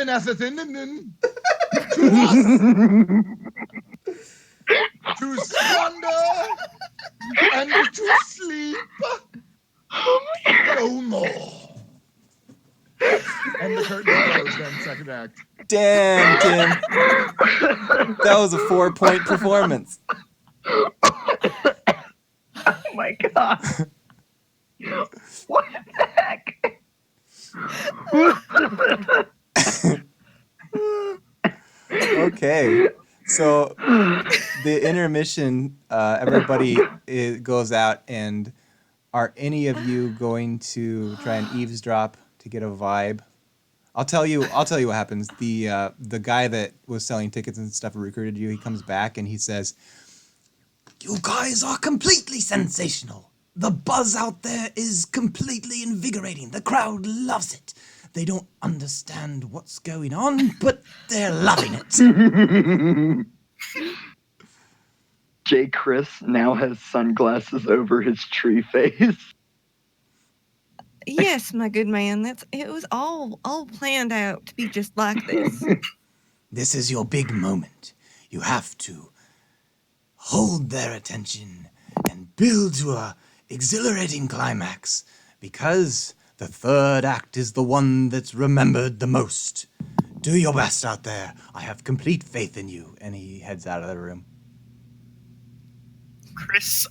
Speaker 6: as a thing to us to squander and to sleep no more." And the curtain closed then, second act.
Speaker 10: Damn, Tim. That was a 4-point performance.
Speaker 2: Oh my god. What the heck?
Speaker 10: Okay. So the intermission, everybody goes out, and are any of you going to try and eavesdrop to get a vibe? I'll tell you what happens. The guy that was selling tickets and stuff recruited you. He comes back and he says,
Speaker 8: You guys are completely sensational. The buzz out there is completely invigorating. The crowd loves it. They don't understand what's going on, but they're loving it.
Speaker 2: J. Chris now has sunglasses over his tree face.
Speaker 1: Yes, my good man. It was all planned out to be just like this.
Speaker 8: This is your big moment. You have to hold their attention and build to a exhilarating climax, because the third act is the one that's remembered the most. Do your best out there. I have complete faith in you.
Speaker 10: and he heads out of the room.
Speaker 5: Chris,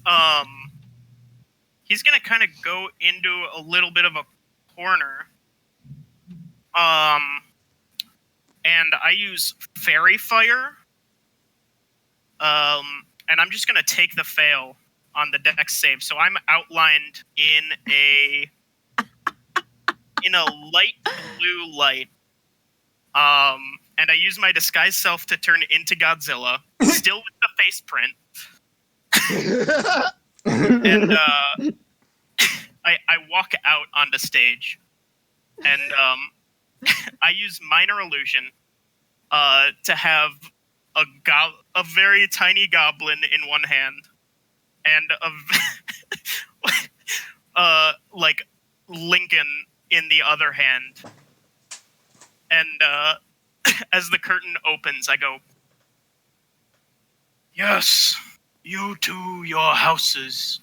Speaker 5: he's gonna kind of go into a little bit of a corner. And I use Fairy Fire. And I'm just gonna take the fail on the dex save. So I'm outlined in a light blue light. And I use my disguise self to turn into Godzilla, still with the face print. And I walk out onto stage, and I use minor illusion to have a very tiny goblin in one hand, and like Lincoln in the other hand. And as the curtain opens, I go, "Yes, you two, your houses,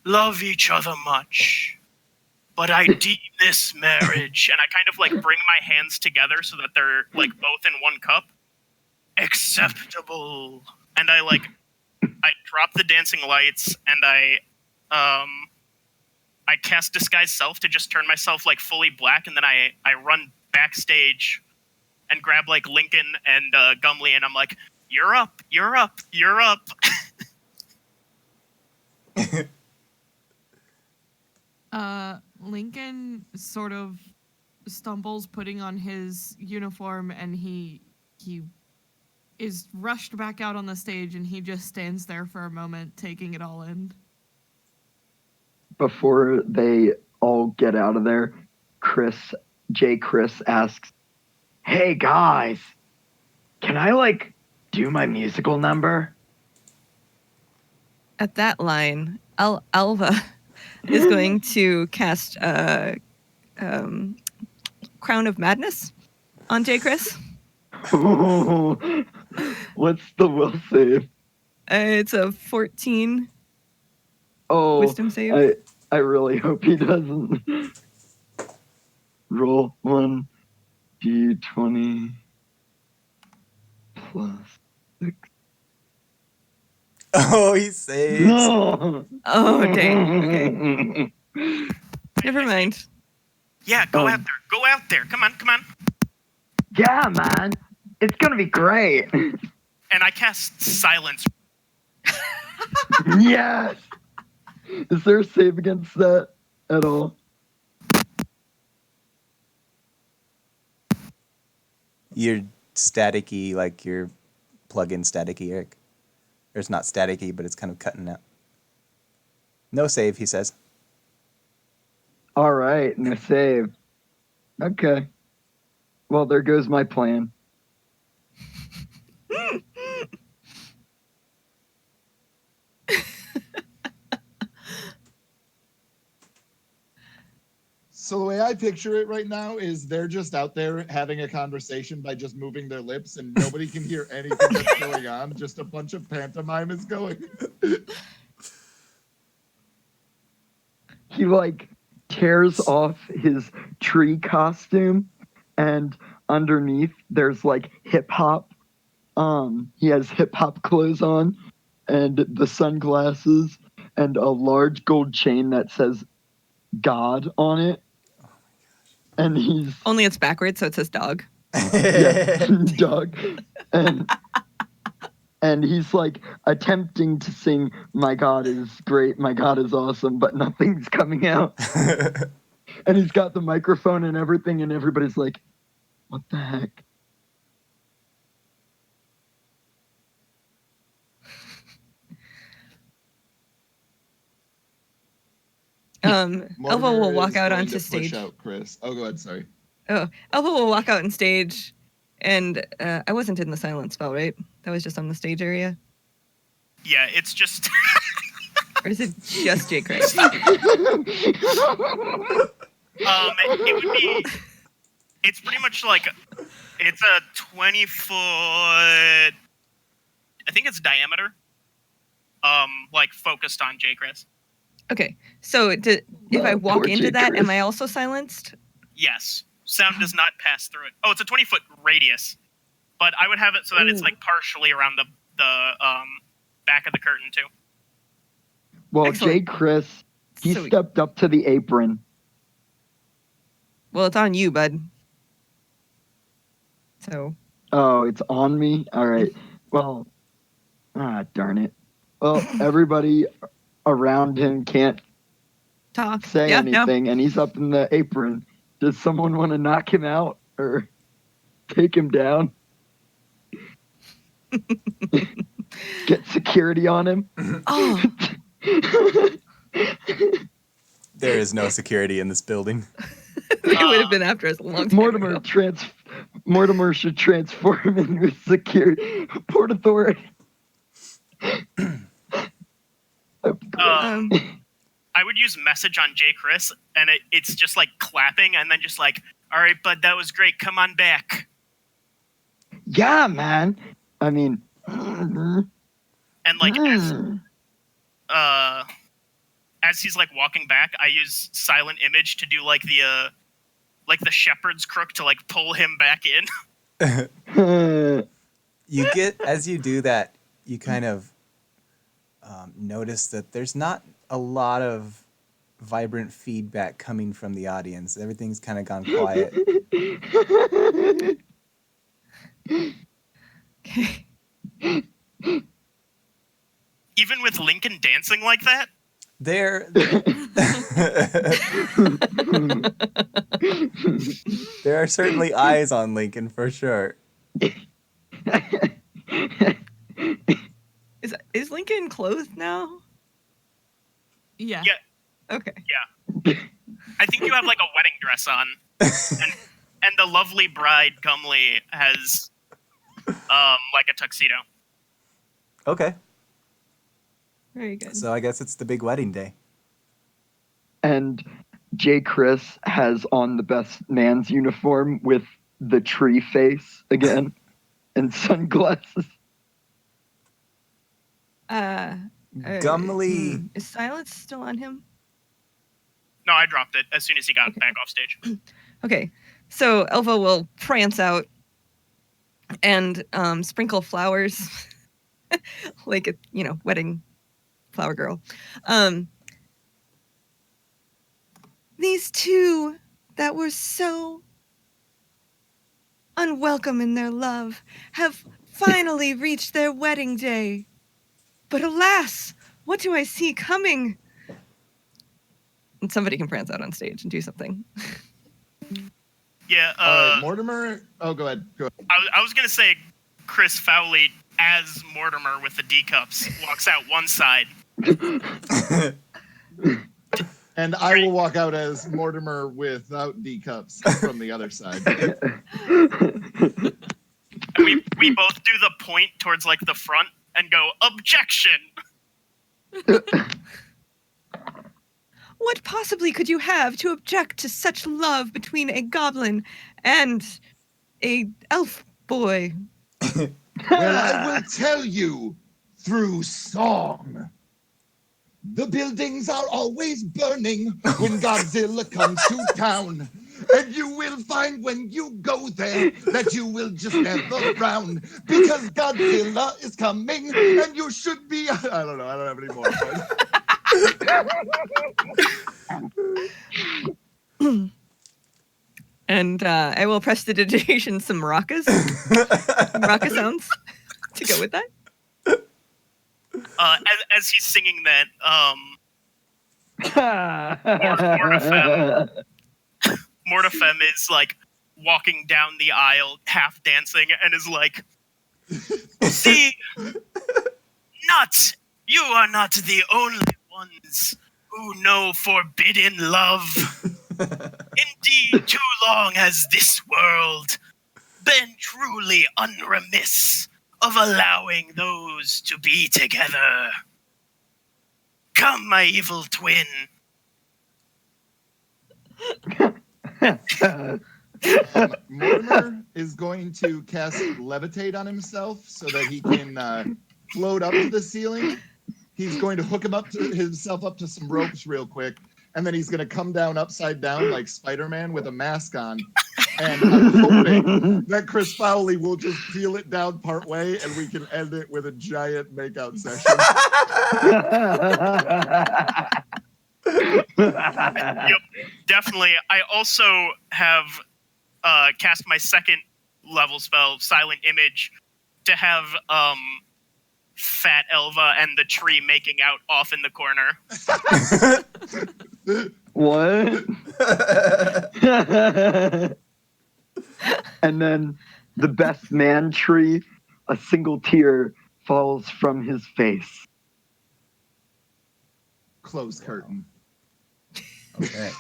Speaker 5: love each other much, but I deem this marriage," and I kind of like bring my hands together so that they're like both in one cup, "acceptable." And I drop the dancing lights, and I cast disguise self to just turn myself like fully black, and then I run backstage and grab like Lincoln and Gumley, and I'm like, "You're up, you're up, you're up."
Speaker 7: Lincoln sort of stumbles putting on his uniform, and he is rushed back out on the stage, and he just stands there for a moment taking it all in.
Speaker 2: Before they all get out of there, J. Chris asks, "Hey guys, can I do my musical number?"
Speaker 1: At that line, Alva is going to cast Crown of Madness on J. Chris.
Speaker 2: What's the will save?
Speaker 1: It's a 14
Speaker 2: wisdom
Speaker 1: save.
Speaker 2: I really hope he doesn't. Roll 1d20 plus 6.
Speaker 10: Oh, he saves.
Speaker 2: No.
Speaker 1: Oh, dang. Okay. Never mind.
Speaker 5: Yeah, go out there. Go out there. Come on, come on.
Speaker 2: Yeah, man. It's going to be great.
Speaker 5: And I cast silence.
Speaker 2: Yes. Is there a save against that at all?
Speaker 10: You're staticky, like your plug-in staticky, Eric. Or it's not staticky, but it's kind of cutting out. No save, he says.
Speaker 2: All right, no save. Okay. Well, there goes my plan.
Speaker 6: So the way I picture it right now is they're just out there having a conversation by just moving their lips, and nobody can hear anything that's going on. Just a bunch of pantomime is going.
Speaker 2: He like tears off his tree costume, and underneath there's like hip hop. He has hip hop clothes on, and the sunglasses, and a large gold chain that says God on it. And he's
Speaker 1: Only it's backwards, so it says dog.
Speaker 2: yeah, dog, and he's like attempting to sing "My God is great, my God is awesome," but nothing's coming out. And he's got the microphone and everything, and everybody's like, "What the heck?"
Speaker 1: Elva will walk
Speaker 6: is
Speaker 1: out
Speaker 6: going
Speaker 1: onto
Speaker 6: to
Speaker 1: stage.
Speaker 6: Push out Chris. Oh, go ahead. Sorry.
Speaker 1: Oh, Elva will walk out on stage, and I wasn't in the silent spell, right? That was just on the stage area.
Speaker 5: Yeah, it's just.
Speaker 1: Or is it just J. Chris?
Speaker 5: It would be. It's pretty much like it's a 20-foot. I think it's diameter. Like focused on J. Chris.
Speaker 1: Okay, so if I walk
Speaker 2: Poor
Speaker 1: into
Speaker 2: J.
Speaker 1: that,
Speaker 2: Chris.
Speaker 1: am I also silenced?
Speaker 5: Yes, sound does not pass through it. Oh, it's a 20-foot radius, but I would have it so that it's like partially around the back of the curtain too.
Speaker 2: Well,
Speaker 1: Excellent.
Speaker 2: J. Chris, he
Speaker 1: So-
Speaker 2: stepped up to the apron.
Speaker 1: Well, it's on you, bud. So.
Speaker 2: Oh, it's on me? All right. Well, darn it. Well, everybody around him can't
Speaker 1: Talk.
Speaker 2: say
Speaker 1: Yeah, no.
Speaker 2: anything, and he's up in the apron. Does someone want to knock him out or take him down? Get security on him?
Speaker 1: Oh,
Speaker 10: There is no security in this building.
Speaker 1: they would have been after us a long time
Speaker 2: Mortimer
Speaker 1: ago.
Speaker 2: Mortimer should transform into security. Port Authority.
Speaker 5: I would use message on J. Chris, and it's just like clapping, and then just like, all right, bud, that was great. Come on back.
Speaker 2: Yeah, man. I mean,
Speaker 5: And like as he's like walking back, I use silent image to do like the shepherd's crook to like pull him back in.
Speaker 10: You get, as you do that, you kind of notice that there's not a lot of vibrant feedback coming from the audience. Everything's kind of gone quiet.
Speaker 1: Okay.
Speaker 5: Even with Lincoln dancing like that?
Speaker 10: There are certainly eyes on Lincoln for sure.
Speaker 1: Is Lincoln clothed now?
Speaker 7: Yeah.
Speaker 5: Yeah.
Speaker 1: Okay.
Speaker 5: Yeah. I think you have like a wedding dress on. And the lovely bride, Gumley, has like a tuxedo.
Speaker 10: Okay.
Speaker 1: Very good.
Speaker 10: So I guess it's the big wedding day.
Speaker 2: and J. Chris has on the best man's uniform with the tree face again and sunglasses.
Speaker 10: Gumley.
Speaker 1: Is silence still on him?
Speaker 5: No, I dropped it as soon as he got back off stage.
Speaker 1: Okay, so Elva will prance out and sprinkle flowers, like a wedding flower girl. These two that were so unwelcome in their love have finally reached their wedding day. But alas, what do I see coming? And somebody can prance out on stage and do something.
Speaker 5: Yeah,
Speaker 6: Mortimer. Oh, go ahead. Go ahead.
Speaker 5: I was gonna say Chris Fowley as Mortimer with the D cups walks out one side.
Speaker 6: And I will walk out as Mortimer without D cups from the other side.
Speaker 5: And we both do the point towards like the front and go, objection.
Speaker 1: What possibly could you have to object to such love between a goblin and a elf boy?
Speaker 6: Well, I will tell you through song. The buildings are always burning when Godzilla comes to town. And you will find when you go there that you will just never frown. Because Godzilla is coming and you should be... I don't know, I don't have any more.
Speaker 1: And I will prestidigitation some maracas. Maraca sounds to go with that.
Speaker 5: As he's singing that, Mortifem is like walking down the aisle, half dancing, and is like, "See, you are not the only ones who know forbidden love. Indeed, too long has this world been truly unremiss of allowing those to be together. Come, my evil twin."
Speaker 6: Mortimer is going to cast Levitate on himself so that he can float up to the ceiling. He's going to hook himself up to some ropes real quick, and then he's going to come down upside down like Spider-Man with a mask on. And I'm hoping that Chris Fowley will just peel it down part way and we can end it with a giant makeout session.
Speaker 5: Yep, definitely. I also have cast my second level spell, Silent Image, to have Fat Elva and the tree making out off in the corner.
Speaker 2: What? And then the best man tree, a single tear falls from his face.
Speaker 6: Close curtain.
Speaker 10: Okay.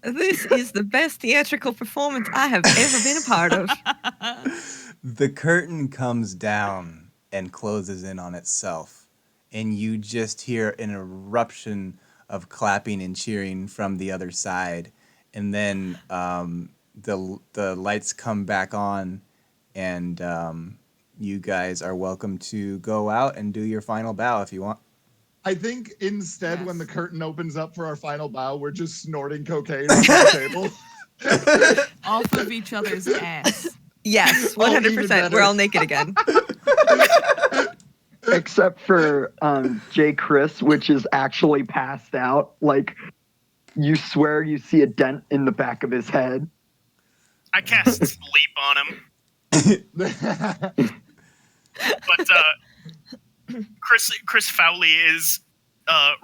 Speaker 1: This is the best theatrical performance I have ever been a part of.
Speaker 10: The curtain comes down and closes in on itself, and you just hear an eruption of clapping and cheering from the other side, and then the lights come back on, and you guys are welcome to go out and do your final bow if you want.
Speaker 6: I think instead, when the curtain opens up for our final bow, we're just snorting cocaine on the table.
Speaker 7: Off of each other's ass.
Speaker 1: Yes, 100%. We're all naked again.
Speaker 2: Except for J. Chris, which is actually passed out. Like, you swear you see a dent in the back of his head.
Speaker 5: I cast Sleep on him. But Chris Fowley is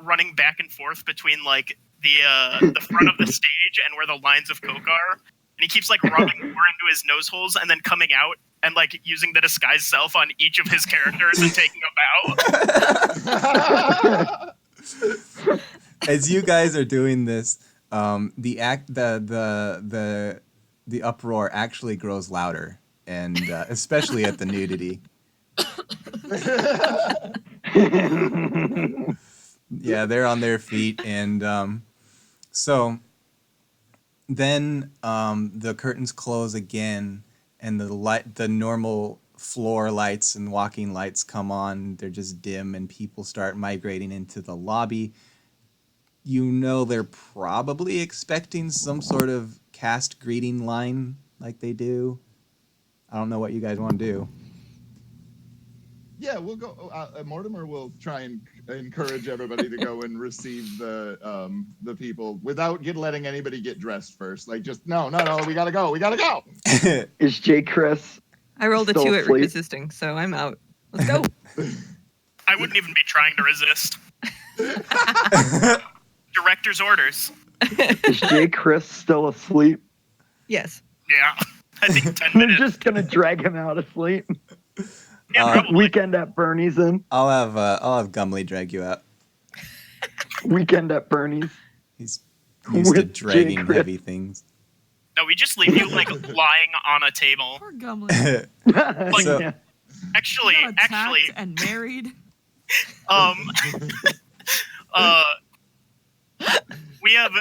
Speaker 5: running back and forth between like the front of the stage and where the lines of coke are, and he keeps like rubbing more into his nose holes and then coming out and like using the disguise self on each of his characters and taking a bow.
Speaker 10: As you guys are doing this, the uproar actually grows louder, and especially at the nudity. Yeah, they're on their feet, and so then the curtains close again, and the normal floor lights and walking lights come on. They're just dim, and people start migrating into the lobby. You know they're probably expecting some sort of cast greeting line like they do. I don't know what you guys want to do.
Speaker 6: Yeah, we'll go. Mortimer will try and encourage everybody to go and receive the people without letting anybody get dressed first. Like, just no, we gotta go.
Speaker 2: Is J. Chris?
Speaker 1: I rolled a
Speaker 2: still
Speaker 1: 2 at
Speaker 2: asleep?
Speaker 1: resisting, so I'm out. Let's go.
Speaker 5: I wouldn't even be trying to resist. Director's orders.
Speaker 2: Is J. Chris still asleep?
Speaker 1: Yes.
Speaker 5: Yeah, I think 10
Speaker 2: I'm
Speaker 5: minutes.
Speaker 2: just gonna drag him out asleep.
Speaker 5: Yeah, probably.
Speaker 2: Weekend at Bernie's in.
Speaker 10: I'll have Gumley drag you out.
Speaker 2: Weekend at Bernie's.
Speaker 10: He's used to
Speaker 2: With Jay
Speaker 10: dragging
Speaker 2: Chris.
Speaker 10: heavy things.
Speaker 5: No, we just leave you like lying on a table.
Speaker 7: Poor Gumley.
Speaker 10: So-
Speaker 2: Yeah.
Speaker 5: Actually,
Speaker 7: Got attacked and married.
Speaker 5: We have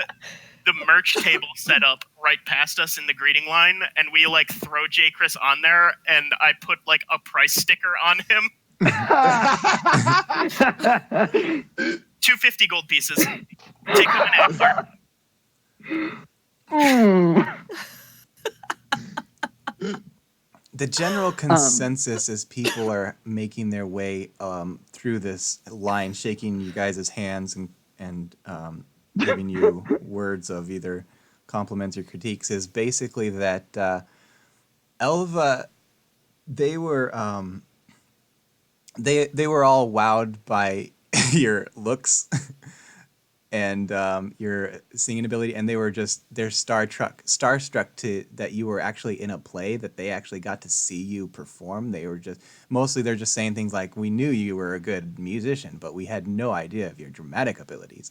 Speaker 5: the merch table set up right past us in the greeting line, and we like throw J. Chris on there, and I put like a price sticker on him. 250 gold pieces. Take them in after.
Speaker 10: The general consensus as people are making their way through this line, shaking you guys' hands and giving you words of either compliments or critiques, is basically that Elva, they were they were all wowed by your looks and your singing ability, and they're starstruck to that you were actually in a play, that they actually got to see you perform. They're just saying things like, we knew you were a good musician, but we had no idea of your dramatic abilities.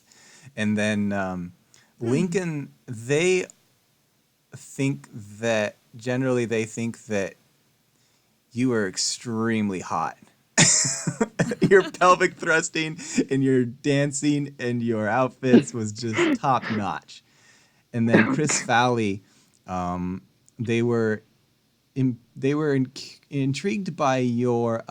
Speaker 10: And then Lincoln, they think that you are extremely hot. Your pelvic thrusting and your dancing and your outfits was just top notch. And then Chris Fowley, they were intrigued by your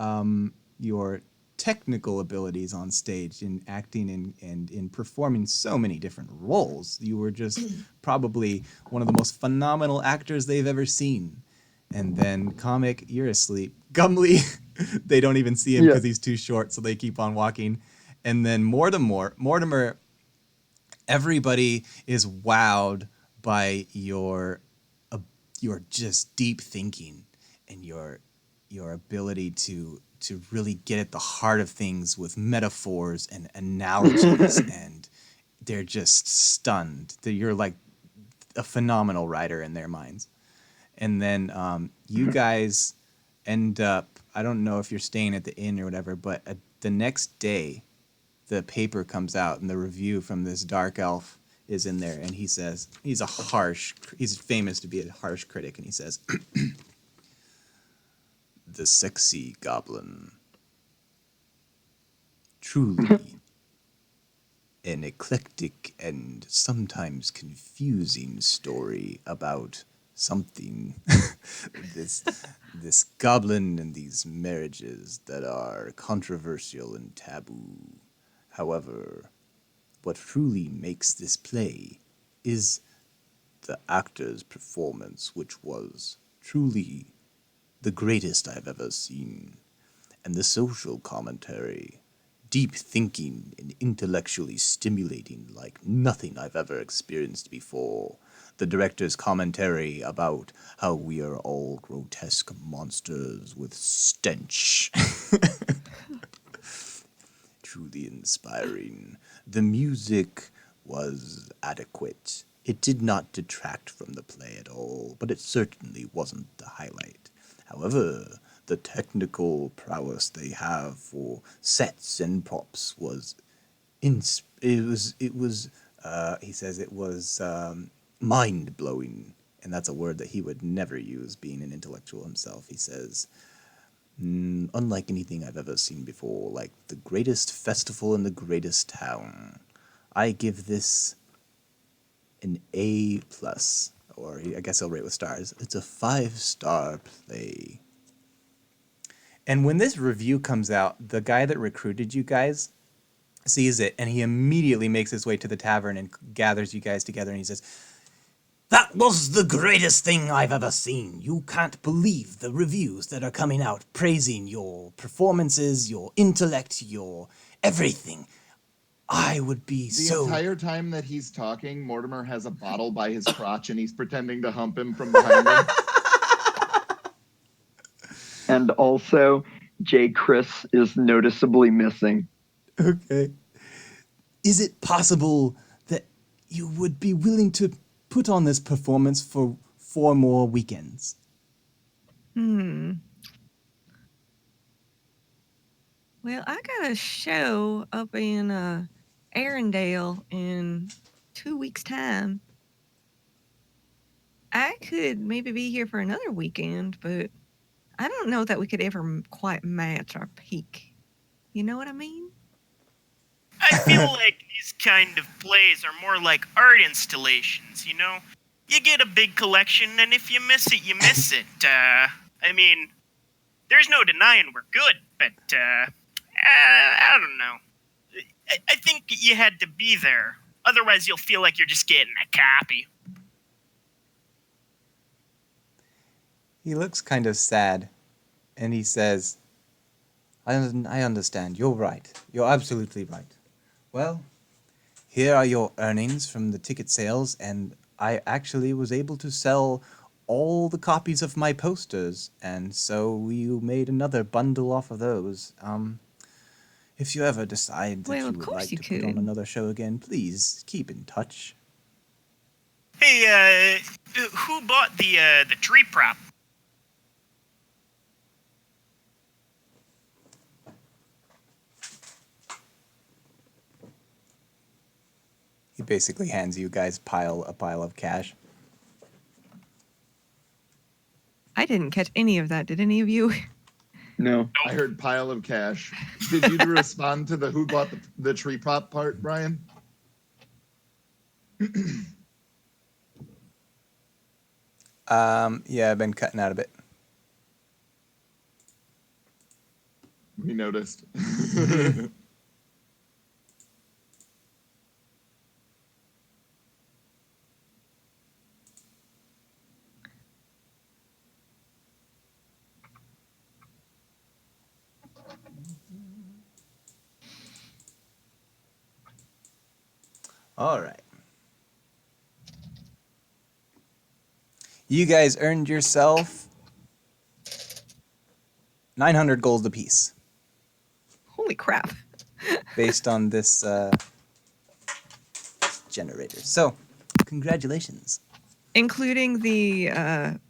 Speaker 10: technical abilities on stage in acting and in performing so many different roles. You were just probably one of the most phenomenal actors they've ever seen. And then Comic, you're asleep. Gumley, they don't even see him because he's too short, so they keep on walking. And then Mortimer, everybody is wowed by your just deep thinking and your ability to really get at the heart of things with metaphors and analogies, and they're just stunned that you're like a phenomenal writer in their minds. And then you guys end up, I don't know if you're staying at the inn or whatever, but the next day the paper comes out and the review from this dark elf is in there, and he says, he's famous to be a harsh critic, and he says, the sexy goblin, truly an eclectic and sometimes confusing story about something. this goblin and these marriages that are controversial and taboo. However, what truly makes this play is the actor's performance, which was truly the greatest I've ever seen, and the social commentary, deep thinking and intellectually stimulating like nothing I've ever experienced before. The director's commentary about how we are all grotesque monsters with stench. Truly inspiring. The music was adequate. It did not detract from the play at all, but it certainly wasn't the highlight. However, the technical prowess they have for sets and props was he says it was mind-blowing, and that's a word that he would never use, being an intellectual himself. He says, unlike anything I've ever seen before, like the greatest festival in the greatest town. I give this an A+, or I guess I'll rate with stars. It's a 5-star play. And when this review comes out, the guy that recruited you guys sees it, and he immediately makes his way to the tavern and gathers you guys together, and he says, that was the greatest thing I've ever seen. You can't believe the reviews that are coming out praising your performances, your intellect, your everything. I would be
Speaker 6: The entire time that he's talking, Mortimer has a bottle by his crotch, and he's pretending to hump him from behind him.
Speaker 2: And also, J. Chris is noticeably missing.
Speaker 10: Okay. Is it possible that you would be willing to put on this performance for 4 more weekends?
Speaker 1: Well, I got a show up in Arendelle in 2 weeks' time. I could maybe be here for another weekend, but I don't know that we could ever quite match our peak. You know what I mean?
Speaker 5: I feel like these kind of plays are more like art installations, you know? You get a big collection, and if you miss it, you miss it. I mean, there's no denying we're good, but, I don't know. I think you had to be there. Otherwise, you'll feel like you're just getting a copy.
Speaker 10: He looks kind of sad, and he says, I understand. You're right. You're absolutely right. Well, here are your earnings from the ticket sales, and I actually was able to sell all the copies of my posters, and so we made another bundle off of those. If you ever decide that
Speaker 1: Well,
Speaker 10: you
Speaker 1: of
Speaker 10: would
Speaker 1: course
Speaker 10: like
Speaker 1: you
Speaker 10: to put on
Speaker 1: could.
Speaker 10: another show again, please keep in touch.
Speaker 5: Hey, who bought the tree prop?
Speaker 10: He basically hands you guys a pile of cash.
Speaker 1: I didn't catch any of that. Did any of you?
Speaker 2: No.
Speaker 6: I heard pile of cash. Did you respond to the who bought the tree prop part, Brian?
Speaker 10: Yeah, I've been cutting out a bit.
Speaker 6: We noticed.
Speaker 10: All right. You guys earned yourself 900 gold apiece
Speaker 1: Holy crap.
Speaker 10: based on this generator. So, congratulations.
Speaker 1: Including the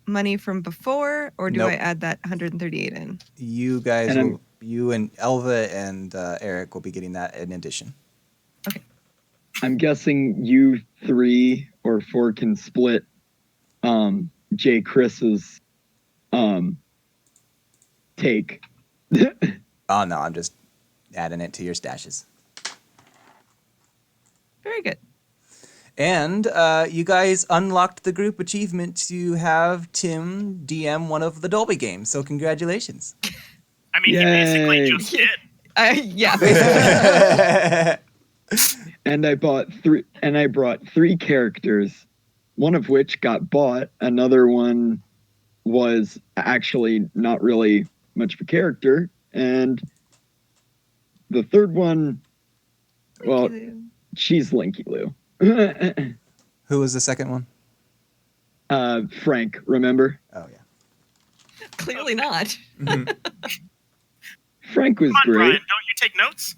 Speaker 1: money from before, or do I
Speaker 10: Nope.
Speaker 1: add that 138 in?
Speaker 10: You guys
Speaker 2: And
Speaker 10: will, you and Elva and Eric will be getting that in addition.
Speaker 2: I'm guessing you 3 or 4 can split Jay Chris's take.
Speaker 10: Oh no, I'm just adding it to your stashes.
Speaker 1: Very good.
Speaker 10: And you guys unlocked the group achievement to have Tim DM one of the Dolby games. So congratulations.
Speaker 5: I mean, he basically just did.
Speaker 1: Yeah, basically.
Speaker 2: And I brought 3 characters, one of which got bought. Another one was actually not really much of a character, and the third one, well, she's Linky Lou.
Speaker 10: Who was the second one?
Speaker 2: Frank, remember?
Speaker 10: Oh yeah.
Speaker 1: Clearly not.
Speaker 2: Frank was
Speaker 5: Come on,
Speaker 2: great.
Speaker 5: Brian, don't you take notes?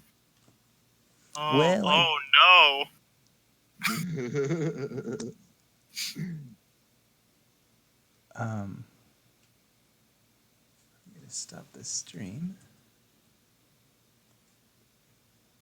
Speaker 5: Oh,
Speaker 10: Well,
Speaker 5: oh no.
Speaker 10: I'm gonna stop this stream.